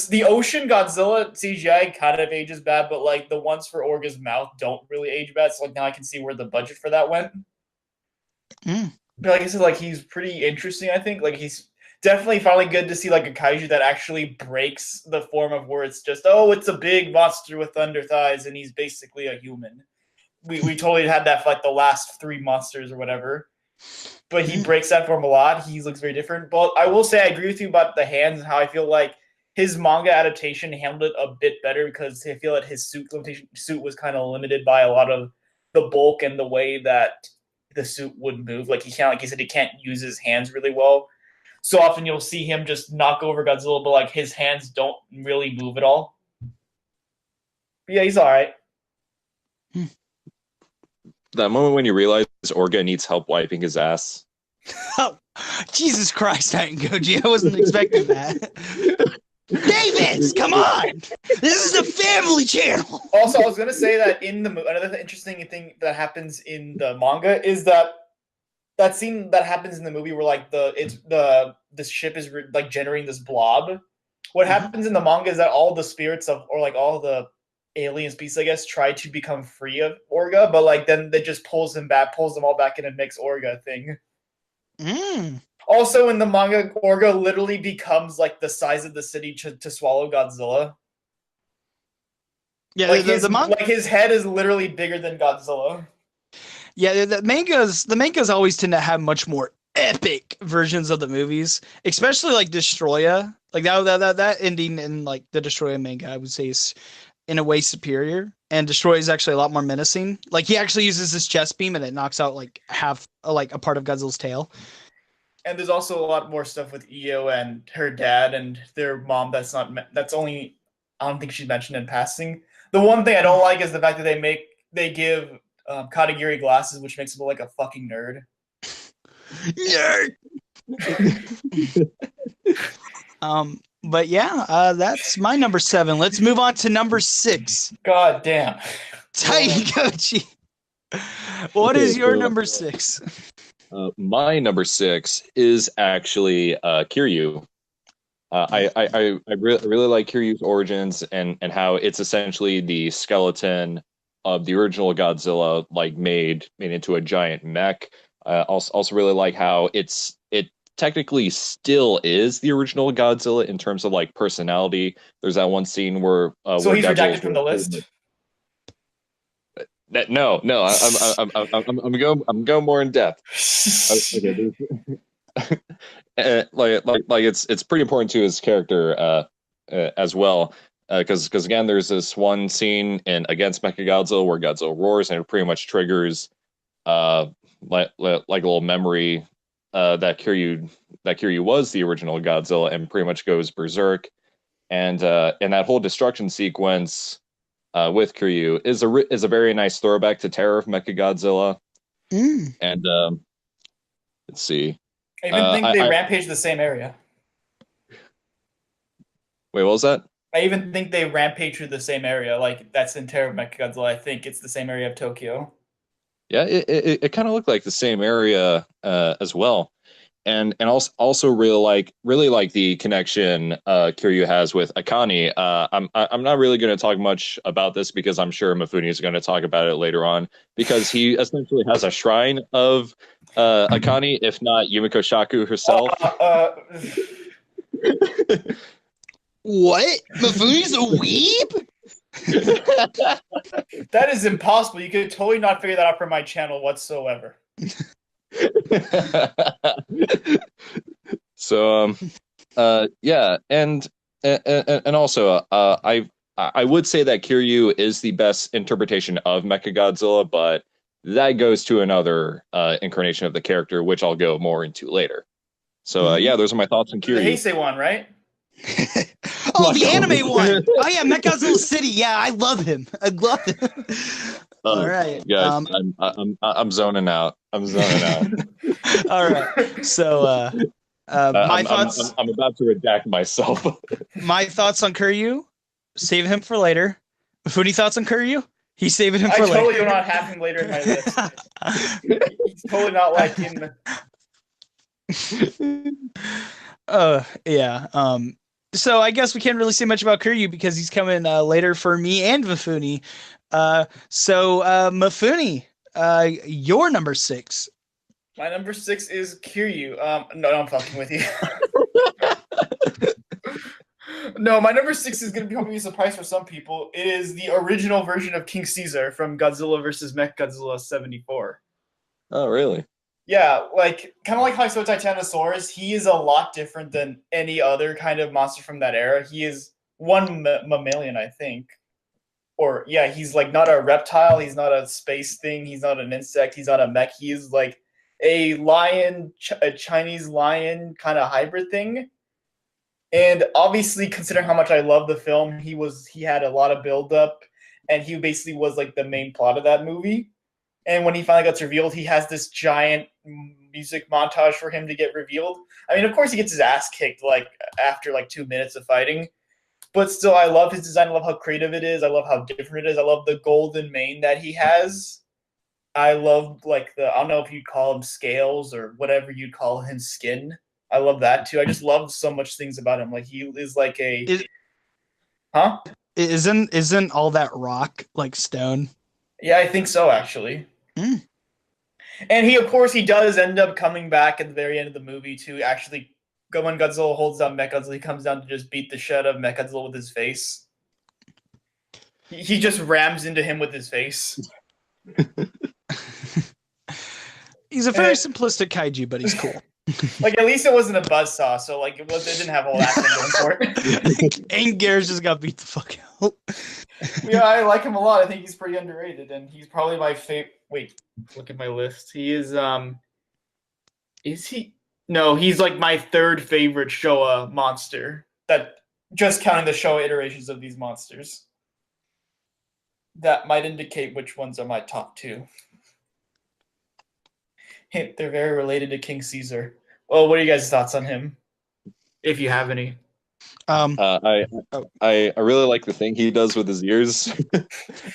the ocean Godzilla CGI kind of ages bad, but the ones for Orga's mouth don't really age bad. So now I can see where the budget for that went. But like I said, he's pretty interesting. I think he's definitely finally good to see a kaiju that actually breaks the form of where it's just, oh, it's a big monster with thunder thighs and he's basically a human. We totally had that for the last 3 monsters or whatever. But he breaks that form a lot. He looks very different. But I will say I agree with you about the hands and how I feel his manga adaptation handled it a bit better, because I feel that his suit was kind of limited by a lot of the bulk and the way that the suit would move. He can't, like he said, he can't use his hands really well. So often you'll see him just knock over Godzilla, but his hands don't really move at all. But yeah, he's all right. That moment when you realize Orga needs help wiping his ass. Oh, Jesus Christ, TitanGoji. I wasn't expecting that. Davis, come on! This is a family channel! Also, I was going to say that in the movie, another interesting thing that happens in the manga is that scene that happens in the movie where this ship is generating this blob. What happens in the manga is that all the spirits all the alien species, I guess, try to become free of Orga, but then that just pulls them all back in and makes Orga a thing. Also, in the manga, Orga literally becomes the size of the city to swallow Godzilla. Yeah, his head is literally bigger than Godzilla. Yeah, the mangas always tend to have much more epic versions of the movies, especially Destroya. Like that ending in like the Destroyer manga, I would say is in a way superior. And Destroy is actually a lot more menacing. Like he actually uses his chest beam and it knocks out like like a part of Godzilla's tail. And there's also a lot more stuff with Io and her dad and their mom. That's only, I don't think she's mentioned in passing. The one thing I don't like is the fact that they give Katagiri glasses, which makes him look like a fucking nerd. Nerd. But yeah, that's my number 7. Let's move on to number 6. God damn. TitanGoji. What is your number 6? My number 6 is actually Kiryu. I really like Kiryu's origins and how it's essentially the skeleton of the original Godzilla, like made into a giant mech. Also really like how it technically still is the original Godzilla in terms of like personality. There's that one scene where so where he's redacted from the list. No, I'm going more in depth. Like it's pretty important to his character as well, because again, there's this one scene in Against Mechagodzilla where Godzilla roars and it pretty much triggers like a little memory that Kiryu was the original Godzilla and pretty much goes berserk, and that whole destruction sequence with Kiryu is a very nice throwback to Terror of Mechagodzilla. And let's see. I even think they rampage the same area. Wait, what was that? I even think they rampage through the same area. Like that's in Terror of Mechagodzilla. I think it's the same area of Tokyo. Yeah, it kind of looked like the same area as well, and also really like the connection Kiryu has with Akane. I'm not really going to talk much about this because I'm sure Mafoony is going to talk about it later on, because he essentially has a shrine of Akane, if not Yumiko Shaku herself. What? Mafoony's a weeb? That is impossible. You could totally not figure that out from my channel whatsoever. So yeah, and also I would say that Kiryu is the best interpretation of Mechagodzilla, but that goes to another incarnation of the character, which I'll go more into later. So yeah, those are my thoughts on Kiryu. The Heisei one, right? Oh, the anime one. Oh yeah, Mechagodzilla City. Yeah, I love him. I love him. All right, guys. I'm zoning out. All right. So my thoughts. I'm about to redact myself. My thoughts on Kiryu. Save him for later. Mafoony thoughts on Kiryu. He's saving him for later. I totally do not have him later in my list. He's totally not like in the... yeah. So I guess we can't really say much about Kiryu because he's coming later for me and Mafoony. So Mafoony, your number 6. My number 6 is Kiryu. No, I'm fucking with you. No, my number 6 is going to be a surprise for some people. It is the original version of King Caesar from Godzilla vs. Mechagodzilla 74. Oh, really? Yeah, like kind of like how I saw Titanosaurus. He is a lot different than any other kind of monster from that era. He is one mammalian, I think. Or yeah, he's like not a reptile. He's not a space thing. He's not an insect. He's not a mech. He is like a lion, a Chinese lion kind of hybrid thing. And obviously, considering how much I love the film, he had a lot of build up, and he basically was like the main plot of that movie. And when he finally gets revealed, he has this giant music montage for him to get revealed. I mean, of course, he gets his ass kicked like after like 2 minutes of fighting, but still, I love his design. I love how creative it is. I love how different it is. I love the golden mane that he has. I love like I don't know if you'd call him scales or whatever you'd call him, skin. I love that too. I just love so much things about him. Like he is like huh? Isn't all that rock like stone? Yeah, I think so actually. Mm. And he does end up coming back at the very end of the movie to actually go when Godzilla holds down Mechagodzilla. He comes down to just beat the shit out of Mechagodzilla with his face. He just rams into him with his face. He's a very simplistic kaiju, but he's cool. Like, at least it wasn't a buzzsaw, so like it didn't have all that thing going for it. And Garrus just got beat the fuck out. Yeah, I like him a lot. I think he's pretty underrated, and he's probably my favorite. Wait, look at my list. He is he? No, he's like my third favorite Showa monster. That just counting the Showa iterations of these monsters. That might indicate which ones are my top two. Hint, they're very related to King Caesar. Well, what are you guys' thoughts on him? If you have any. I really like the thing he does with his ears.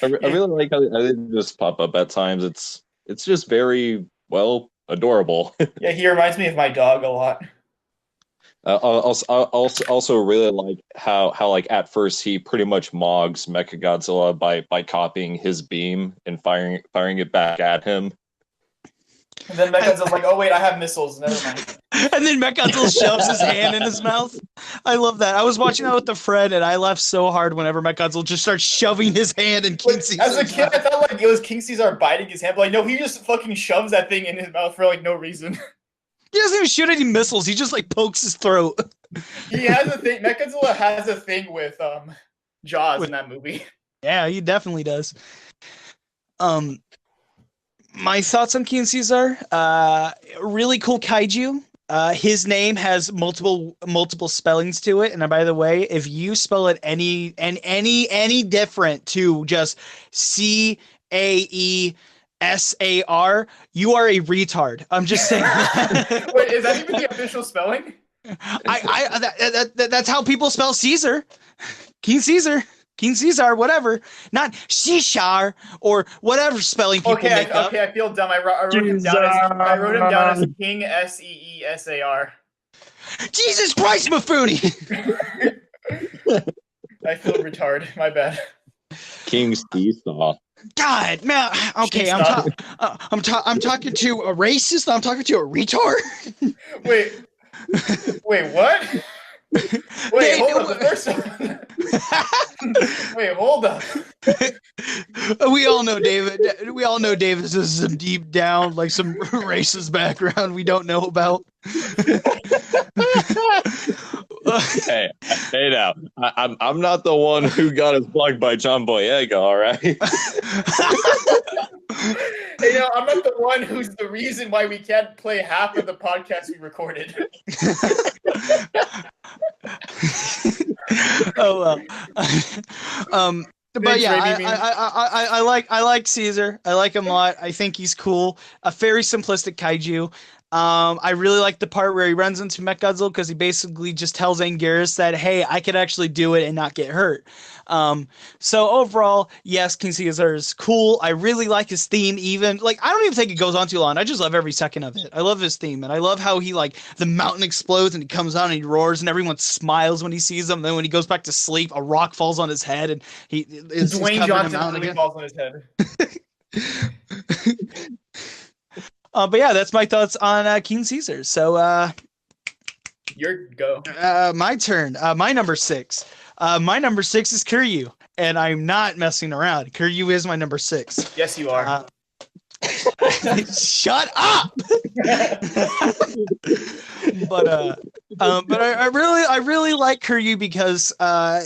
I really like how they just pop up at times. It's just very adorable. Yeah, he reminds me of my dog a lot. Also really like how like at first he pretty much mogs Mechagodzilla by copying his beam and firing it back at him. And then Mechagodzilla's like, oh wait, I have missiles. Never mind. And then Mechagodzilla shoves his hand in his mouth. I love that. I was watching that with a friend, and I laughed so hard whenever Mechagodzilla just starts shoving his hand in King Caesar's As a kid, mouth. I thought like it was King Caesar biting his hand, but like no, he just fucking shoves that thing in his mouth for like no reason. He doesn't even shoot any missiles. He just like pokes his throat. He has a thing. Mechagodzilla has a thing with Jaws in that movie. Yeah, he definitely does. My thoughts on King Caesar. Really cool kaiju. His name has multiple spellings to it, and by the way, if you spell it any different to just CAESAR, you are a retard. I'm just saying. Wait, is that even the official spelling? That's how people spell Caesar. King Caesar, whatever. Not Caesar or whatever spelling people make up. Okay, I feel dumb. I wrote him down as King SEESAR. Jesus Christ, Mafoony! I feel retarded. My bad. King Seesaw. God, man. Okay, I'm talking to a racist. I'm talking to a retard. Wait, what? Wait, hold up. The first one. Wait, hold up. We all know David. We all know David has some deep down, like some racist background we don't know about. Hey now, I'm not the one who got us plugged by John Boyega, all right? Hey, no, I'm not the one who's the reason why we can't play half of the podcast we recorded. Oh well. But yeah, I like Caesar. I like him a lot. I think he's cool. A very simplistic kaiju. I really like the part where he runs into Mechagodzilla because he basically just tells Anguirus that, hey, I could actually do it and not get hurt. So overall, yes, King Caesar is cool. I really like his theme. Even like I don't even think it goes on too long. I just love every second of it. I love his theme, and I love how he like the mountain explodes and he comes out and he roars and everyone smiles when he sees him. Then when he goes back to sleep, a rock falls on his head and he is Dwayne Johnson really falls on his head. But yeah, that's my thoughts on King Caesar. So your go. My turn. My number 6. My number 6 is Kiryu, and I'm not messing around. Kiryu is my number 6. Yes, you are. Shut up. But I really like Kiryu because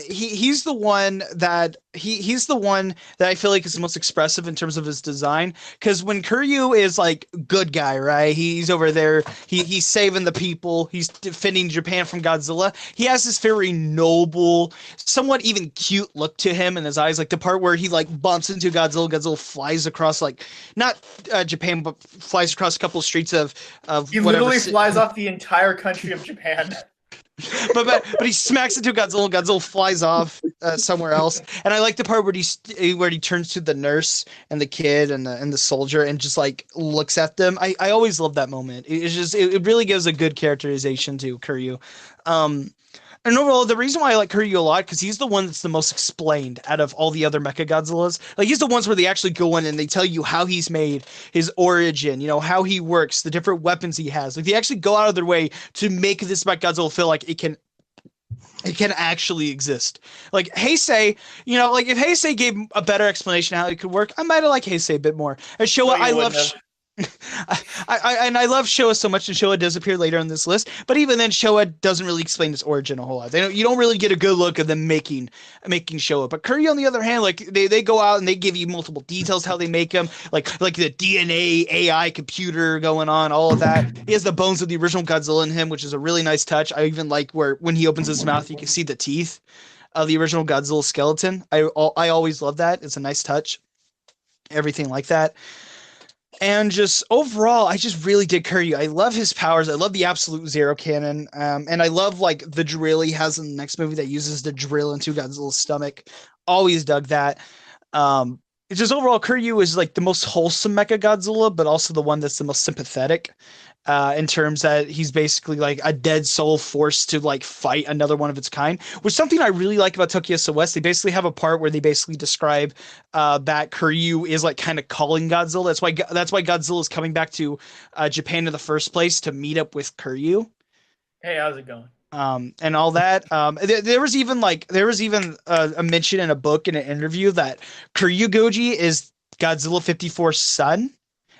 he's the one that he's the one that I feel like is the most expressive in terms of his design. Because when Kiryu is like good guy, right? He's over there. He's saving the people. He's defending Japan from Godzilla. He has this very noble, somewhat even cute look to him in his eyes. Like the part where he like bumps into Godzilla. Godzilla flies across like not Japan, but flies across a couple of streets of he whatever. Literally flies off the entire country of Japan. but he smacks into Godzilla. Godzilla flies off somewhere else, and I like the part where he turns to the nurse and the kid and the soldier and just like looks at them. I always love that moment. It really gives a good characterization to Kiryu. And overall, the reason why I like Kiryu a lot, because he's the one that's the most explained out of all the other Mechagodzillas. Like, he's the ones where they actually go in and they tell you how he's made, his origin, how he works, the different weapons he has. Like, they actually go out of their way to make this Mechagodzilla feel like it can actually exist. Like Heisei, like if Heisei gave a better explanation how it could work, I might have liked Heisei a bit more. At Showa, I love And I love Showa so much, and Showa does appear later on this list. But even then, Showa doesn't really explain its origin a whole lot. You don't really get a good look of them making Showa. But Curry, on the other hand, like they go out and they give you multiple details how they make him, like the DNA AI computer going on, all of that. He has the bones of the original Godzilla in him, which is a really nice touch. I even like where when he opens his mouth, you can see the teeth of the original Godzilla skeleton. I always love that. It's a nice touch. Everything like that. And just overall, I just really did Kiryu. I love his powers. I love the absolute zero cannon. And I love like the drill he has in the next movie that uses the drill into Godzilla's stomach. Always dug that. It's just overall, Kiryu is like the most wholesome Mecha Godzilla, but also the one that's the most sympathetic. In terms that he's basically like a dead soul forced to like fight another one of its kind, which is something I really like about Tokyo SOS. They basically have a part where they basically describe that Kiryu is like kind of calling Godzilla. That's why Godzilla is coming back to Japan in the first place to meet up with Kiryu. Hey, how's it going? And all that. There was even a mention in a book in an interview that TitanGoji is Godzilla 54's son.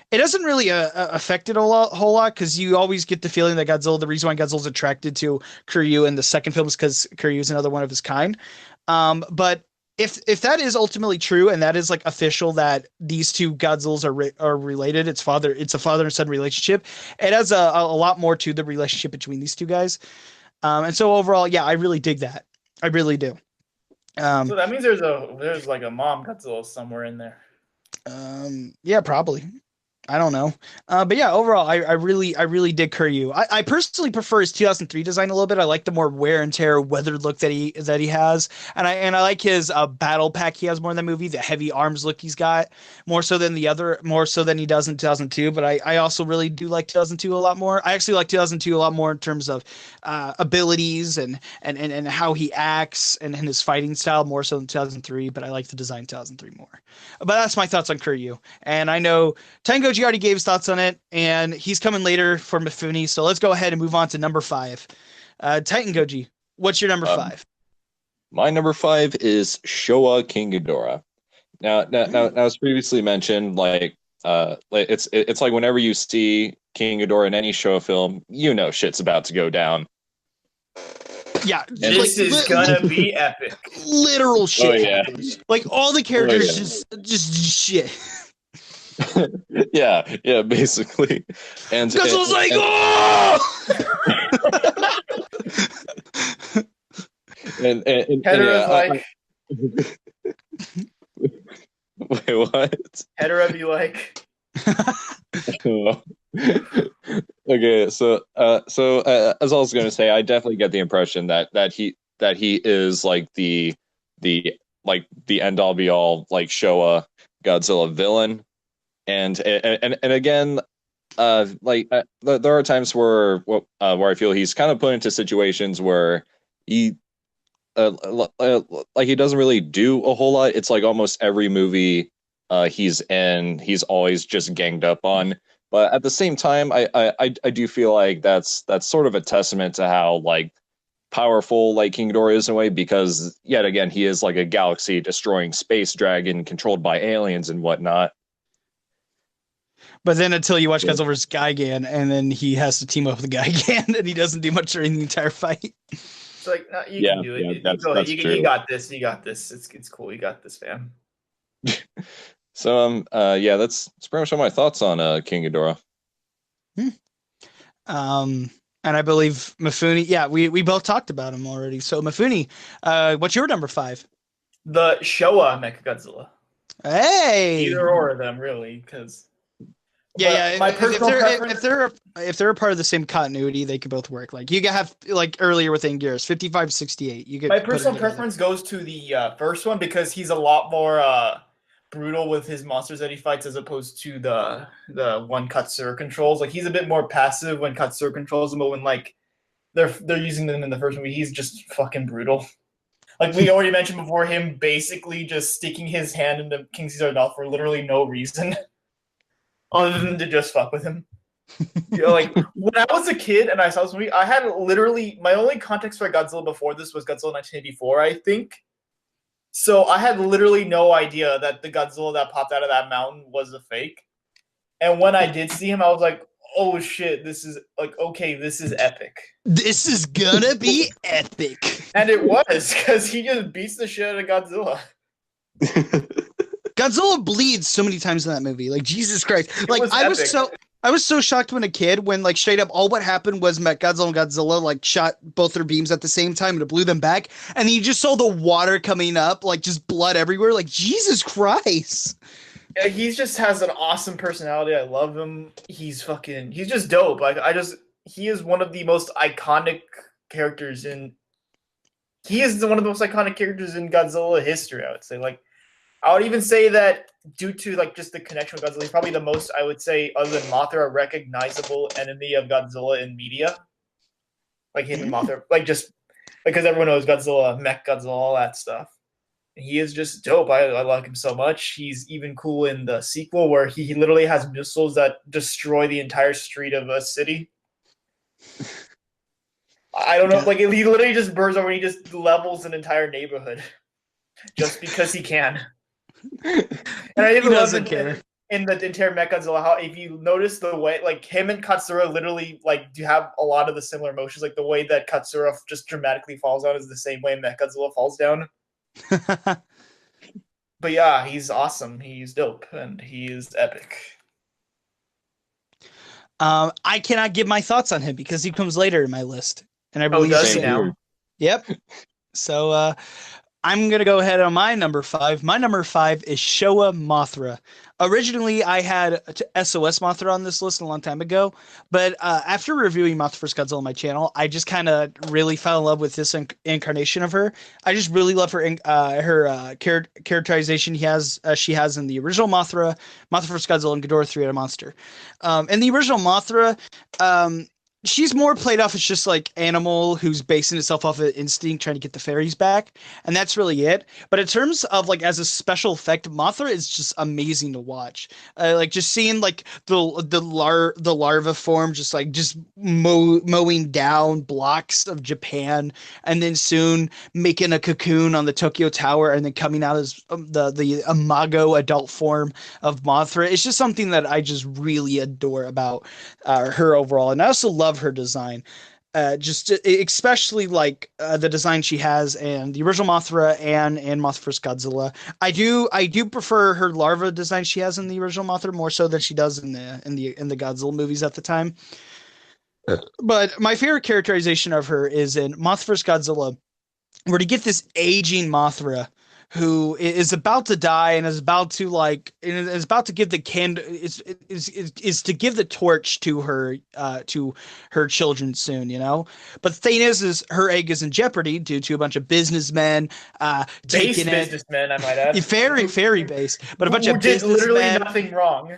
It doesn't really affect it whole lot because you always get the feeling that the reason why Godzilla's attracted to Kiryu in the second film is because Kiryu is another one of his kind. But if that is ultimately true and that is like official that these two Godzillas are related, it's a father and son relationship. It has a lot more to the relationship between these two guys. And so overall, yeah, I really dig that. I really do. So that means there's like a mom Godzilla somewhere in there. Yeah, probably. I don't know. But yeah, overall, I really dig Kiryu. I personally prefer his 2003 design a little bit. I like the more wear and tear, weathered look that he has, and I like his battle pack he has more in the movie. The heavy arms look he's got more so than he does in 2002. But I also really do like 2002 a lot more. I actually like 2002 a lot more in terms of abilities and how he acts and his fighting style more so than 2003. But I like the design 2003 more. But that's my thoughts on Kiryu, and I know TitanGoji already gave his thoughts on it, and he's coming later for Mafoony. So let's go ahead and move on to number 5. TitanGoji, what's your number 5? My number 5 is Showa King Ghidorah. Now, as previously mentioned, like it's like whenever you see King Ghidorah in any Showa film, you know shit's about to go down. Yeah, this is gonna be epic. Literal shit. Oh, yeah. Happens. Like all the characters just shit. yeah, basically. And Godzilla's like, oh! and Hedera's like, wait, what? Hedera be like, okay, so as I was going to say, I definitely get the impression that he is like the end all be all like Showa Godzilla villain. And again, there are times where I feel he's kind of put into situations where he like he doesn't really do a whole lot. It's like almost every movie he's in, he's always just ganged up on. But at the same time, I do feel like that's sort of a testament to how like powerful like King Ghidorah is in a way, because yet again he is like a galaxy destroying space dragon controlled by aliens and whatnot. But then until you watch Godzilla vs. Gigan, and then he has to team up with Gigan, and he doesn't do much during the entire fight. It's like, no, you can do it. That's true. You got this. You got this. It's cool. You got this, fam. So that's pretty much all my thoughts on King Ghidorah. And I believe Mafoony. Yeah, we both talked about him already. So Mafoony, what's your number 5? The Showa Mechagodzilla. Hey, Either or of them, really, because. Yeah. My personal preference. If they're a part of the same continuity, they could both work. Like you could have like earlier with Anguirus, 55-68. You could. My personal preference goes to the first one because he's a lot more brutal with his monsters that he fights as opposed to the one Katsura controls. Like he's a bit more passive when Katsura controls him, but when like they're using them in the first movie, he's just fucking brutal. Like we already mentioned before, him basically just sticking his hand into King Caesar's mouth for literally no reason. Other than to just fuck with him. You know, like when I was a kid and I saw this movie, I had literally my only context for Godzilla before this was Godzilla 1984, I think. So I had literally no idea that the Godzilla that popped out of that mountain was a fake. And when I did see him, I was like, oh shit, this is like okay, this is epic. This is gonna be epic. And it was, because he just beats the shit out of Godzilla. Godzilla bleeds so many times in that movie. Like Jesus Christ. Like was I was epic. so shocked when a kid when like straight up all what happened was Mechagodzilla and Godzilla like shot both their beams at the same time and it blew them back. And you just saw the water coming up, like just blood everywhere. Like Jesus Christ. Yeah, he just has an awesome personality. I love him. He's just dope. Like he is one of the most iconic characters in. He is one of the most iconic characters in Godzilla history. I would say. Like, I would even say that due to like just the connection with Godzilla, he's probably the most, I would say, other than Mothra, a recognizable enemy of Godzilla in media. Like him and Mothra, like just because everyone knows Godzilla, Mech Godzilla, all that stuff. He is just dope. I like him so much. He's even cool in the sequel where he literally has missiles that destroy the entire street of a city. I don't know, like he literally just burns over and he just levels an entire neighborhood just because he can. And I even love in the entire Mechagodzilla how if you notice the way like him and Katsura literally like do have a lot of the similar motions, like the way that Katsura just dramatically falls down is the same way Mechagodzilla falls down. But yeah, he's awesome. He's dope, and he is epic. I cannot give my thoughts on him because he comes later in my list, and I believe does he now? Yep. So I'm gonna go ahead on my number 5. My number 5 is Showa Mothra. Originally, I had SOS Mothra on this list a long time ago, but after reviewing Mothra vs. Godzilla on my channel, I just kind of really fell in love with this incarnation of her. I just really love her characterization she has in the original Mothra vs. Godzilla, and Ghidorah 3-Headed Monster. In the original Mothra, she's more played off as just like animal who's basing itself off of instinct trying to get the fairies back, and that's really it. But in terms of like as a special effect, Mothra is just amazing to watch. Like just seeing like the larva form just mowing down blocks of Japan, and then soon making a cocoon on the Tokyo Tower, and then coming out as the imago adult form of Mothra. It's just something that I just really adore about her overall, and I also love her design, just especially like the design she has in the original Mothra and Mothra vs. Godzilla. I do prefer her larva design she has in the original Mothra more so than she does in the Godzilla movies at the time. But my favorite characterization of her is in Mothra vs. Godzilla, where to get this aging Mothra who is about to die and is about to give the candle is to give the torch to her children soon, you know. But the thing is her egg is in jeopardy due to a bunch of businessmen taking businessmen, I might add. Very based, but a bunch of did literally businessmen, nothing wrong.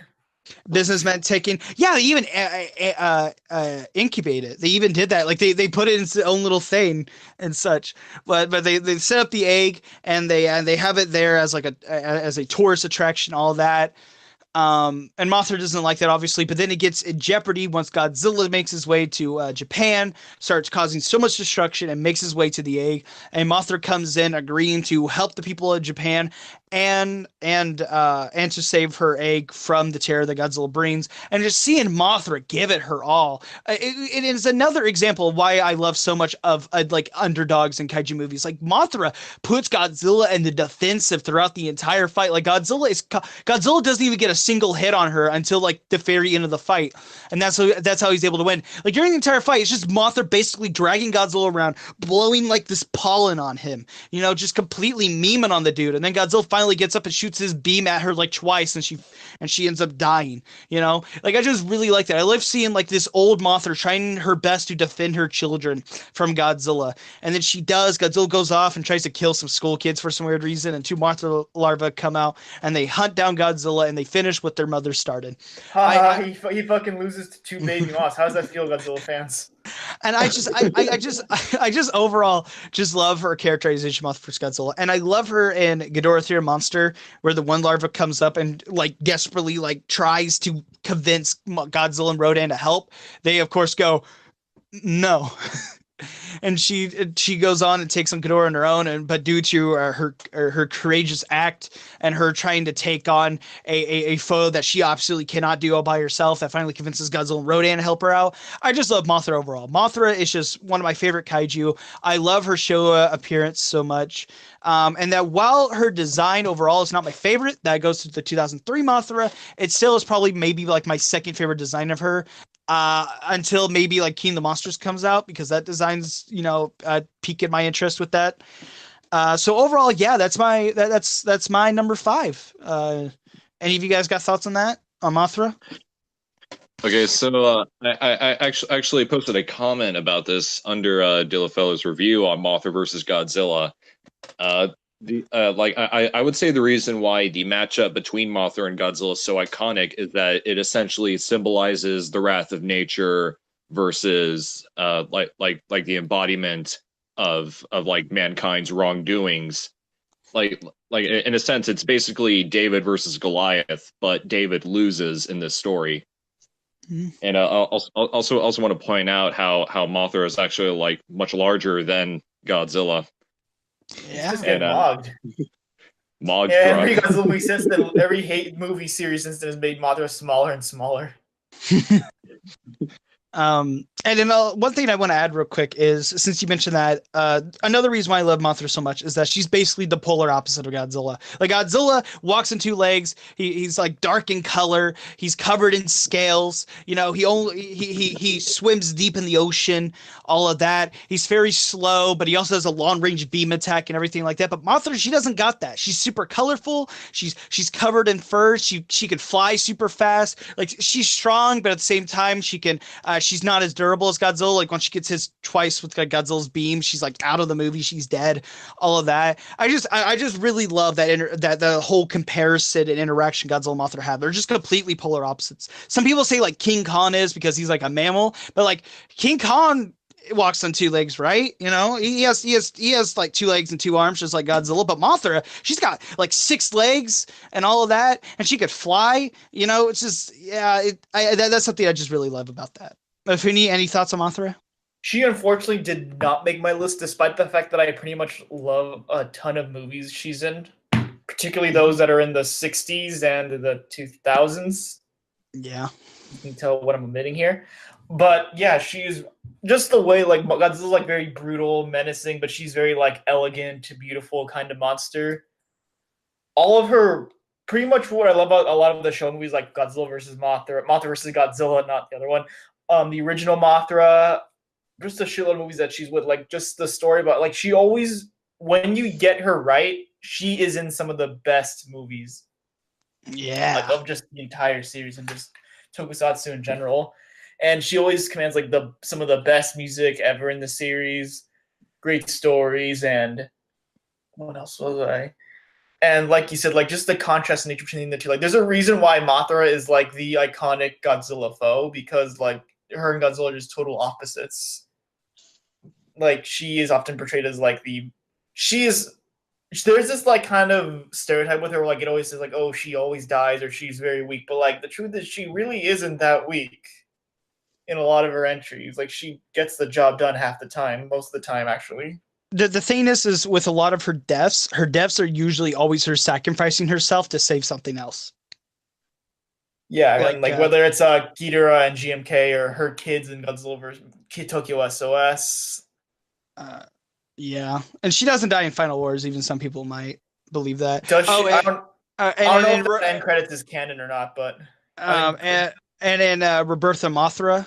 Businessmen taking, yeah, they even incubate it. They even did that. Like they put it in its own little thing and such. But they set up the egg and they have it there as like as a tourist attraction, all that. And Mothra doesn't like that, obviously, but then it gets in jeopardy once Godzilla makes his way to Japan, starts causing so much destruction, and makes his way to the egg. And Mothra comes in, agreeing to help the people of Japan and to save her egg from the terror that Godzilla brings. And just seeing Mothra give it her all, it is another example of why I love so much of like underdogs in kaiju movies. Like Mothra puts Godzilla in the defensive throughout the entire fight. Like Godzilla doesn't even get a single hit on her until like the very end of the fight, and that's how he's able to win. Like during the entire fight, it's just Mothra basically dragging Godzilla around, blowing like this pollen on him, you know, just completely memeing on the dude. And then Godzilla finally gets up and shoots his beam at her like twice, and she ends up dying, you know. Like I just really like that. I love seeing like this old Mothra trying her best to defend her children from Godzilla, and then she does. Godzilla goes off and tries to kill some school kids for some weird reason, and 2 Mothra larvae come out and they hunt down Godzilla and they finish what their mother started. He fucking loses to 2 baby moths. How does that feel, Godzilla fans? And I just overall just love her characterization of Mothra vs. Godzilla, and I love her in Ghidorah 3-Headed Monster, where the one larva comes up and like desperately like tries to convince Godzilla and Rodan to help. They of course go, no. and she goes on and takes on Ghidorah on her own, and but due to her courageous act and her trying to take on a foe that she absolutely cannot do all by herself, that finally convinces Godzilla and Rodan to help her out. I just love Mothra overall. Mothra is just one of my favorite kaiju. I love her Showa appearance so much. And that while her design overall is not my favorite, that goes to the 2003 Mothra, it still is probably maybe like my second favorite design of her. Until maybe like King of the Monsters comes out, because that design's piqued my interest with that. So overall, yeah, that's my number 5. Any of you guys got thoughts on that, on Mothra? Okay, so I actually posted a comment about this under Dillafello's review on Mothra versus Godzilla. I would say the reason why the matchup between Mothra and Godzilla is so iconic is that it essentially symbolizes the wrath of nature versus like the embodiment of like mankind's wrongdoings. Like in a sense, it's basically David versus Goliath, but David loses in this story. Mm-hmm. And I also want to point out how Mothra is actually like much larger than Godzilla. Yeah, just getting mogged. Mogged. Yeah, every Godzilla movie since then, every hate movie series since then has made Mothra smaller and smaller. And then one thing I want to add real quick is, since you mentioned that, another reason why I love Mothra so much is that she's basically the polar opposite of Godzilla. Like, Godzilla walks on 2 legs. He's like dark in color. He's covered in scales. You know, he swims deep in the ocean. All of that. He's very slow, but he also has a long range beam attack and everything like that. But Mothra, she doesn't got that. She's super colorful. She's covered in fur. She could fly super fast. Like, she's strong, but at the same time, she's not as durable as Godzilla. Like, once she gets hit twice with Godzilla's beam, she's like out of the movie. She's dead. All of that. I just really love that the whole comparison and interaction Godzilla and Mothra have. They're just completely polar opposites. Some people say like King Kong is because he's like a mammal, but like King Kong walks on 2 legs, right? You know, he has like 2 legs and 2 arms, just like Godzilla. But Mothra, she's got like 6 legs and all of that, and she could fly. You know, it's just that's something I just really love about that. Mafoony, any thoughts on Mothra? She unfortunately did not make my list, despite the fact that I pretty much love a ton of movies she's in, particularly those that are in the 60s and the 2000s. Yeah. You can tell what I'm omitting here. But yeah, she's just the way, like, Godzilla's like very brutal, menacing, but she's very like elegant, beautiful kind of monster. All of her, pretty much what I love about a lot of the show movies, like Godzilla versus Mothra versus Godzilla, not the other one. The original Mothra, just a shitload of movies that she's with, like, just the story about, like, she always, when you get her right, she is in some of the best movies. Yeah. Like, of just the entire series and just tokusatsu in general. And she always commands like some of the best music ever in the series, great stories, and what else was I? And like you said, like, just the contrast in nature between the two. Like, there's a reason why Mothra is like the iconic Godzilla foe, because like her and Godzilla are just total opposites. Like, she is often portrayed as like there's this like kind of stereotype with her, like it always says like, oh, she always dies or she's very weak. But like the truth is she really isn't that weak in a lot of her entries. Like, she gets the job done half the time, most of the time actually. The thing is with a lot of her deaths are usually always her sacrificing herself to save something else. Yeah, and like whether it's Ghidorah and GMK or her kids in Godzilla vs. Tokyo SOS. Yeah, and she doesn't die in Final Wars. Even some people might believe that. Does she? I don't know if the end credits is canon or not, but and in Rebirth of Mothra,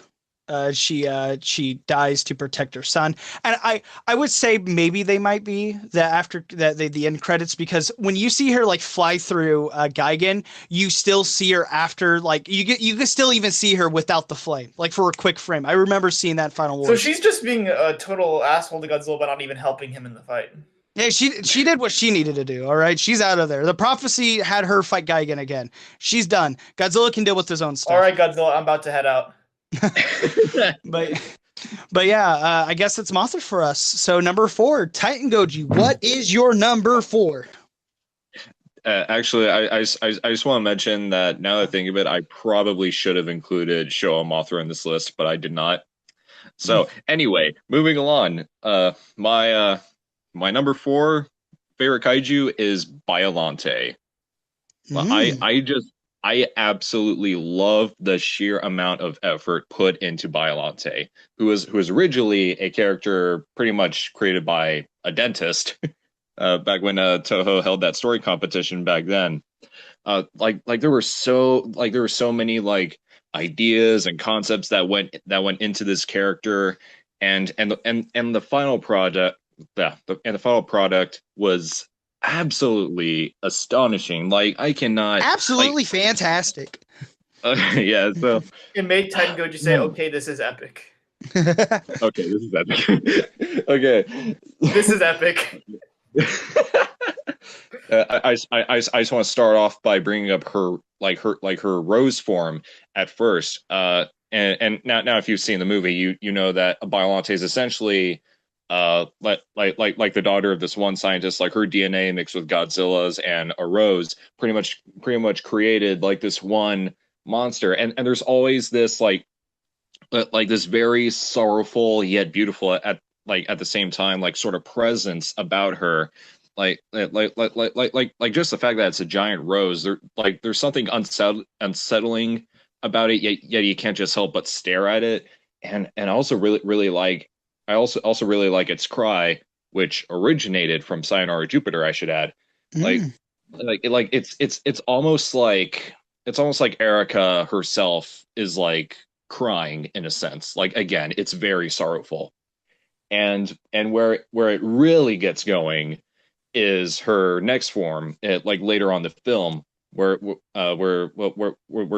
she dies to protect her son, and I would say maybe they might be that after that the end credits, because when you see her like fly through Gigan, you still see her after, like you can still even see her without the flame, like for a quick frame. I remember seeing that Final Wars. So she's just being a total asshole to Godzilla, but not even helping him in the fight. Yeah, she did what she needed to do. All right, she's out of there. The prophecy had her fight Gigan again. She's done. Godzilla can deal with his own stuff. All right, Godzilla, I'm about to head out. but yeah, I guess it's Mothra for us. So number 4, TitanGoji. What is your number 4? Actually, I just want to mention that now that I think of it, I probably should have included Showa Mothra in this list, but I did not. So anyway, moving along. My number 4 favorite kaiju is Biollante. I absolutely love the sheer amount of effort put into Biollante, who was originally a character pretty much created by a dentist, back when Toho held that story competition back then. Like there were so many like ideas and concepts that went into this character, and the final product, and the final product was absolutely astonishing. Like I cannot Absolutely fantastic. yeah, so It made TitanGoji say, "Okay, this is epic. okay, this is epic. Okay. This is epic." I just want to start off by bringing up her rose form at first. And now if you've seen the movie, you know that Biollante is essentially like the daughter of this one scientist. Like her DNA mixed with Godzilla's and a rose pretty much created like this one monster. And there's always this like this very sorrowful yet beautiful at the same time, like sort of presence about her. Like just the fact that it's a giant rose, there's something unsettling about it, yet you can't just help but stare at it. And I also really like, I also really like its cry, which originated from Sayonara Jupiter, I should add. Like it's almost like Erica herself is like crying in a sense. Like again, it's very sorrowful. And where it really gets going is her next form, like later on the film, where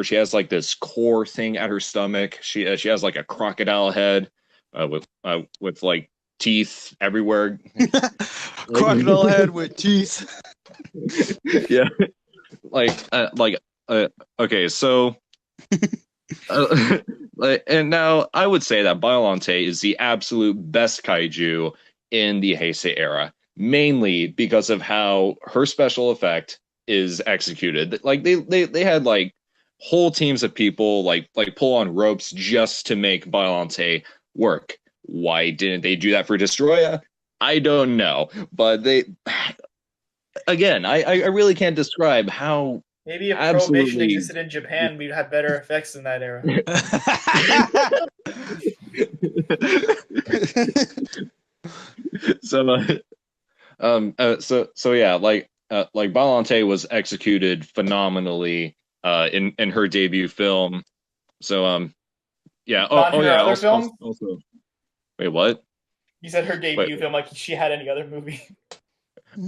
she has like this core thing at her stomach. She has like a crocodile head, with like teeth everywhere. Crocodile head with teeth. Yeah, okay, so. And now I would say that Biollante is the absolute best kaiju in the Heisei era, mainly because of how her special effect is executed. Like they had like whole teams of people like pull on ropes just to make Biollante work. Why didn't they do that for Destroya? I don't know, but they again, I really can't describe how. Maybe if Absolutely. prohibition existed in Japan, we'd have better effects in that era. So yeah, like Biollante was executed phenomenally in her debut film. So yeah. Not her Yeah. other films? Also, wait, what? You said her debut film, like she had any other movie.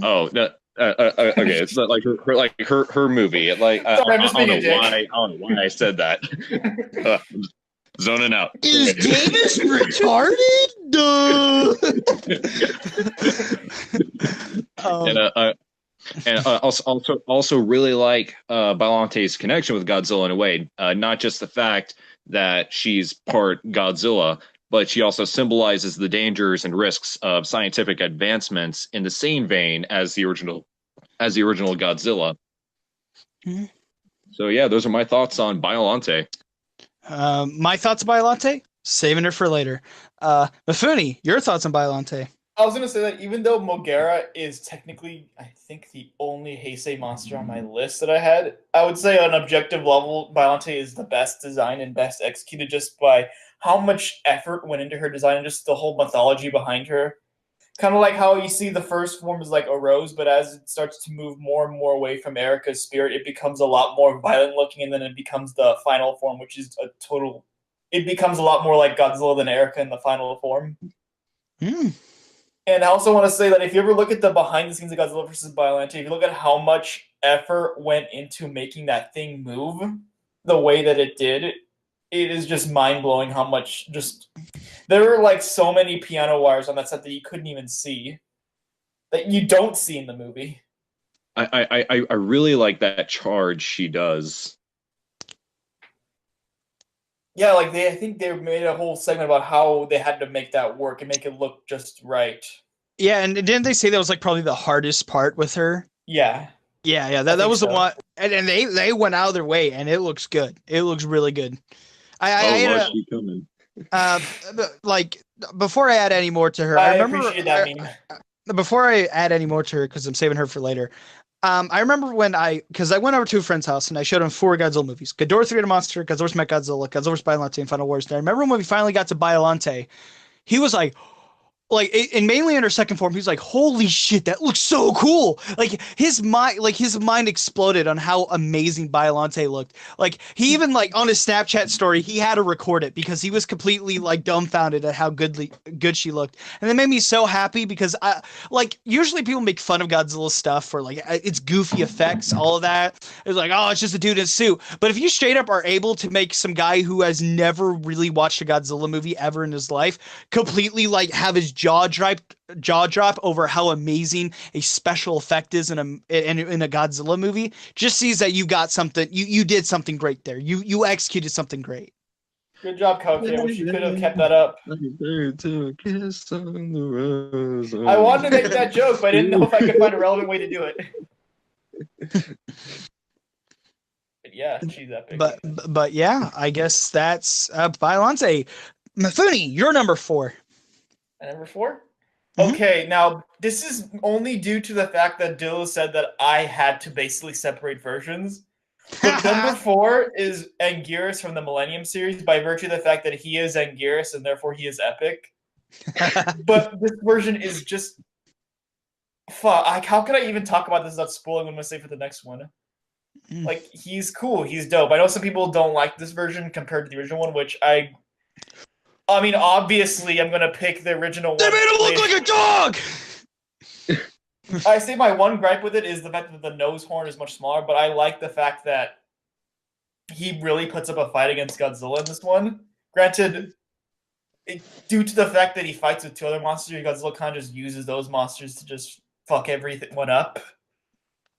Oh no. Okay, it's not like her movie. Like Sorry, I'm just being a dick. I don't know why I said that. I'm zoning out. Is Davis retarded? And also really like Biolante's connection with Godzilla in a way. Not just the fact that she's part Godzilla, but she also symbolizes the dangers and risks of scientific advancements in the same vein as the original Godzilla. Mm-hmm. So yeah, those are my thoughts on Biollante. My thoughts on Biollante? Saving her for later. Mafoony, your thoughts on Biollante? I was gonna say that even though Mogera is technically, I think, the only Heisei monster on my list that I had, I would say on an objective level, Biollante is the best designed and best executed just by how much effort went into her design and just the whole mythology behind her. Kind of like how you see the first form is like a rose, but as it starts to move more and more away from Erica's spirit, it becomes a lot more violent looking, and then it becomes the final form, which is it becomes a lot more like Godzilla than Erica in the final form. Mm. And I also want to say that if you ever look at the behind the scenes of Godzilla vs. Biollante, if you look at how much effort went into making that thing move the way that it did, it is just mind-blowing how much there were like so many piano wires on that set that you couldn't even see, that you don't see in the movie. I really like that charge she does. Yeah, like I think they made a whole segment about how they had to make that work and make it look just right. Yeah, and didn't they say that was like probably the hardest part with her? Yeah. Yeah, that was so. The one, and they went out of their way, and it looks good. It looks really good. She coming. Like before I add any more to her, I I remember appreciate that meme. before I add any more to her because I'm saving her for later. I remember when because I went over to a friend's house and I showed him 4 Godzilla movies: Ghidorah 3 Monster, Godzilla vs. Mechagodzilla, Godzilla vs. Biollante, and Final Wars. And I remember when we finally got to Biollante, he was like and mainly in her second form, he was like, holy shit, that looks so cool. Like his mind exploded on how amazing Biolante looked. Like he even like on his Snapchat story, he had to record it because he was completely like dumbfounded at how good she looked. And it made me so happy because I like usually people make fun of Godzilla stuff for like its goofy effects, all of that. It's like, oh, it's just a dude in a suit. But if you straight up are able to make some guy who has never really watched a Godzilla movie ever in his life completely like have his jaw drop over how amazing a special effect is in a Godzilla movie, just sees that you got something, you did something great there. You executed something great. Good job, Coach. I wish you could have kept that up. I wanted to make that joke, but I didn't know if I could find a relevant way to do it. But yeah, she's epic. But yeah, I guess that's Biollante. Mafoony, you're number 4. And number 4? Mhm. Okay, now this is only due to the fact that Dill said that I had to basically separate versions. But number 4 is Anguirus from the Millennium series by virtue of the fact that he is Anguirus and therefore he is epic. But this version is just fuck. How can I even talk about this without spoiling what I'm gonna say for the next one? Like, he's cool, he's dope. I know some people don't like this version compared to the original one, which I mean, obviously, I'm gonna pick the original one. They made him look like a dog. I say my one gripe with it is the fact that the nose horn is much smaller, but I like the fact that he really puts up a fight against Godzilla in this one. Granted, due to the fact that he fights with 2 other monsters, Godzilla kind of just uses those monsters to just fuck everyone up.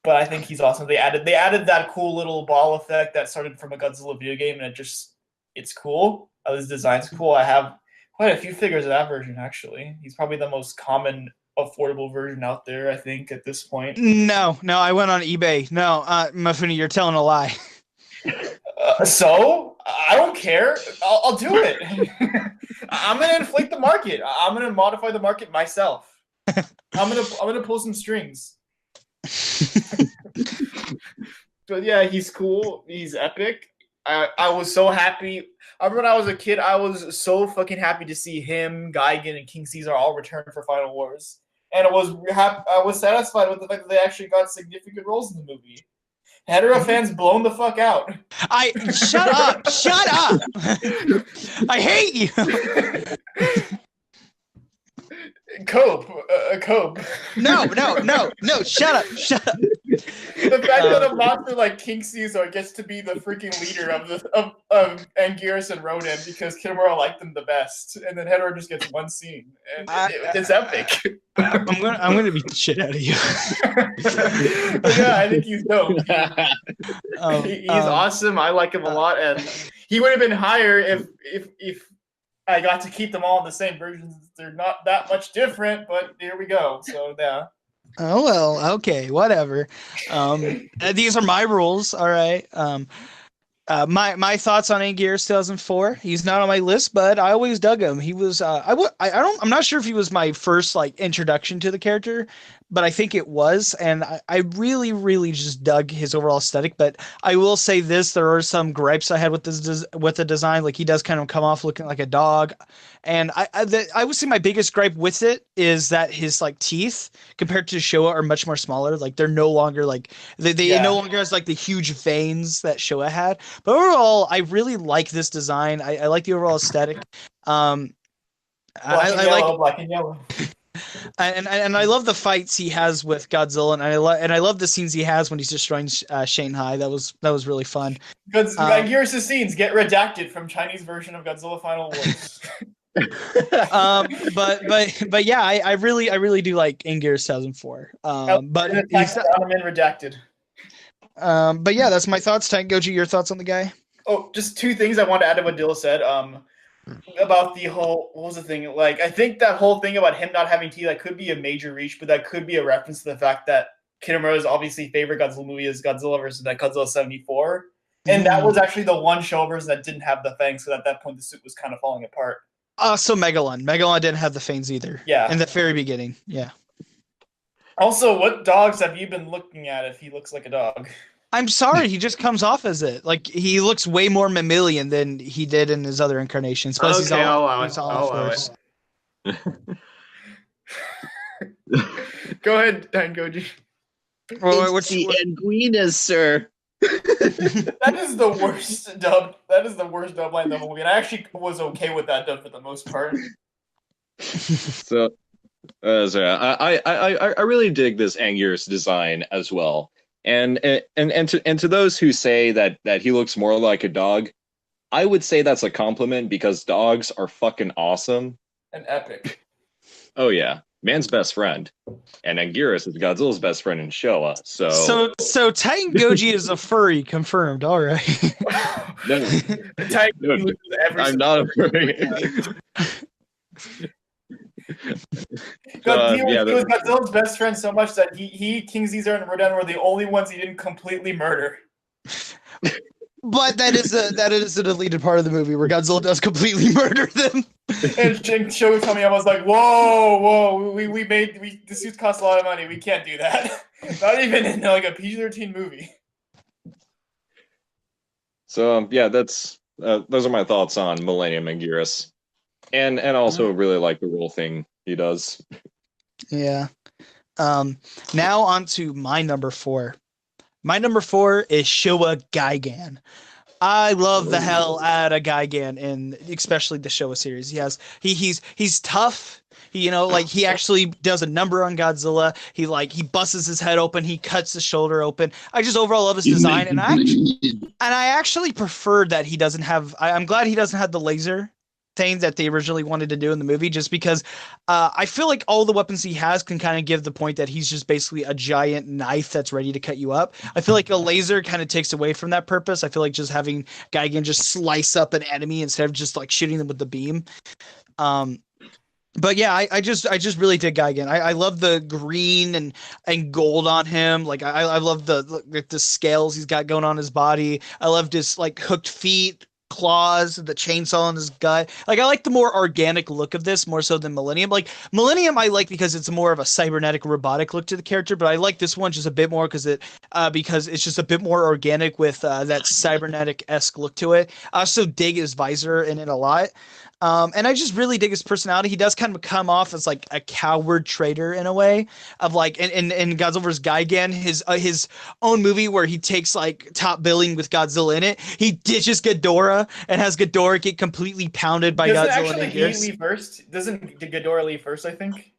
But I think he's awesome. They added that cool little ball effect that started from a Godzilla video game, and it's cool. His design's cool. I have quite a few figures of that version, actually. He's probably the most common, affordable version out there, I think, at this point. No, I went on eBay. No, Mafoony, you're telling a lie. So I don't care. I'll do it. I'm gonna inflate the market. I'm gonna modify the market myself. I'm gonna pull some strings. But yeah, he's cool. He's epic. I was so happy. I remember when I was a kid, I was so fucking happy to see him, Gigan, and King Caesar all return for Final Wars. And I was satisfied with the fact that they actually got significant roles in the movie. Hetero fans blown the fuck out. Shut up! I hate you. Cope. No, shut up. The fact that a monster like King Caesar gets to be the freaking leader of Anguirus and Ronan because Kimura liked them the best, and then Hetero just gets one scene, and it's epic. I'm gonna beat the shit out of you. Yeah, I think he's dope. He's awesome. I like him a lot, and he would have been higher if I got to keep them all in the same versions. They're not that much different, but here we go. So yeah. Oh well, okay, whatever. These are my rules. All right. My thoughts on Anguirus 2004. He's not on my list, but I always dug him. He was I'm not sure if he was my first like introduction to the character, but I think it was, and I really, really just dug his overall aesthetic. But I will say this: there are some gripes I had with the design. Like he does kind of come off looking like a dog, and I would say my biggest gripe with it is that his like teeth compared to Showa are much more smaller. Like they're no longer like they no longer has like the huge veins that Showa had. But overall, I really like this design. I like the overall aesthetic. Black and yellow. And I love the fights he has with Godzilla, and I love the scenes he has when he's destroying Shanghai. That was really fun. Anguirus' scenes get redacted from Chinese version of Godzilla Final Wars. But yeah, I really do like Anguirus 2004. But he's redacted. But yeah, that's my thoughts. TitanGoji, your thoughts on the guy? Oh, just 2 things I want to add to what Dill said. About the whole, what was the thing? Like, I think that whole thing about him not having teeth, that could be a major reach, but that could be a reference to the fact that Kitamura's obviously favorite Godzilla movie is Godzilla versus Godzilla 74. And that was actually the one show version that didn't have the fangs, so at that point the suit was kind of falling apart. So Megalon. Megalon didn't have the fangs either. Yeah. In the very beginning. Yeah. Also, what dogs have you been looking at if he looks like a dog? I'm sorry, he just comes off as it. Like, he looks way more mammalian than he did in his other incarnations. Plus, Okay, I'll allow he's it. all I'll allow force. Go ahead, TitanGoji. It's the Anguina, sir. That is the worst dub. That is the worst dub line in the whole movie. And I actually was okay with that dub for the most part. So, I really dig this Anguirus design as well. And to those who say that he looks more like a dog, I would say that's a compliment because dogs are fucking awesome and epic. Oh yeah, man's best friend, and Anguirus is Godzilla's best friend in Showa. So TitanGoji is a furry, confirmed. All right. No, I'm not a furry. He was Godzilla's best friend so much that he, King Caesar, and Rodan were the only ones he didn't completely murder. But that is a deleted part of the movie where Godzilla does completely murder them. And Show told me, I was like, whoa, the suits cost a lot of money. We can't do that. Not even in like a PG-13 movie. So yeah, that's those are my thoughts on Millennium Anguirus. And also really like the role thing he does. Yeah. Now on to my number 4. My number 4 is Showa Gigan. I love the hell out of Gigan, and especially the Showa series. He's tough. He actually does a number on Godzilla. He busts his head open. He cuts his shoulder open. I just overall love his design, and I actually prefer that he doesn't have. I'm glad he doesn't have the laser thing that they originally wanted to do in the movie, just because I feel like all the weapons he has can kind of give the point that he's just basically a giant knife that's ready to cut you up. I feel like a laser kind of takes away from that purpose. I feel like just having Gigan just slice up an enemy instead of just like shooting them with the beam. But yeah, I just really dig Gigan. I love the green and gold on him. Like I love the scales he's got going on his body. I loved his like hooked feet, claws, the chainsaw in his gut. Like I like the more organic look of this more so than Millennium. Like Millennium I like because it's more of a cybernetic robotic look to the character, but I like this one just a bit more because it's just a bit more organic with that cybernetic-esque look to it. I also dig his visor in it a lot. And I just really dig his personality. He does kind of come off as like a coward traitor in a way of like in Godzilla vs. Gigan, his own movie where he takes like top billing with Godzilla in it. He ditches Ghidorah and has Ghidorah get completely pounded by Godzilla. Doesn't he leave first? Doesn't Ghidorah leave first? I think.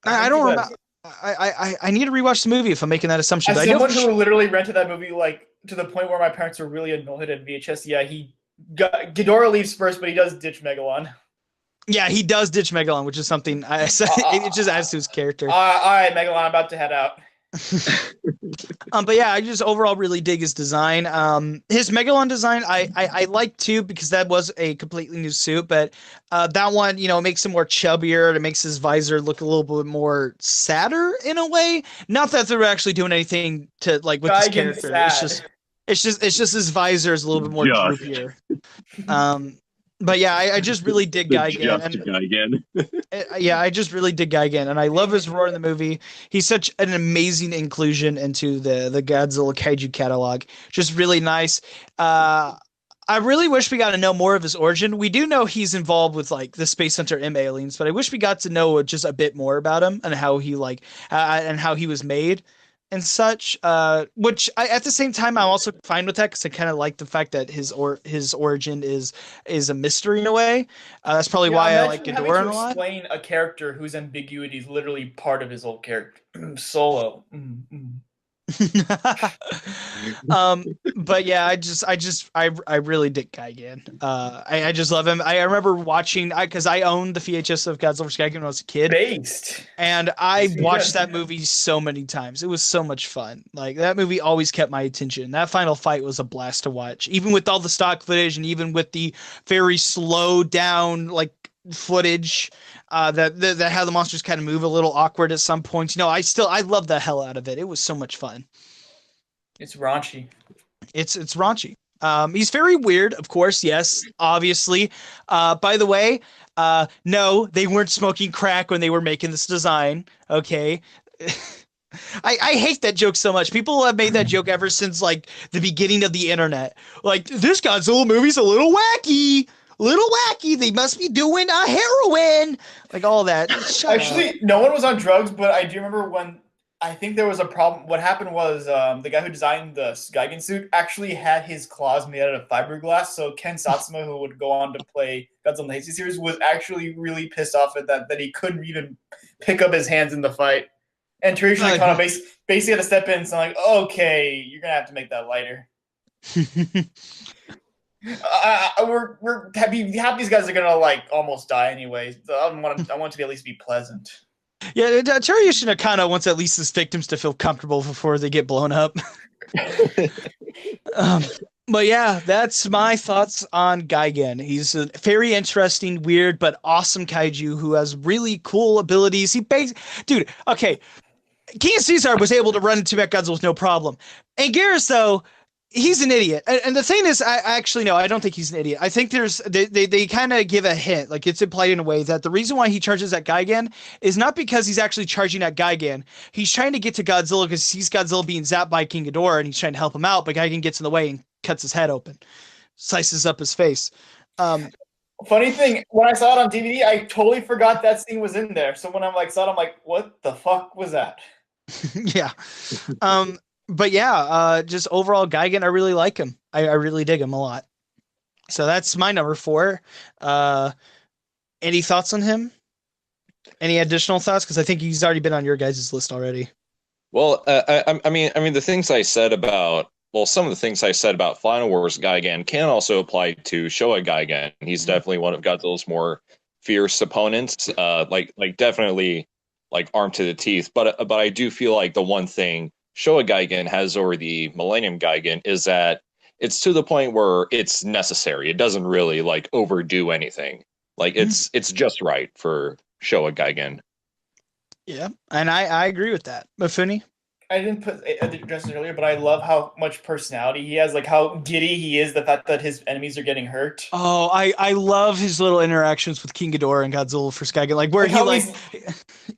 I don't remember. I need to rewatch the movie if I'm making that assumption. As someone who literally rented that movie like to the point where my parents were really annoyed at VHS, yeah, Ghidorah leaves first, but he does ditch Megalon. Yeah, he does ditch Megalon, which is something it just adds to his character. All right, Megalon, I'm about to head out. But yeah, I just overall really dig his design. His Megalon design, I like too because that was a completely new suit. But that one, makes him more chubbier. It makes his visor look a little bit more sadder in a way. Not that they're actually doing anything to like with this character. Sad. It's just his visor is a little bit more droopier. But yeah, I just really dig Gigan. Yeah, I just really dig Gigan, and I love his roar in the movie. He's such an amazing inclusion into the Godzilla Kaiju catalog. Just really nice. I really wish we got to know more of his origin. We do know he's involved with like the Space Hunter M aliens, but I wish we got to know just a bit more about him and how he and how he was made and such, which at the same time I'm also fine with that because I kind of like the fact that his origin is a mystery in a way. That's probably why I like Ghidorah a lot. Explain a character whose ambiguity is literally part of his whole character. Solo. But yeah, I really dig Gigan. I just love him. I remember watching because I owned the VHS of Godzilla vs. Gigan when I was a kid. And I watched that movie so many times. It was so much fun. Like that movie always kept my attention. That final fight was a blast to watch, even with all the stock footage and even with the very slow down like footage. That how the monsters kind of move a little awkward at some points. I love the hell out of it. It was so much fun. It's raunchy. It's raunchy. He's very weird, of course. Yes, obviously. By the way, no, they weren't smoking crack when they were making this design. Okay. I hate that joke so much. People have made that joke ever since like the beginning of the internet. Like this Godzilla movie's a little wacky. Little wacky. They must be doing a heroin. Like all that. Shut Actually, up. no one was on drugs, but I do remember when I think there was a problem. What happened was the guy who designed the Gigan suit actually had his claws made out of fiberglass. So Ken Satsuma, who would go on to play Godzilla in the Heisei series, was actually really pissed off at that he couldn't even pick up his hands in the fight. And Teresa Nakano basically had to step in and say, like, okay, you're going to have to make that lighter. We're happy. These guys are gonna like almost die anyway. So I want it to be at least be pleasant. Yeah, Teruyushi Nakano wants at least his victims to feel comfortable before they get blown up. But yeah, that's my thoughts on Gigan. He's a very interesting, weird, but awesome kaiju who has really cool abilities. Dude, okay. King Caesar was able to run into Mechagodzilla with no problem. And Garrus, though, he's an idiot. And the thing is, I actually no, I don't think he's an idiot. I think they kind of give a hint, like it's implied in a way that the reason why he charges at Gigan is not because he's actually charging at Gigan. He's trying to get to Godzilla because he sees Godzilla being zapped by King Ghidorah and he's trying to help him out, but Gigan gets in the way and cuts his head open, slices up his face. Funny thing, when I saw it on DVD, I totally forgot that scene was in there. So when I'm like saw it, I'm like, what the fuck was that? Yeah. But yeah, just overall Gigan, I really like him. I really dig him a lot. So that's my number 4. Any thoughts on him? Any additional thoughts? Because I think he's already been on your guys' list already. Well, I mean, the things I said about some of the things I said about Final Wars Gigan can also apply to Showa Gigan. He's definitely one of Godzilla's more fierce opponents. Like definitely like armed to the teeth. But I do feel like the one thing Showa Gigan has over the Millennium Gigan is that it's to the point where it's necessary. It doesn't really like overdo anything. Like it's just right for Showa Gigan. Yeah, and I agree with that. Mafoony? I didn't address it earlier, but I love how much personality he has, like how giddy he is, the fact that his enemies are getting hurt. Oh, I love his little interactions with King Ghidorah and Godzilla for Gigan, like where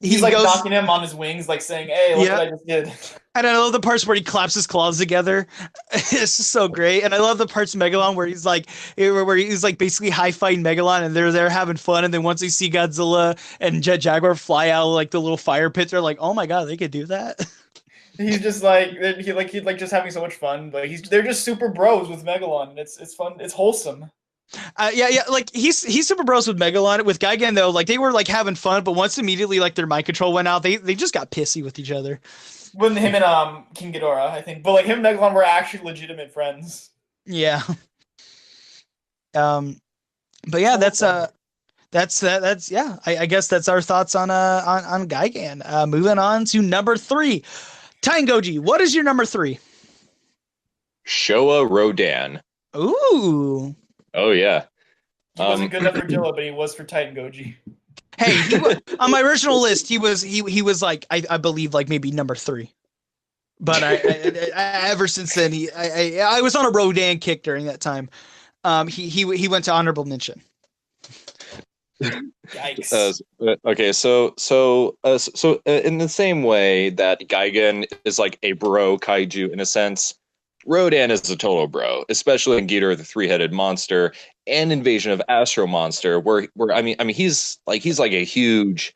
he's like goes, knocking him on his wings, like saying, "Hey, look what I just did." And I love the parts where he claps his claws together. It's just so great. And I love the parts of Megalon where he's like basically high-fiving Megalon and they're there having fun. And then once they see Godzilla and Jet Jaguar fly out of like the little fire pits, they're like, oh my God, they could do that. He's just like he's just having so much fun. Like they're just super bros with Megalon. It's fun. It's wholesome. Yeah. Like he's super bros with Megalon. With Gigan though, like they were like having fun, but once immediately like their mind control went out, they just got pissy with each other. When him and King Ghidorah, I think, but like him and Megalon were actually legitimate friends. Yeah. But yeah, that's yeah. I guess that's our thoughts on Gigan. Moving on to number 3. TitanGoji, what is your number 3? Showa Rodan. Ooh. Oh yeah. He wasn't good enough for Godzilla, but he was for TitanGoji. Hey, on my original list, he was like I believe like maybe number 3. But I ever since then I was on a Rodan kick during that time. He went to honorable mention. Yikes. Okay, so in the same way that Gigan is like a bro kaiju in a sense, Rodan is a total bro, especially in Ghidorah the Three-Headed Monster and Invasion of Astro Monster, where I mean he's like a huge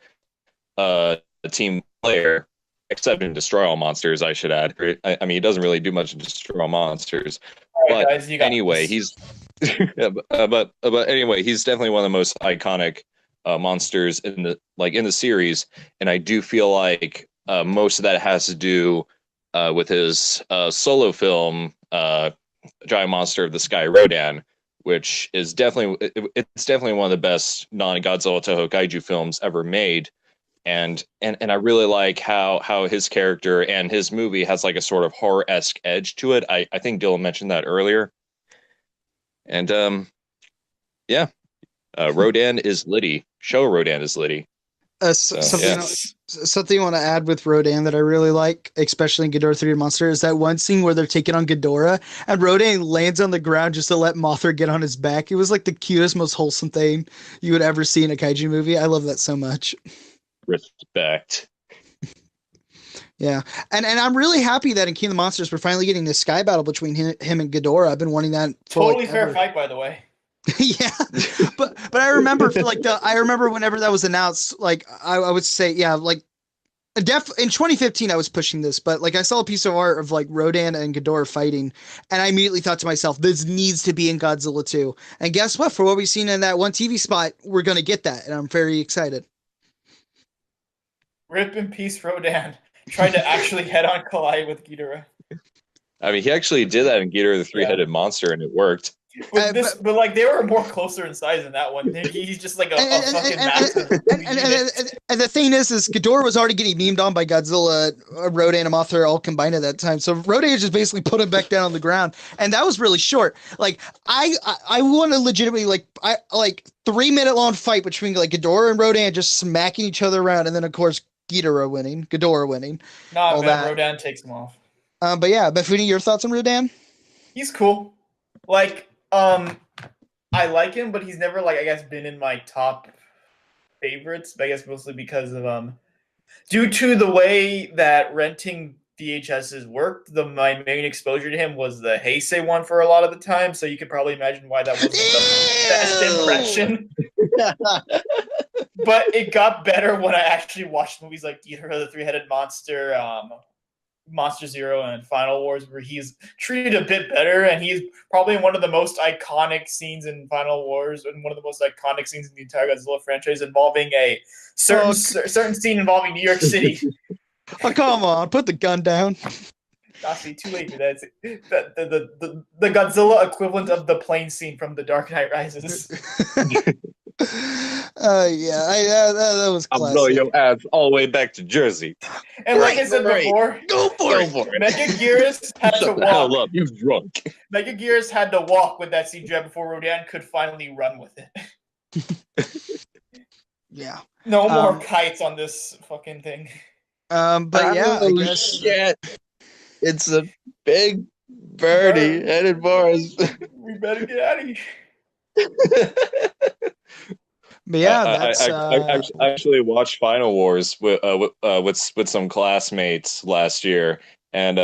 team player, except in Destroy All Monsters, I should add. I mean he doesn't really do much in Destroy All Monsters, right, but guys, anyway, he's but anyway, he's definitely one of the most iconic monsters in the series, and I do feel like most of that has to do with his solo film, Giant Monster of the Sky Rodan, which is definitely one of the best non-Godzilla Toho Kaiju films ever made, and I really like how his character and his movie has like a sort of horror-esque edge to it. I think Dylan mentioned that earlier. And yeah, Rodan is litty. Show Rodan is litty. Something yeah. something you want to add with Rodan that I really like, especially in Ghidorah 3 Monster, is that one scene where they're taking on Ghidorah and Rodan lands on the ground just to let Mothra get on his back. It was like the cutest, most wholesome thing you would ever see in a kaiju movie. I love that so much. Respect. Yeah, and I'm really happy that in King of the Monsters we're finally getting this sky battle between him and Ghidorah. I've been wanting that for Totally like fair ever. fight, by the way. Yeah, but I remember for like I remember whenever that was announced, like I would say yeah, like in 2015 I was pushing this, but like I saw a piece of art of like Rodan and Ghidorah fighting, and I immediately thought to myself, this needs to be in Godzilla 2. And guess what? For what we've seen in that one TV spot, we're gonna get that, and I'm very excited. Rip in peace, Rodan. Tried to actually head-on collide with Ghidorah. I mean, he actually did that in Ghidorah the Three-Headed Monster, and it worked. But like they were more closer in size in that one. He's just like a fucking massive. And the thing is Ghidorah was already getting memed on by Godzilla, Rodan, and Mothra all combined at that time. So Rodan just basically put him back down on the ground, and that was really short. Like I want to legitimately like 3-minute long fight between like Ghidorah and Rodan just smacking each other around, and then of course Ghidorah winning. Nah, all man, that. Rodan takes him off. But yeah, Mafoony, your thoughts on Rodan? He's cool. Like, I like him, but he's never like I guess been in my top favorites. I guess mostly because of due to the way that renting VHSs worked. My main exposure to him was the Heisei one for a lot of the time, so you could probably imagine why that wasn't the best impression. But it got better when I actually watched movies like Ghidorah the Three-Headed Monster, Monster Zero, and Final Wars, where he's treated a bit better, and he's probably in one of the most iconic scenes in Final Wars, and one of the most iconic scenes in the entire Godzilla franchise, involving a certain scene involving New York City. Oh, come on, put the gun down. Actually, too late for that. The Godzilla equivalent of the plane scene from The Dark Knight Rises. That was classic. I'll blow your ass all the way back to Jersey. And like I said before, go for it. Megaguirus had to Shut the walk. hell up, you drunk. Megaguirus had to walk with that CGI before Rodan could finally run with it. Yeah. No more kites on this fucking thing. But yeah, I guess. Shit. It's a big birdie headed for us. We better get out of here. But yeah, I actually watched Final Wars with some classmates last year, and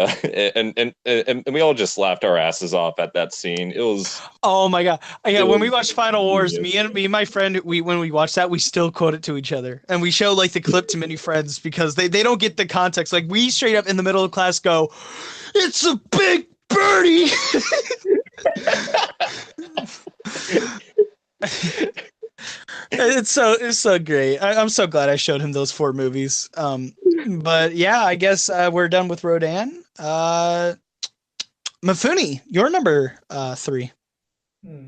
we all just laughed our asses off at that scene. It was oh my god, yeah. When we watched Final Wars, genius. me and my friend, when we watched that, we still quote it to each other, and we show like the clip to many friends because they don't get the context. Like we straight up in the middle of class go, "It's a big birdie." It's so great. I'm so glad I showed him those 4 movies. But yeah, I guess we're done with Rodan. Mafoony, your number 3.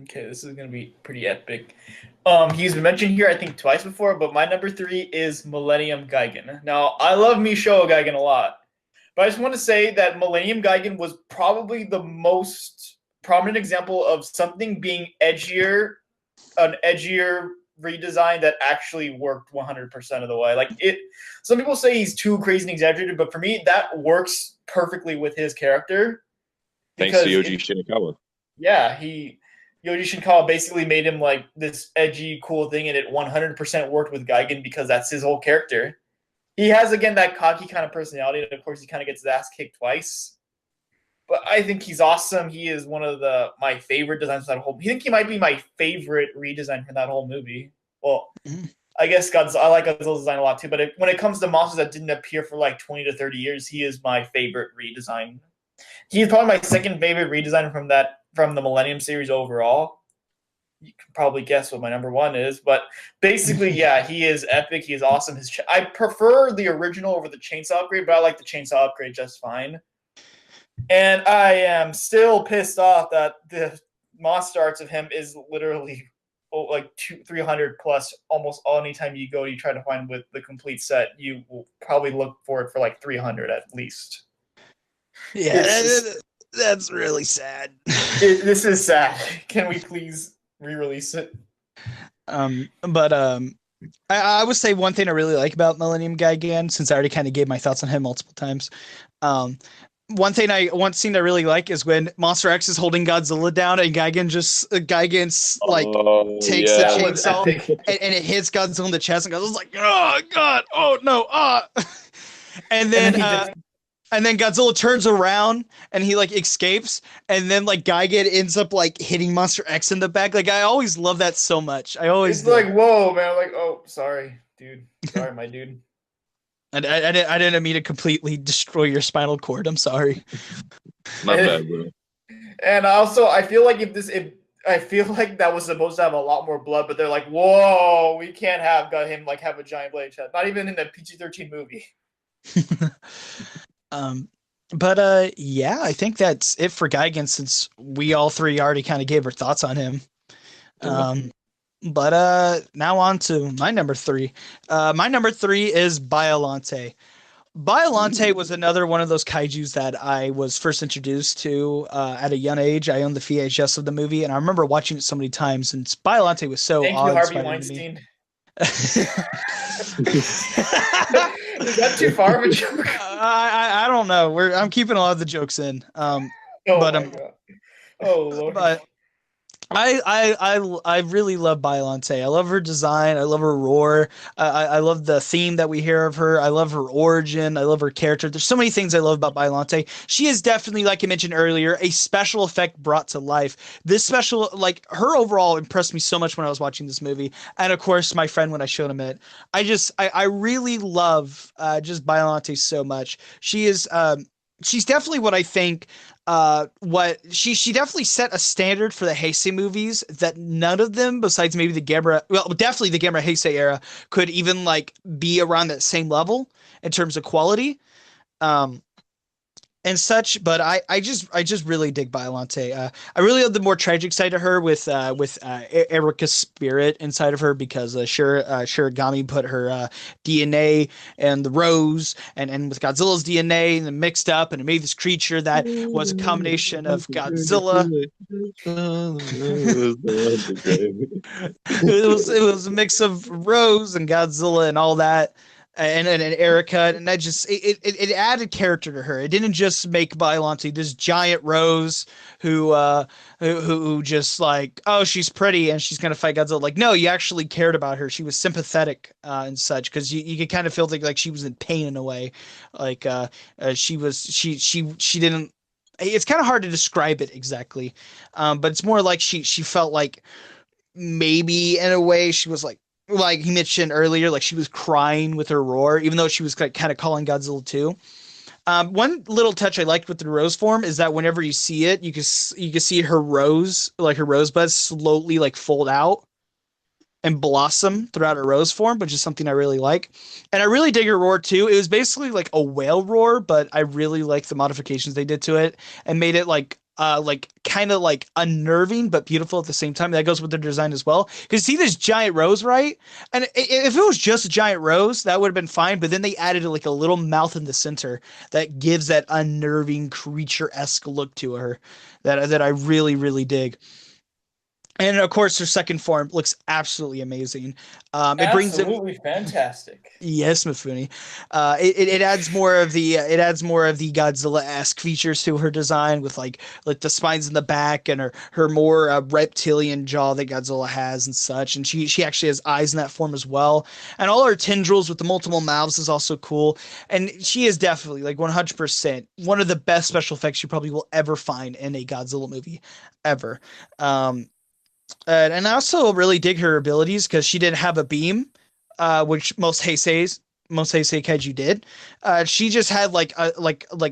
Okay, this is gonna be pretty epic. He's been mentioned here, I think, twice before, but my number 3 is Millennium Gigan. Now, I love Showa Gigan a lot, but I just want to say that Millennium Gigan was probably the most prominent example of something being an edgier redesign that actually worked 100% of the way. Like it, some people say he's too crazy and exaggerated, but for me, that works perfectly with his character. Thanks to Yoji Shinakawa. Yeah, Yoji Shinkawa basically made him like this edgy, cool thing, and it 100% worked with Gigan because that's his whole character. He has, again, that cocky kind of personality, and of course he kind of gets his ass kicked twice. But I think he's awesome. He is one of my favorite designs from that whole. I think he might be my favorite redesign from that whole movie. Well, I guess I like Godzilla's design a lot too. But when it comes to monsters that didn't appear for like 20 to 30 years, he is my favorite redesign. He's probably my second favorite redesign from the Millennium series overall. You can probably guess what my number 1 is, but basically, yeah, he is epic. He is awesome. I prefer the original over the chainsaw upgrade, but I like the chainsaw upgrade just fine. And I am still pissed off that the monster arts of him is literally like 300 plus almost any time you go you try to find with the complete set. You will probably look for it for like 300 at least. Yeah, that's really sad. This is sad. Can we please re-release it? But I would say one thing I really like about Millennium Gigan, since I already kind of gave my thoughts on him multiple times. Um, one scene I really like is when Monster X is holding Godzilla down and Gigan's like Oh takes the yeah. That was chainsaw epic. and it hits Godzilla in the chest and Godzilla's like, oh god, oh no, ah. And And then then he just and then Godzilla turns around and he like escapes and then like Gigan ends up like hitting Monster X in the back. Like I always love that so much. I always it's did. like, whoa, man. I'm like, oh, sorry, dude. Sorry, my dude. And I didn't mean to completely destroy your spinal cord. I'm sorry. My bad, bro. And also, I feel like if I feel like that was supposed to have a lot more blood, but they're like, whoa, we can't have got him like have a giant blade chest. Not even in the PG-13 movie. um, but yeah, I think that's it for Gigan since we all three already kind of gave our thoughts on him. Um, but now on to my number three. My number three is Biolante. Biolante was another one of those kaijus that I was first introduced to at a young age. I owned the VHS of the movie, and I remember watching it so many times. And Biolante was so Thank you, Harvey awe-inspiring to me. Weinstein. Is that too far of a joke? I don't know. I'm keeping a lot of the jokes in. Oh but my god. Oh lord. but I really love Biolante. I love her design. I love her roar. I love the theme that we hear of her. I love her origin. I love her character. There's so many things I love about Biolante. She is definitely, like I mentioned earlier, a special effect brought to life. This special, like her overall, impressed me so much when I was watching this movie, and of course, my friend when I showed him it. I really love just Biolante so much. She's definitely what I think what she definitely set a standard for the Heisei movies that none of them besides maybe the Gamera, well, definitely the Gamera Heisei era could even like be around that same level in terms of quality. Um and such, but I just really dig Biolante. I really love the more tragic side of her with Erica's spirit inside of her because Shirogami put her DNA and the rose and with Godzilla's DNA and then mixed up and it made this creature that was a combination of Godzilla. It was a mix of Rose and Godzilla and all that. And Erica, and that just it added character to her. It didn't just make Biolante this giant Rose who just like, oh, she's pretty and she's gonna fight Godzilla. Like, no, you actually cared about her. She was sympathetic and such because you could kind of feel like she was in pain in a way, like she didn't. It's kind of hard to describe it exactly, but it's more like she felt like maybe in a way she was like he mentioned earlier, like she was crying with her roar, even though she was kind of calling Godzilla too. One little touch I liked with the rose form is that whenever you see it, you can see her rose, like her rosebuds, slowly like fold out and blossom throughout her rose form, which is something I really like. And I really dig her roar too. It was basically like a whale roar, but I really like the modifications they did to it and made it like kind of like unnerving but beautiful at the same time. That goes with their design as well. Because see this giant rose, right? And if it was just a giant rose, that would have been fine. But then they added like a little mouth in the center that gives that unnerving creature-esque look to her that I really, really dig. And of course, her second form looks absolutely amazing. It brings in Absolutely fantastic. yes, Mafoony. It adds more of the Godzilla-esque features to her design with like the spines in the back and her more reptilian jaw that Godzilla has and such. And she actually has eyes in that form as well. And all her tendrils with the multiple mouths is also cool. And she is definitely like 100% one of the best special effects you probably will ever find in a Godzilla movie ever. And I also really dig her abilities because she didn't have a beam, which most Heisei kaiju did. She just had like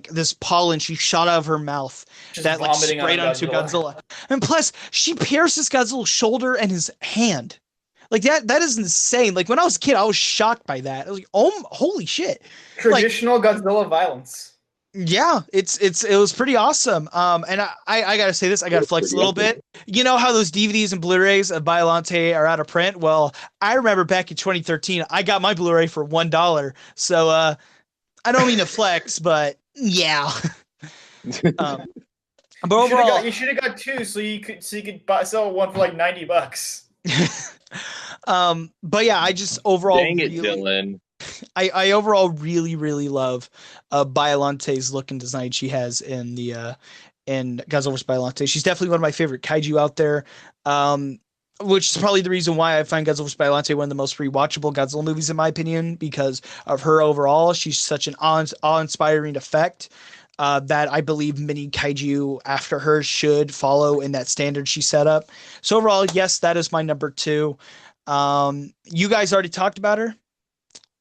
this pollen she shot out of her mouth Just that like vomiting on sprayed onto Godzilla. And plus, she pierces Godzilla's shoulder and his hand. Like that is insane. Like when I was a kid, I was shocked by that. I was like, oh, holy shit! Traditional Godzilla violence. Yeah, it was pretty awesome. And I gotta say this, I gotta flex a little bit. You know how those DVDs and Blu-rays of Biolante are out of print? Well, I remember back in 2013, I got my Blu-ray for $1. So I don't mean to flex, but yeah. But overall, You should have got two, so you could sell one for like $90. But yeah, I just overall Dang it, really, Dylan. I overall really really love Biolante's look and design she has in the in Godzilla vs Biollante. She's definitely one of my favorite kaiju out there. Um, which is probably the reason why I find Godzilla vs Biollante one of the most rewatchable Godzilla movies in my opinion, because of her overall. She's such an awe-inspiring effect. That I believe many kaiju after her should follow in that standard she set up. So overall, yes, that is my number two. You guys already talked about her.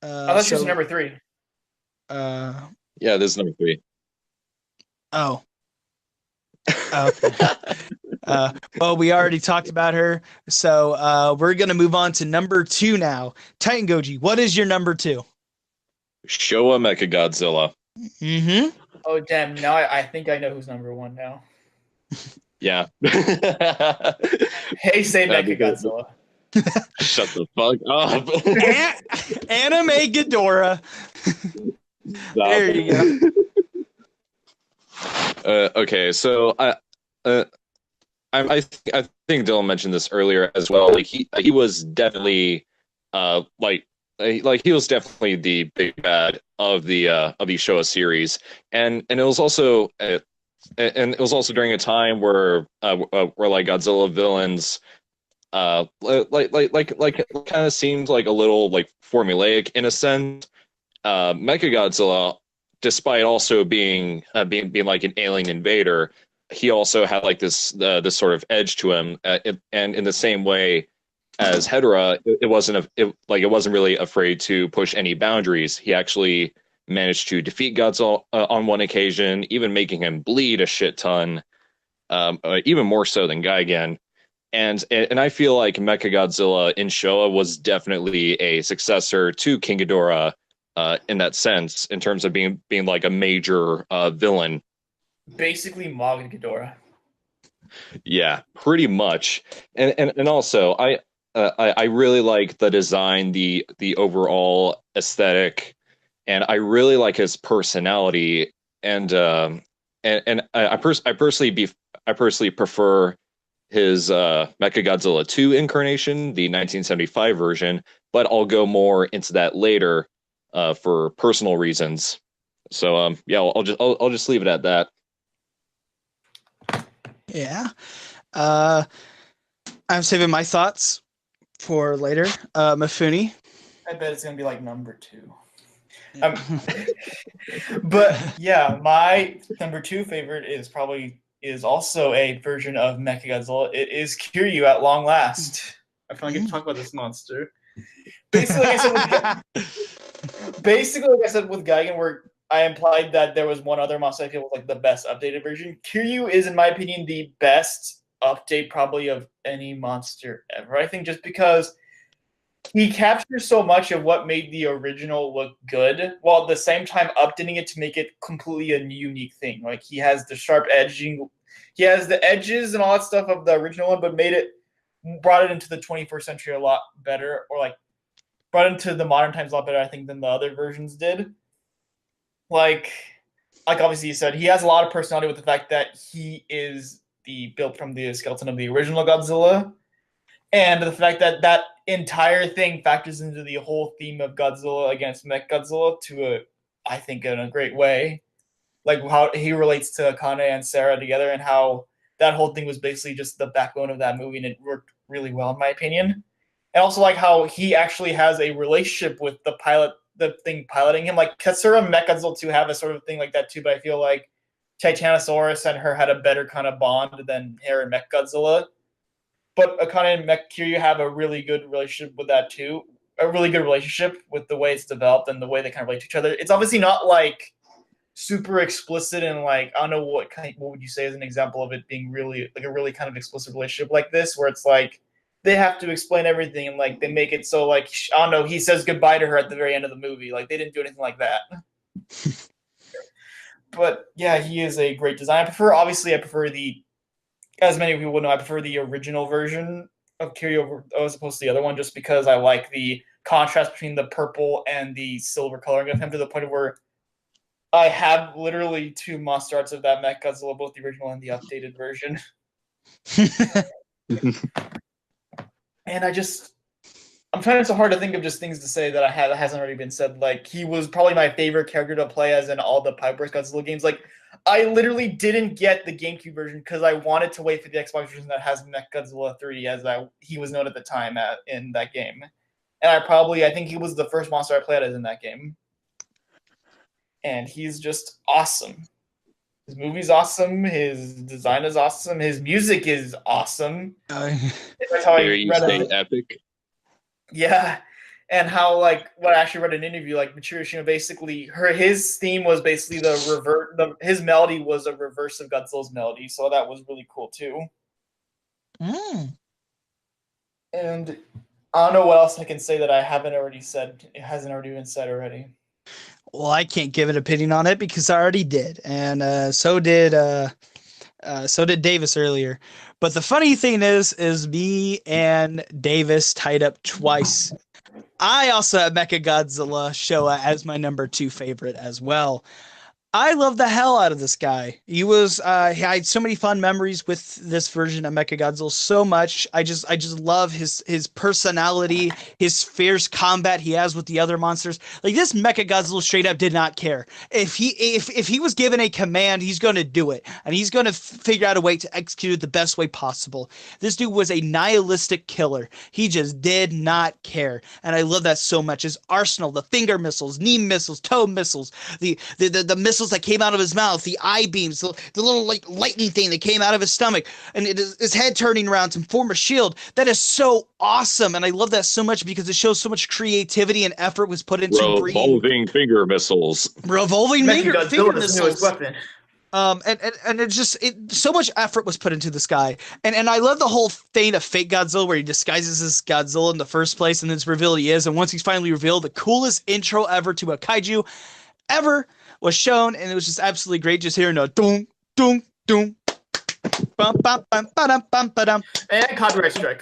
I thought she was So number 3. uh, Yeah, this is number 3. oh, okay. Well, we already talked about her, so we're gonna move on to number two now. TitanGoji, what is your number two? Showa Mechagodzilla. Mm-hmm. Oh damn! Now I think I know who's number 1 now. Yeah. Hey, say Because- Mechagodzilla. Shut the fuck up. Anime Ghidorah. There you go. Okay, so I think Dylan mentioned this earlier as well. Like he was definitely like he was definitely the big bad of the Showa series, and it was also during a time where like Godzilla villains kind of seemed like a little like formulaic in a sense. Mechagodzilla, despite also being like an alien invader, he also had like this sort of edge to him, and in the same way as Hedorah, it wasn't really afraid to push any boundaries. He actually managed to defeat Godzilla on one occasion, even making him bleed a shit ton, even more so than Gigan. And I feel like Mechagodzilla in Showa was definitely a successor to King Ghidorah in that sense, in terms of being like a major villain. Basically, Maga Ghidorah. Yeah, pretty much. And also, I really like the design, the overall aesthetic, and I really like his personality. And I personally prefer his Mechagodzilla 2 incarnation, the 1975 version, but I'll go more into that later for personal reasons. So yeah, I'll just leave it at that. Yeah. I'm saving my thoughts for later. Mafoony. I bet it's gonna be like number 2. But yeah, my number 2 favorite is also a version of Mechagodzilla. It is Kiryu at long last. I finally get to talk about this monster. Basically, like I said with Gigan, where I implied that there was one other monster I feel was like the best updated version. Kiryu is, in my opinion, the best update probably of any monster ever. I think just because he captures so much of what made the original look good, while at the same time updating it to make it completely a unique thing. Like he has the sharp edging, he has the edges and all that stuff of the original one, but brought it into the 21st century a lot better, or like brought it into the modern times a lot better, I think, than the other versions did. Like obviously you said, he has a lot of personality with the fact that he is built from the skeleton of the original Godzilla. And the fact that that entire thing factors into the whole theme of Godzilla against Mechagodzilla I think, in a great way. Like how he relates to Akane and Sarah together, and how that whole thing was basically just the backbone of that movie, and it worked really well, in my opinion. And also like how he actually has a relationship with the thing piloting him. Like Katsura and Mechagodzilla 2 have a sort of thing like that too, but I feel like Titanosaurus and her had a better kind of bond than her and Mechagodzilla. But Akane and Kiryu have a really good relationship with that too. A really good relationship with the way it's developed and the way they kind of relate to each other. It's obviously not like super explicit, and like I don't know what would you say as an example of it being really like a really kind of explicit relationship like this, where it's like they have to explain everything, and like they make it so like I don't know, he says goodbye to her at the very end of the movie. Like they didn't do anything like that. But yeah, he is a great design. I prefer as many people would know, I prefer the original version of Kiryu as opposed to the other one, just because I like the contrast between the purple and the silver coloring of him, to the point where I have literally 2 monster arts of that Mechagodzilla, both the original and the updated version. And I'm trying so hard to think of just things to say that that hasn't already been said. Like he was probably my favorite character to play as in all the Piper's Godzilla games. Like I literally didn't get the GameCube version because I wanted to wait for the Xbox version that has Godzilla 3 as he was known at the time in that game. And I think he was the first monster I played as in that game. And he's just awesome. His movie's awesome. His design is awesome. His music is awesome. That's how I Dare you read say it. epic? Yeah, and how like what I actually read in an interview, like Michiru Shima basically his theme was basically his melody was a reverse of Godzilla's melody, so that was really cool too. Mm. And I don't know what else I can say that I haven't already said. It hasn't already been said already. Well, I can't give an opinion on it because I already did, and so did Davis earlier. But the funny thing is me and Davis tied up twice. I also have Mechagodzilla Showa as my number 2 favorite as well. I love the hell out of this guy. He had so many fun memories with this version of Mechagodzilla. So much. I just love his personality, his fierce combat he has with the other monsters. Like this Mechagodzilla straight up did not care. If he was given a command, he's going to do it, and he's going to figure out a way to execute it the best way possible. This dude was a nihilistic killer. He just did not care, and I love that so much. His arsenal, the finger missiles, knee missiles, toe missiles, the missiles that came out of his mouth, the eye beams, the little like lightning thing that came out of his stomach, and his head turning around to form a shield. That is so awesome, and I love that so much because it shows so much creativity and effort was put into revolving finger missiles. Revolving finger missiles. Weapon. And so much effort was put into this guy, and I love the whole thing of fake Godzilla where he disguises as Godzilla in the first place, and then it's revealed he is, and once he's finally revealed, the coolest intro ever to a kaiju ever was shown, and it was just absolutely great. Just hearing a dum dum dum, bum bum bum bum bum bum, and copyright strike.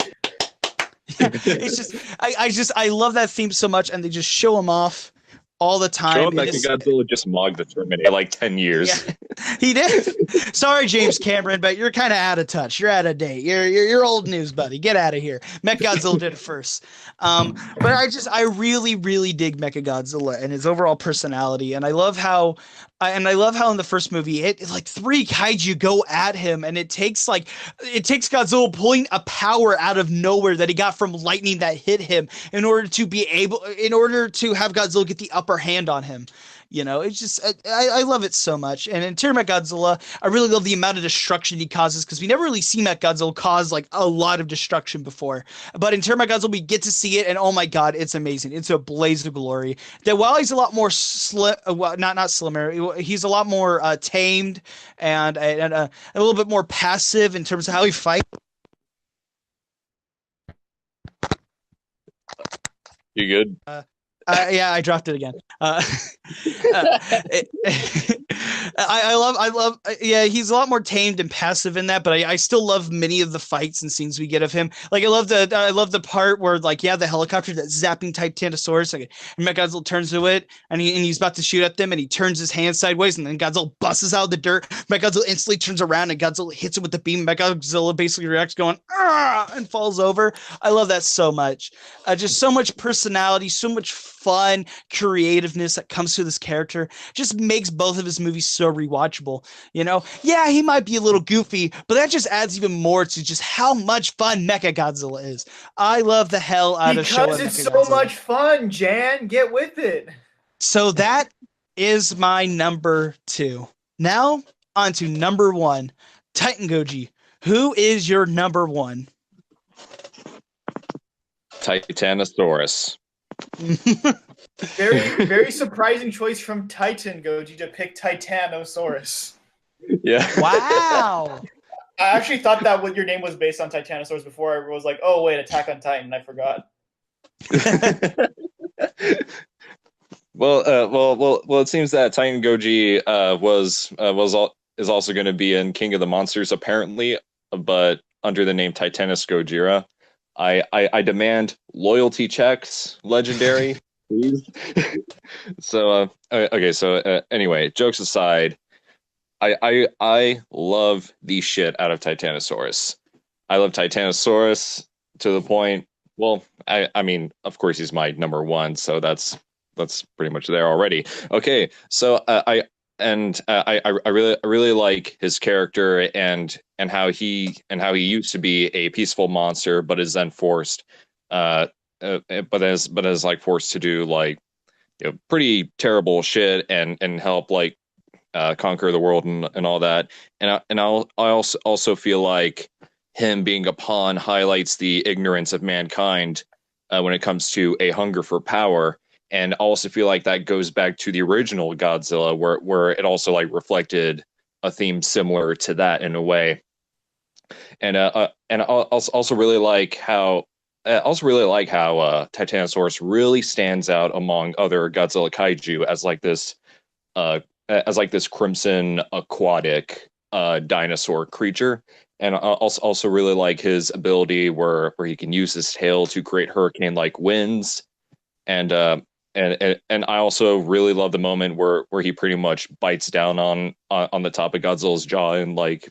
It's just I love that theme so much, and they just show him off all the time. Show him that Godzilla just mogged the Terminator like 10 years. Yeah, he did. Sorry, James Cameron, but you're kind of out of touch. You're out of date. You're old news, buddy. Get out of here. Mechagodzilla did it first. But I really, really dig Mechagodzilla and his overall personality. And I love how in the first movie, it's like 3 kaiju go at him, and it takes Godzilla pulling a power out of nowhere that he got from lightning that hit him in order to have Godzilla get the upper hand on him. You know, it's just I love it so much. And in Mechagodzilla, I really love the amount of destruction he causes, because we never really see Mechagodzilla cause like a lot of destruction before. But in Mechagodzilla, we get to see it, and oh my god, it's amazing. It's a blaze of glory. That while he's a lot more not slimmer, he's a lot more tamed and a little bit more passive in terms of how he fights. You good? Yeah, I dropped it again. I love. Yeah, he's a lot more tamed and passive in that, but I still love many of the fights and scenes we get of him. Like I love the part where the helicopter, that zapping Titanosaurus, and Mechagodzilla turns to it, and he's about to shoot at them, and he turns his hand sideways, and then Godzilla busts out of the dirt. Mechagodzilla instantly turns around, and Godzilla hits it with the beam. Mechagodzilla basically reacts, going "ah!" and falls over. I love that so much. Just so much personality, so much fun creativeness that comes to this character just makes both of his movies so rewatchable. You know, yeah, he might be a little goofy, but that just adds even more to just how much fun Mechagodzilla is. I love the hell out of Showa because it's so much fun. Jan, get with it. So that is my number 2. Now on to number 1, TitanGoji. Who is your number 1? Titanosaurus. Very, very surprising choice from TitanGoji to pick Titanosaurus. Yeah. Wow. I actually thought that what your name was based on Titanosaurus before. I was like, oh wait, Attack on Titan. I forgot. Well. It seems that TitanGoji is also going to be in King of the Monsters apparently, but under the name Titanus Gojira. I demand loyalty checks, legendary, please. So okay. So anyway, jokes aside, I love the shit out of Titanosaurus. I love Titanosaurus to the point Well, I mean, of course, he's my number one, so that's pretty much there already. Okay, so I really like his character and how he used to be a peaceful monster, but is then forced, uh, but is like forced to do like pretty terrible shit and help like conquer the world and all that. I also feel like him being a pawn highlights the ignorance of mankind when it comes to a hunger for power. And I also feel like that goes back to the original Godzilla, where it also like reflected a theme similar to that in a way. And I also really like how. I also really like how Titanosaurus really stands out among other Godzilla kaiju uh, as like this crimson aquatic dinosaur creature. And I also really like his ability where he can use his tail to create hurricane like winds. And and I also really love the moment where he pretty much bites down on the top of Godzilla's jaw and like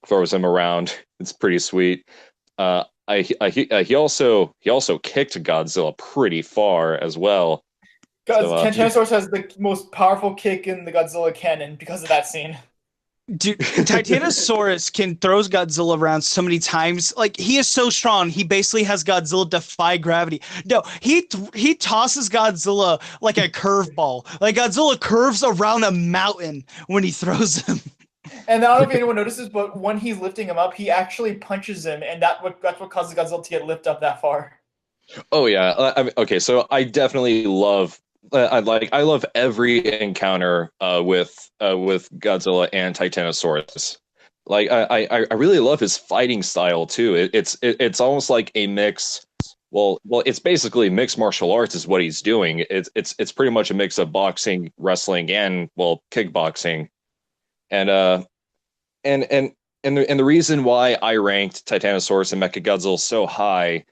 throws him around. It's pretty sweet. He also kicked Godzilla pretty far as well. So Titanosaurus has the most powerful kick in the Godzilla canon because of that scene. Dude, Titanosaurus can throws Godzilla around so many times. Like he is so strong, he basically has Godzilla defy gravity. No, he tosses Godzilla like a curveball. Like Godzilla curves around a mountain when he throws him. And I don't know if anyone notices, but when he's lifting him up, he actually punches him, and that's what causes Godzilla to get lifted up that far. Oh yeah. I mean, okay, so I definitely love I love every encounter with Godzilla and Titanosaurus. Like I really love his fighting style too. It's almost like a mix. Well, it's basically mixed martial arts is what he's doing. It's pretty much a mix of boxing, wrestling, and well, kickboxing. And and the reason why I ranked Titanosaurus and Mechagodzilla so high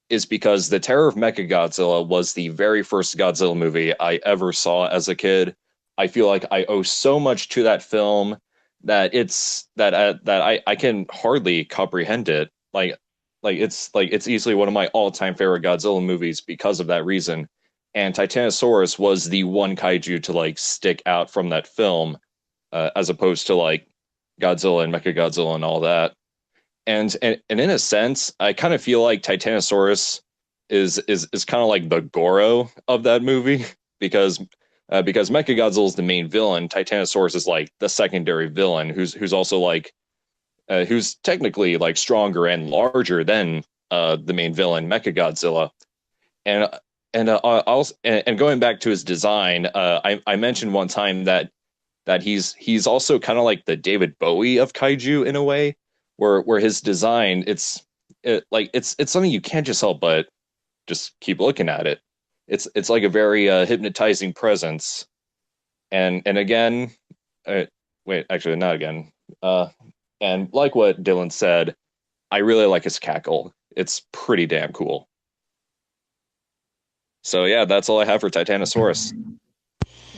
is because The Terror of Mechagodzilla was the very first Godzilla movie I ever saw as a kid. I feel like I owe so much to that film that I can hardly comprehend it. Like it's easily one of my all-time favorite Godzilla movies because of that reason. And Titanosaurus was the one kaiju to like stick out from that film, as opposed to like Godzilla and Mechagodzilla and all that. And in a sense, I kind of feel like Titanosaurus is kind of like the Goro of that movie because Mechagodzilla is the main villain. Titanosaurus is like the secondary villain who's also like who's technically like stronger and larger than the main villain Mechagodzilla. And and going back to his design, I mentioned one time that he's also kind of like the David Bowie of kaiju in a way where his design it's something you can't just help but just keep looking at it. It's like a very hypnotizing presence. And again, wait, actually not again. And like what Dylan said, I really like his cackle. It's pretty damn cool. So yeah, that's all I have for Titanosaurus.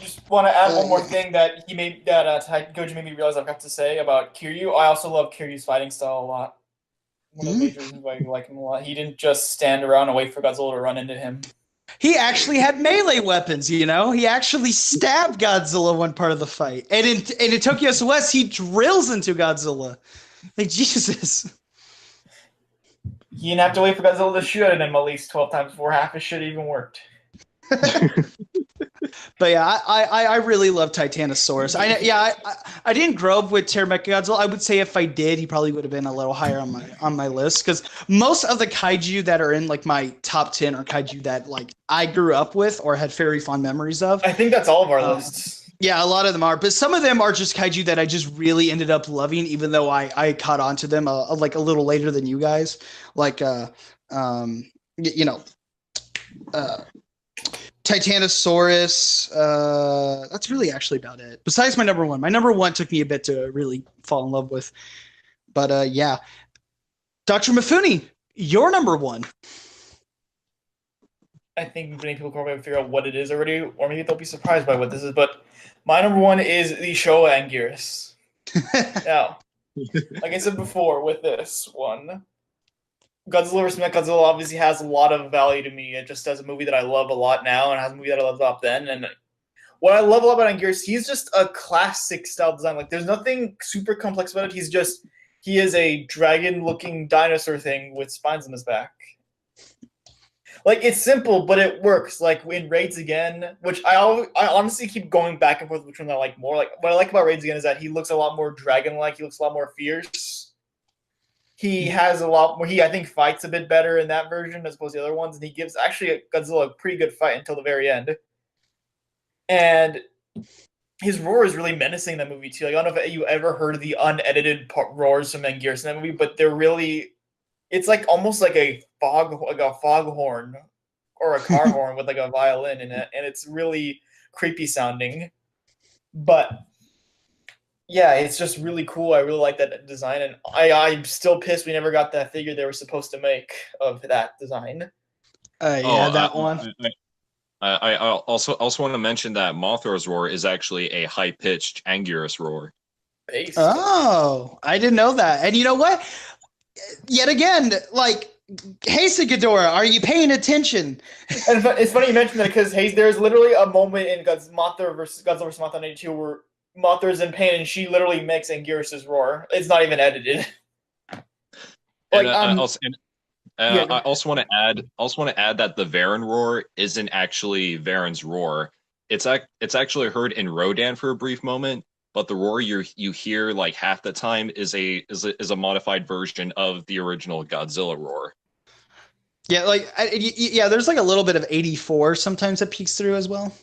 Just want to add one more thing that Goji made me realize I forgot to say about Kiryu. I also love Kiryu's fighting style a lot. One of the major reasons why I like him a lot. He didn't just stand around and wait for Godzilla to run into him. He actually had melee weapons, you know? He actually stabbed Godzilla one part of the fight. And in Tokyo SOS, he drills into Godzilla. Like, Jesus. He didn't have to wait for Godzilla to shoot at him at least 12 times before half his shit even worked. But yeah, I really love Titanosaurus. I didn't grow up with Godzilla. I would say if I did, he probably would have been a little higher on my list because most of the kaiju that are in like my top 10 are kaiju that like I grew up with or had very fond memories of. I think that's all of our lists. Yeah, a lot of them are, but some of them are just kaiju that I just really ended up loving, even though I caught on to them like a little later than you guys. Like Titanosaurus. That's really actually about it. Besides my number one. My number one took me a bit to really fall in love with. But yeah. Dr. Mafoony, your number one. I think many people probably figure out what it is already, or maybe they'll be surprised by what this is. But my number one is the Showa Anguirus. Now, like I said before, with this one, Godzilla vs. Mechagodzilla obviously has a lot of value to me. It just as a movie that I love a lot now, and has a movie that I loved a lot then. And what I love a lot about Anguirus, he's just a classic style design. Like, there's nothing super complex about it. He is a dragon-looking dinosaur thing with spines on his back. Like, it's simple, but it works. Like, in Raids Again, which I honestly keep going back and forth which one I like more. Like, what I like about Raids Again is that he looks a lot more dragon-like. He looks a lot more fierce. He has a lot more. He, I think, fights a bit better in that version as opposed to the other ones, and he gives actually Godzilla a pretty good fight until the very end. And his roar is really menacing in that movie too. Like, I don't know if you ever heard the unedited roars from Anguirus in that movie, but they're really. It's like almost like a fog horn or a car horn with like a violin in it, and it's really creepy sounding. But yeah, it's just really cool. I really like that design, and I'm still pissed we never got that figure they were supposed to make of that design. That one. I also want to mention that Mothra's roar is actually a high pitched Anguirus roar. Based. Oh, I didn't know that. And you know what? Yet again, like, hey, Ghidorah, are you paying attention? And it's funny you mentioned that because there's literally a moment in Mothra vs. Godzilla vs. Mothra 92 where Mothra's in pain and she literally makes Anguirus' roar. It's not even edited. Like, I also want to add that the Varan roar isn't actually Varan's roar. It's actually heard in Rodan for a brief moment. But the roar you hear like half the time is a modified version of the original Godzilla roar. Yeah, there's like a little bit of 84 sometimes that peeks through as well.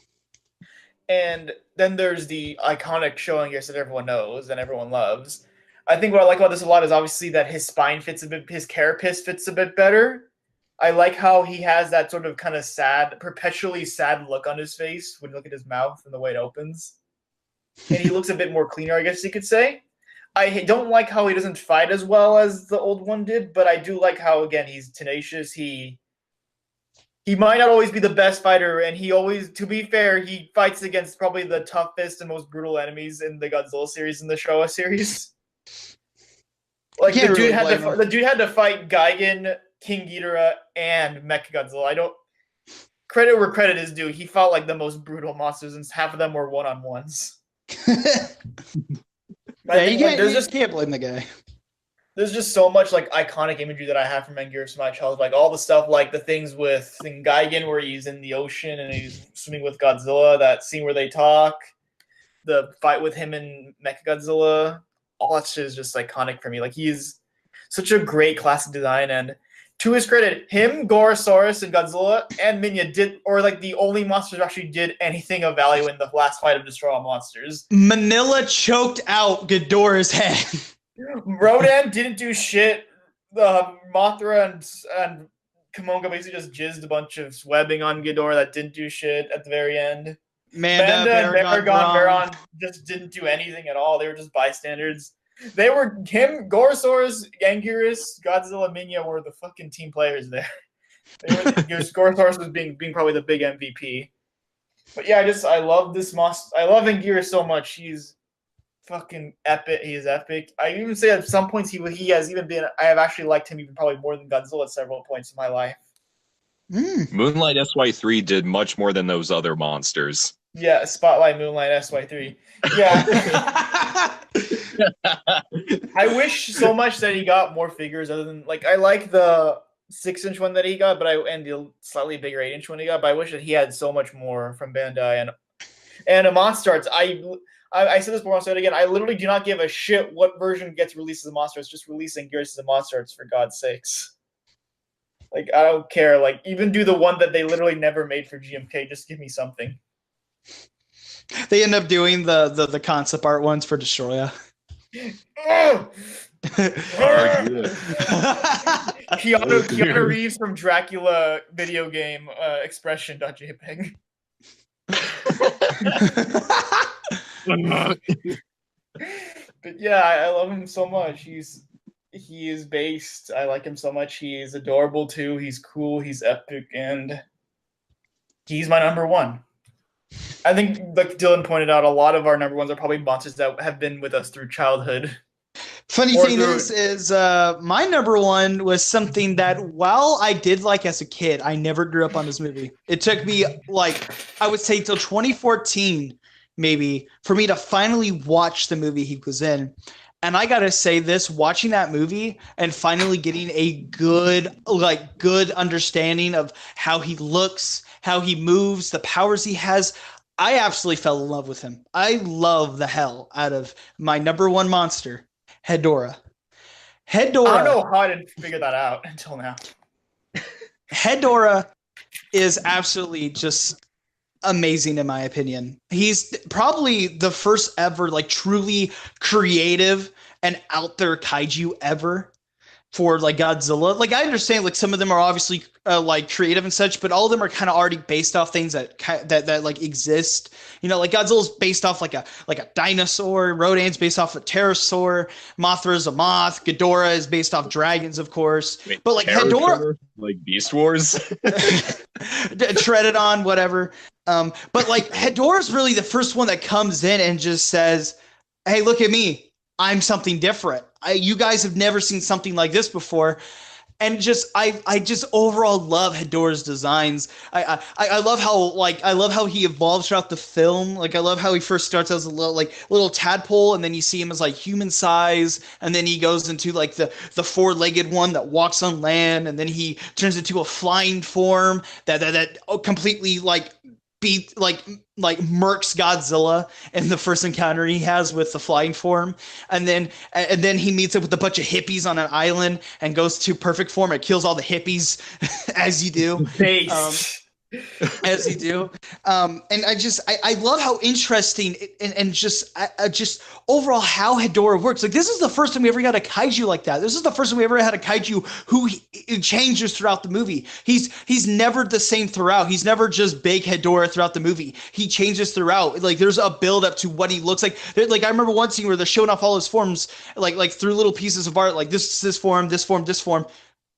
And then there's the iconic showing here that everyone knows and everyone loves. I think what I like about this a lot is obviously that his spine fits a bit, his carapace fits a bit better. I like how he has that sort of kind of sad, perpetually sad look on his face when you look at his mouth and the way it opens. And he looks a bit more cleaner, I guess you could say. I don't like how he doesn't fight as well as the old one did, but I do like how, again, he's tenacious. He might not always be the best fighter, and he always, to be fair, he fights against probably the toughest and most brutal enemies in the Godzilla series and the Showa series. Like, the dude had to fight Gigan, King Ghidorah, and Mechagodzilla. Credit where credit is due. He fought like the most brutal monsters, and half of them were one-on-ones. You can't blame the guy. There's just so much like iconic imagery that I have from Anguirus from my childhood, like all the stuff, like the things with Gigan where he's in the ocean and he's swimming with Godzilla, that scene where they talk, the fight with him and Mechagodzilla, all that shit is just iconic for me. Like, he's such a great classic design, and to his credit, him, Gorosaurus, and Godzilla and Minya the only monsters who actually did anything of value in the last fight of Destroy All Monsters. Manila choked out Ghidorah's head. Rodan didn't do shit. Mothra and Kumonga basically just jizzed a bunch of webbing on Ghidorah that didn't do shit at the very end. Manda and Baron just didn't do anything at all. They were just bystanders. They were Gorosaurus, Anguirus, Godzilla, Minya were the fucking team players there. Gorosaurus was being probably the big MVP. But yeah, I love this monster. I love Anguirus so much. He's fucking epic. He is epic. I even say at some points he has even been. I have actually liked him even probably more than Godzilla at several points in my life. Moonlight SY3 did much more than those other monsters. Yeah, Spotlight, Moonlight, SY3. Yeah. I wish so much that he got more figures other than, like, I like the 6-inch one that he got, and the slightly bigger 8-inch one he got, but I wish that he had so much more from Bandai. And Monster Arts, I said this before, I'll say it again, I literally do not give a shit what version gets released as a Monster Arts, just releasing Gears as a Monster Arts, for God's sakes. Like, I don't care. Like, even do the one that they literally never made for GMK, just give me something. They end up doing the concept art ones for Destroya. Keanu Reeves from Dracula video game expression.jpg. But yeah, I love him so much. He is based. I like him so much. He is adorable too. He's cool. He's epic, and he's my number one. I think, like Dylan pointed out, a lot of our number ones are probably monsters that have been with us through childhood. Funny Or thing is my number one was something that while I did like as a kid, I never grew up on this movie. It took me like I would say till 2014 maybe for me to finally watch the movie he was in. And I gotta say this, watching that movie and finally getting a good understanding of how he looks, how he moves, the powers he has, I absolutely fell in love with him. I love the hell out of my number one monster, Hedorah. I don't Hedorah. know how I didn't figure that out until now. Hedorah is absolutely just amazing in my opinion. He's probably the first ever like truly creative and out there kaiju ever for like Godzilla. Like I understand like some of them are obviously like creative and such, but all of them are kind of already based off things that like exist. You know, like Godzilla's based off like a dinosaur, Rodan's based off a pterosaur, Mothra's a moth, Ghidorah is based off dragons, of course. Wait, but like Hedorah, like Beast Wars. treaded on whatever. But like Hedorah's really the first one that comes in and just says, "Hey, look at me. I'm something different. You guys have never seen something like this before." And just I just overall love Hedorah's designs. I love how he evolves throughout the film. Like I love how he first starts as a little tadpole, and then you see him as like human size, and then he goes into like the four-legged one that walks on land, and then he turns into a flying form that completely like beat like murks Godzilla in the first encounter he has with the flying form, and then he meets up with a bunch of hippies on an island and goes to perfect form and kills all the hippies as you do. As you do. And I love how interesting and just overall how Hedorah works. Like this is the first time we ever got a kaiju like that. This is the first time we ever had a kaiju who changes throughout the movie. He's never the same throughout. He's never just big Hedorah throughout the movie. He changes throughout. Like there's a build up to what he looks like. Like I remember one scene where they're showing off all his forms like through little pieces of art, like this form, this form, this form.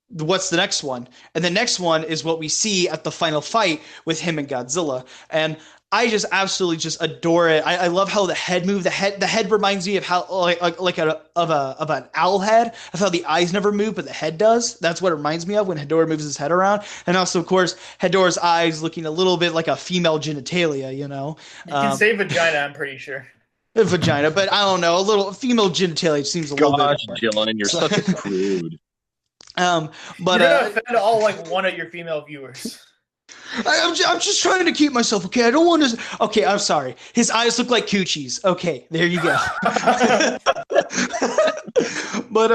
What's the next one? And the next one is what we see at the final fight with him and Godzilla. And I just absolutely just adore it. I love how the head move. The head reminds me of how of an owl head. Of how the eyes never move, but the head does. That's what it reminds me of when Hedorah moves his head around. And also, of course, Hedorah's eyes looking a little bit like a female genitalia. You know, you can say vagina. I'm pretty sure. Vagina, but I don't know. A little female genitalia seems a little bit. Gosh, Dylan, you're such a prude. But you're gonna offend all like one of your female viewers. I'm just trying to keep myself okay. I don't want to. Okay, I'm sorry. His eyes look like coochies. Okay, there you go. but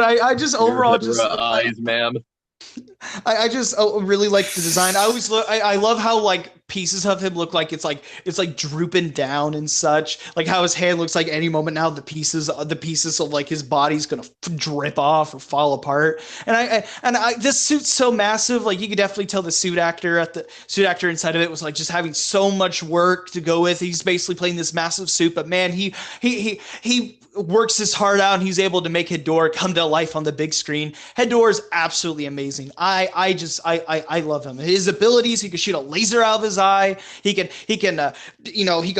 I just overall just eyes, ma'am. I just really like the design. I love how like pieces of him look like it's like drooping down and such. Like how his hand looks like any moment now the pieces of like his body's gonna drip off or fall apart. And I this suit's so massive. Like you could definitely tell the suit actor inside of it was like just having so much work to go with. He's basically playing this massive suit, but man, he works his heart out and he's able to make Hedorah come to life on the big screen. Hedorah is absolutely amazing. I love him. His abilities, he can shoot a laser out of his eye. He can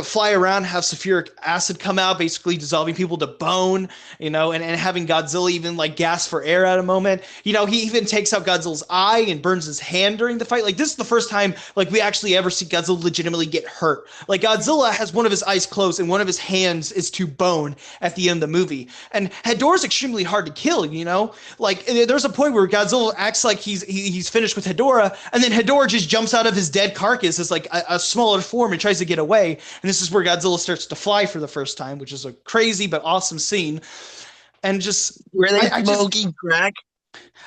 fly around, have sulfuric acid come out, basically dissolving people to bone, and having Godzilla even like gasp for air at a moment. He even takes out Godzilla's eye and burns his hand during the fight. Like this is the first time like we actually ever see Godzilla legitimately get hurt. Like Godzilla has one of his eyes closed and one of his hands is to bone at the end of the movie. And Hedorah's extremely hard to kill, Like there's a point where Godzilla acts like he's finished with Hedorah, and then Hedorah just jumps out of his dead carcass as like a smaller form and tries to get away. And this is where Godzilla starts to fly for the first time, which is a crazy but awesome scene. And just were they smoking crack?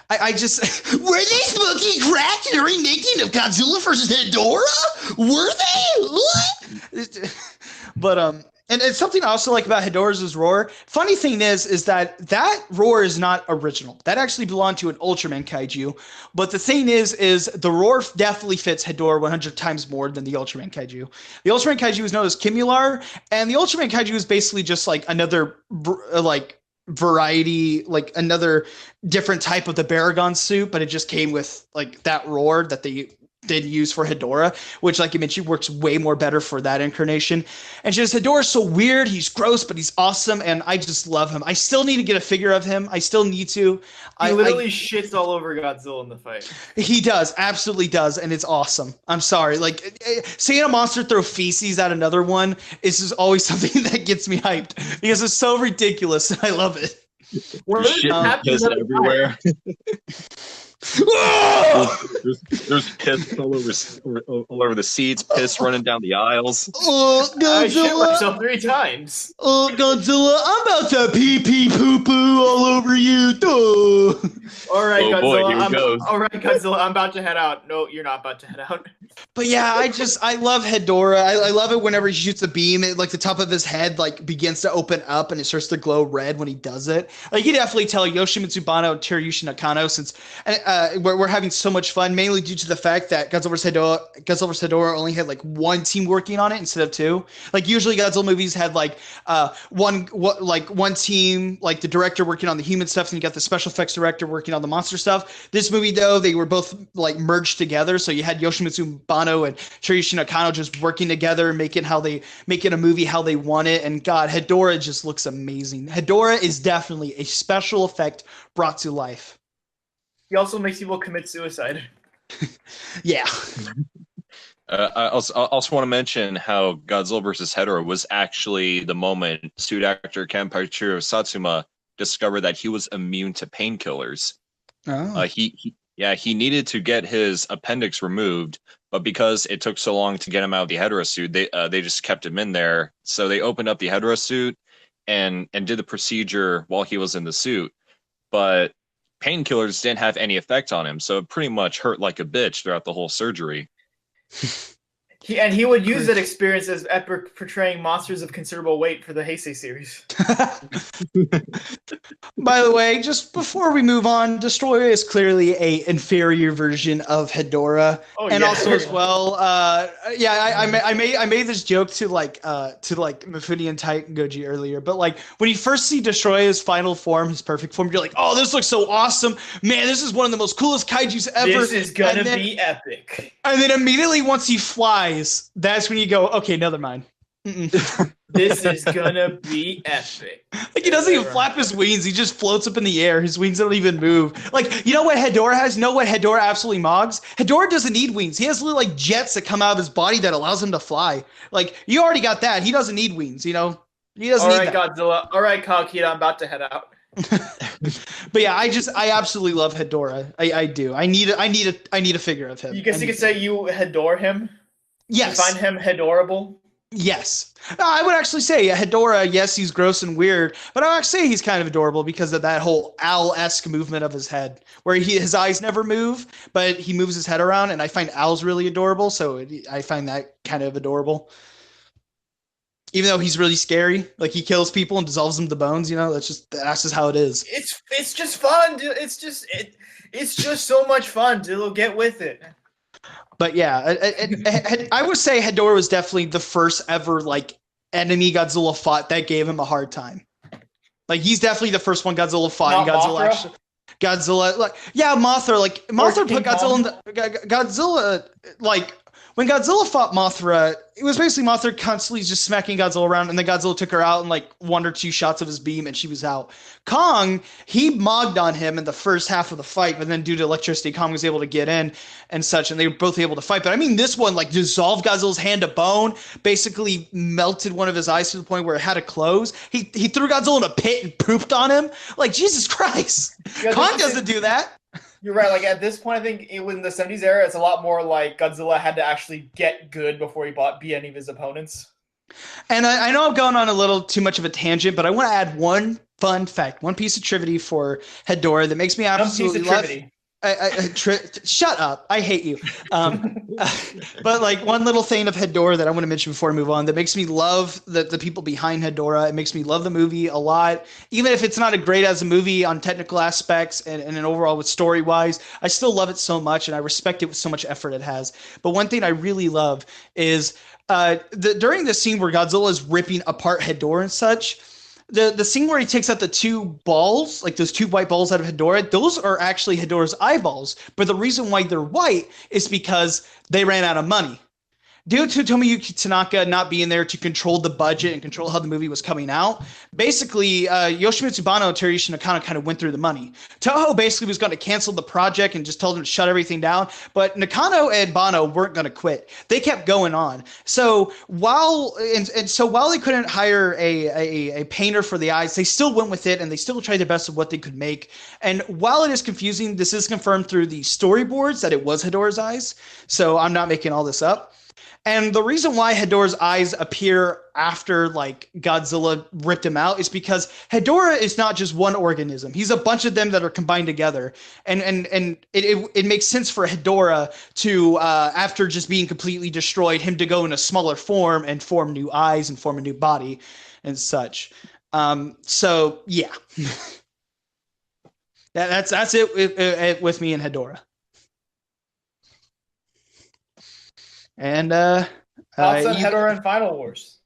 I just were they smoking crack during making of Godzilla versus Hedorah? Were they? What? But and it's something I also like about Hedorah's roar. Funny thing is that roar is not original. That actually belonged to an Ultraman kaiju. But the thing is the roar definitely fits Hedorah 100 times more than the Ultraman kaiju. The Ultraman kaiju is known as Kimular, and the Ultraman kaiju is basically just like another variety, like another different type of the Baragon suit, but it just came with like that roar that they did use for Hedorah, which, like you mentioned, works way more better for that incarnation. And just Hedorah's so weird. He's gross, but he's awesome, and I just love him. I still need to get a figure of him. I still need to. He literally shits all over Godzilla in the fight. He does, absolutely does, and it's awesome. I'm sorry. Like, seeing a monster throw feces at another one is just always something that gets me hyped because it's so ridiculous, and I love it. Well, shit piss everywhere. there's piss all over the seats, piss running down the aisles. Oh, I shit Godzilla! myself 3 times. Oh, Godzilla! I'm about to pee pee poo poo all over you. Duh. All right, Oh, Godzilla. boy, here it goes. All right, Godzilla. I'm about to head out. No, you're not about to head out. But yeah, I love Hedorah. I love it whenever he shoots a beam. It, like the top of his head like begins to open up and it starts to glow red when he does it. Like you can definitely tell Yoshimitsu Banno and Teruyushi Nakano since we're having so much fun, mainly due to the fact that Godzilla vs. Hedorah only had like one team working on it instead of 2. Like usually Godzilla movies had like one team, like the director working on the human stuff, and you got the special effects director working on the monster stuff. This movie though, they were both like merged together, so you had Yoshimitsu Banno and Teruyushi Nakano just working together, making a movie how they want it. And God, Hedorah just looks amazing. Hedorah is definitely a special effect brought to life. He also makes people commit suicide. Yeah. I also want to mention how Godzilla vs. Hedorah was actually the moment suit actor Kenpaichiro Satsuma discovered that he was immune to painkillers. Oh. He needed to get his appendix removed, but because it took so long to get him out of the Hedorah suit, they just kept him in there. So they opened up the Hedorah suit and did the procedure while he was in the suit. But painkillers didn't have any effect on him, so it pretty much hurt like a bitch throughout the whole surgery. He would use that experience as epic portraying monsters of considerable weight for the Heisei series. By the way, just before we move on, Destroyer is clearly a inferior version of Hedorah, and also as well, I made this joke to Mafoony and TitanGoji earlier, but like when you first see Destroyer's final form, his perfect form, you're like, oh, this looks so awesome, man! This is one of the most coolest kaiju's ever. This is gonna be epic. And then immediately once he flies, that's when you go, okay, never mind. This is gonna be epic. Like he doesn't even flap his wings; he just floats up in the air. His wings don't even move. Like you know what Hedorah has? Know what Hedorah absolutely mogs? Hedorah doesn't need wings. He has little like jets that come out of his body that allows him to fly. Like you already got that. He doesn't need wings. You know, he doesn't. All right, Godzilla. All right, Kakita. I'm about to head out. But yeah, I absolutely love Hedorah. I do. I need a figure of him. You guess you could say you Hedor him. Yes. You find him Hedorable. Yes. I would actually say Hedorah, yes, he's gross and weird, but I would actually say he's kind of adorable because of that whole owl-esque movement of his head, where his eyes never move, but he moves his head around, and I find owls really adorable, so I find that kind of adorable. Even though he's really scary, like he kills people and dissolves them to bones, you know, that's just how it is. It's just fun, dude. It's just so much fun, dude. Get with it. But yeah, I would say Hedorah was definitely the first ever like enemy Godzilla fought that gave him a hard time. Like he's definitely the first one Godzilla fought. Not Mothra? Godzilla, like yeah, Mothra, like Mothra put Godzilla in Godzilla, like when Godzilla fought Mothra, it was basically Mothra constantly just smacking Godzilla around, and then Godzilla took her out in like 1 or 2 shots of his beam, and she was out. Kong, he mogged on him in the first half of the fight, but then due to electricity, Kong was able to get in and such, and they were both able to fight. But I mean, this one like dissolved Godzilla's hand to bone, basically melted one of his eyes to the point where it had to close. He threw Godzilla in a pit and pooped on him. Like Jesus Christ, yeah, Kong doesn't do that. You're right. Like at this point, I think in the 70s era, it's a lot more like Godzilla had to actually get good before he beat any of his opponents. And I know I'm going on a little too much of a tangent, but I want to add one fun fact, one piece of trivia for Hedorah that makes me absolutely love. Shut up! I hate you. But like one little thing of Hedorah that I want to mention before I move on that makes me love the people behind Hedorah. It makes me love the movie a lot, even if it's not a great as a movie on technical aspects and an overall with story wise. I still love it so much, and I respect it with so much effort it has. But one thing I really love is during the scene where Godzilla is ripping apart Hedorah and such. the scene where he takes out the two balls, like those two white balls out of Hedora, those are actually Hedora's eyeballs. But the reason why they're white is because they ran out of money. Due to Tomoyuki Tanaka not being there to control the budget and control how the movie was coming out, basically Yoshimitsu Banno and Teruyoshi Nakano kind of went through the money. Toho basically was going to cancel the project and just told them to shut everything down, but Nakano and Banno weren't going to quit. They kept going on. So while they couldn't hire a painter for the eyes, they still went with it and they still tried their best of what they could make. And while it is confusing, this is confirmed through the storyboards that it was Hedora's eyes. So I'm not making all this up. And the reason why Hedora's eyes appear after like Godzilla ripped him out is because Hedora is not just one organism. He's a bunch of them that are combined together. And it makes sense for Hedora to, after just being completely destroyed, him to go in a smaller form and form new eyes and form a new body and such. So yeah. That's it with me and Hedora. And thoughts on Hedora and Final Wars.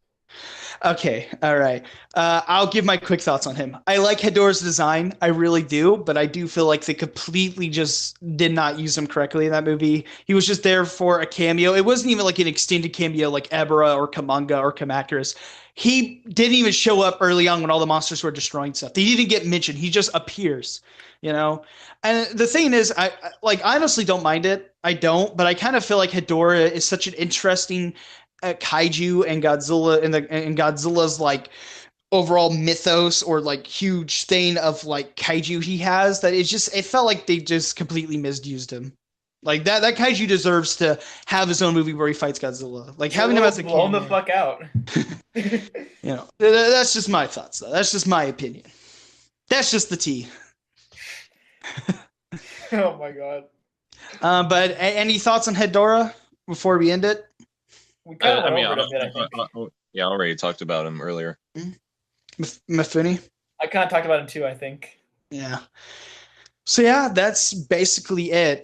Okay, all right. I'll give my quick thoughts on him. I like Hedora's design, I really do, but I do feel like they completely just did not use him correctly in that movie. He was just there for a cameo. It wasn't even like an extended cameo like Ebra or Kamanga or Kamacuras. He didn't even show up early on when all the monsters were destroying stuff. They didn't get mentioned. He just appears, you know? And the thing is, I honestly don't mind it. I don't, but I kind of feel like Hedora is such an interesting kaiju and Godzilla and Godzilla's like overall mythos or like huge thing of like kaiju he has that it felt like they just completely misused him. Like that kaiju deserves to have his own movie where he fights Godzilla. Like having him as a blown the fuck out. You know, that's just my thoughts though. That's just my opinion. That's just the tea. Oh my god. But any thoughts on Hedora before we end it? We kind of I already talked about him earlier. Mafoony? I kind of talked about him too, I think. Yeah. So yeah, that's basically it.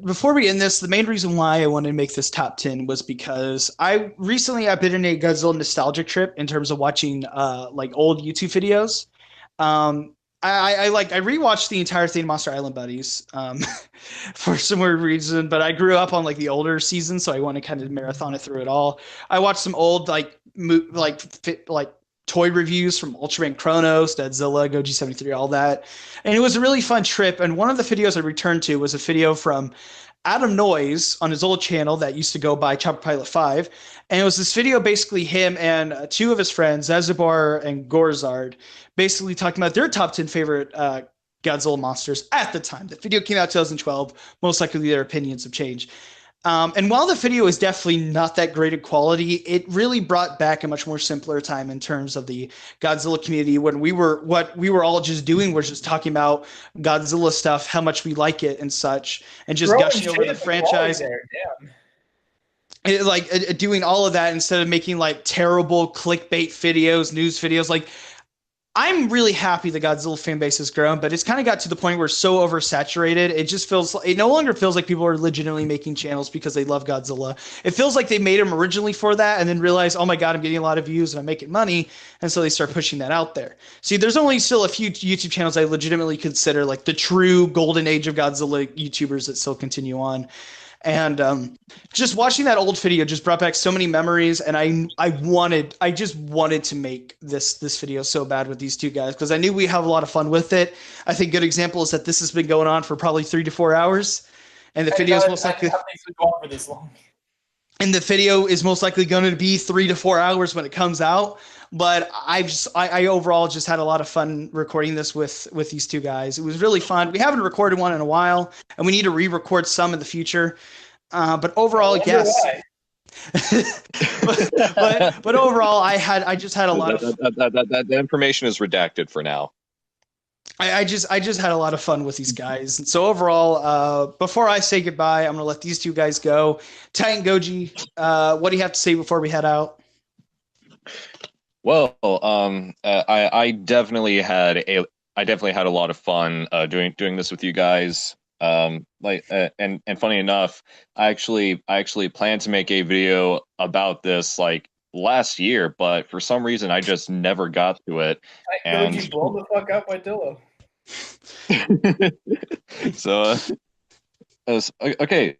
Before we end this, the main reason why I wanted to make this top 10 was because I've been in a Godzilla nostalgic trip in terms of watching like old YouTube videos. I rewatched the entire thing, Monster Island Buddies, for some weird reason. But I grew up on like the older seasons, so I want to kind of marathon it through it all. I watched some old like toy reviews from Ultraman Chronos, Godzilla, Goji 73, all that, and it was a really fun trip. And one of the videos I returned to was a video from Adam Noyes on his old channel that used to go by Chopper Pilot 5. And it was this video, basically him and two of his friends, Zazubar and Gorzard, basically talking about their top 10 favorite Godzilla monsters at the time. The video came out in 2012. Most likely their opinions have changed. And while the video is definitely not that great of quality, it really brought back a much more simpler time in terms of the Godzilla community when what we were all just doing was just talking about Godzilla stuff, how much we like it and such, and just gushing over the franchise. Doing all of that instead of making like terrible clickbait videos, news videos. Like, I'm really happy the Godzilla fan base has grown, but it's kind of got to the point where it's so oversaturated. It no longer feels like people are legitimately making channels because they love Godzilla. It feels like they made them originally for that and then realized, oh my God, I'm getting a lot of views and I'm making money. And so they start pushing that out there. See, there's only still a few YouTube channels I legitimately consider like the true golden age of Godzilla YouTubers that still continue on. And just watching that old video just brought back so many memories, and I just wanted to make this video so bad with these two guys because I knew we have a lot of fun with it. I think a good example is that this has been going on for probably 3 to 4 hours, and the video is most likely going for this long. And the video is most likely going to be 3 to 4 hours when it comes out. But I overall just had a lot of fun recording this with these two guys. It was really fun. We haven't recorded one in a while, and we need to re-record some in the future. But overall, yes. but overall, I just had a lot of that information is redacted for now. I just had a lot of fun with these guys. And so overall, before I say goodbye, I'm gonna let these two guys go. TitanGoji, what do you have to say before we head out? Well, I definitely had a lot of fun doing this with you guys. And funny enough, I actually plan to make a video about this like last year, but for some reason I just never got to it. And TitanGoji blown the fuck out by Dillo. so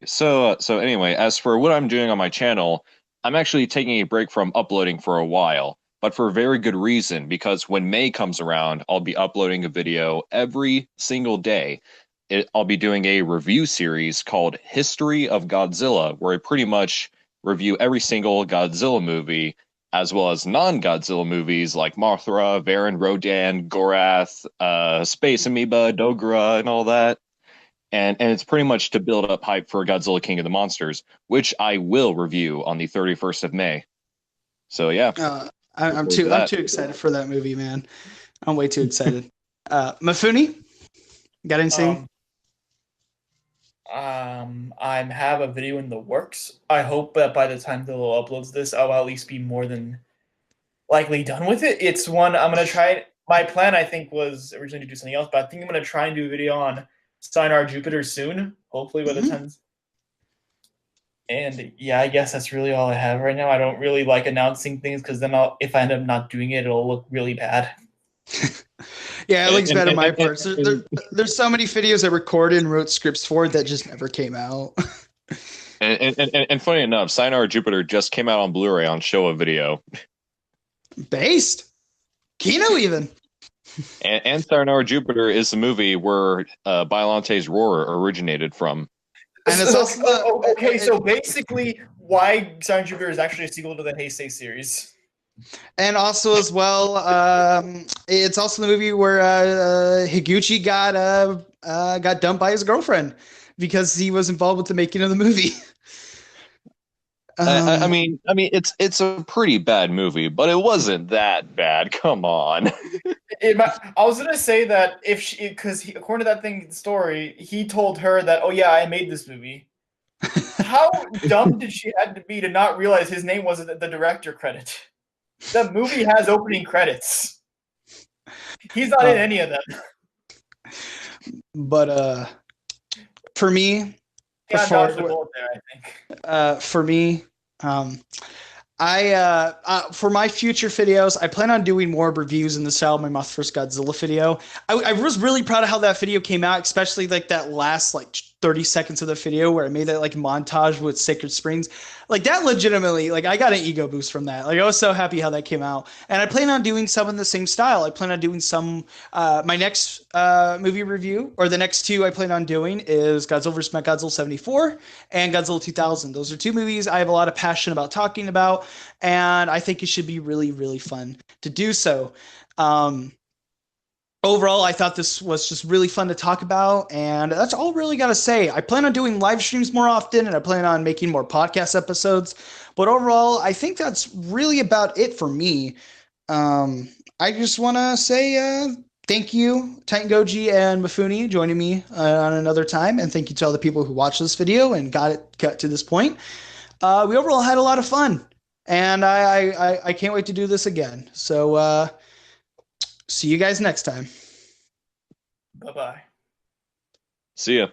so anyway, as for what I'm doing on my channel, I'm actually taking a break from uploading for a while, but for a very good reason, because when May comes around, I'll be uploading a video every single day. I'll be doing a review series called History of Godzilla, where I pretty much review every single Godzilla movie, as well as non-Godzilla movies like Mothra, Varan, Rodan, Gorath, Space Amoeba, Dogora, and all that. And it's pretty much to build up hype for Godzilla King of the Monsters, which I will review on the 31st of May. So yeah, I'm too excited for that movie, man. I'm way too excited. Mafoony, got anything? I have a video in the works. I hope that by the time Dillo uploads this, I'll at least be more than likely done with it. It's one I'm gonna try. My plan, I think, was originally to do something else, but I think I'm gonna try and do a video on Sayonara Jupiter soon. Hopefully by the time. And yeah, I guess that's really all I have right now. I don't really like announcing things because then if I end up not doing it, it'll look really bad. Yeah, it looks bad on my part. There's so many videos I recorded and wrote scripts for that just never came out. and funny enough, Sayonara Jupiter just came out on Blu-ray on Showa Video. Based? Kino even. And Sayonara Jupiter is the movie where Biolante's roar originated from. And it's also okay. So basically, why Sayonara Jupiter is actually a sequel to the Heisei series. And also as well, it's also the movie where Higuchi got dumped by his girlfriend because he was involved with the making of the movie. I mean, it's a pretty bad movie, but it wasn't that bad. Come on. I was gonna say that because according to that story, he told her that, oh yeah, I made this movie. How dumb did she have to be to not realize his name wasn't the director credit? The movie has opening credits. He's not in any of them. But for me, yeah, dodged the bullet there, I think. For me, for my future videos, I plan on doing more reviews in the style of my first Godzilla video. I was really proud of how that video came out, especially like that last 30 seconds of the video where I made that montage with Sacred Springs. Like that legitimately, I got an ego boost from that. I was so happy how that came out. And I plan on doing some in the same style. I plan on doing some, my next movie review, or the next two I plan on doing is Godzilla vs. Mechagodzilla 74 and Godzilla 2000. Those are two movies I have a lot of passion about talking about, and I think it should be really, really fun to do so. Overall, I thought this was just really fun to talk about, and that's all really got to say. I plan on doing live streams more often, and I plan on making more podcast episodes. But overall, I think that's really about it for me. I just want to say thank you, TitanGoji and Mafoony, joining me on another time, and thank you to all the people who watched this video and got to this point. We overall had a lot of fun, and I can't wait to do this again. So see you guys next time. Bye-bye. See ya.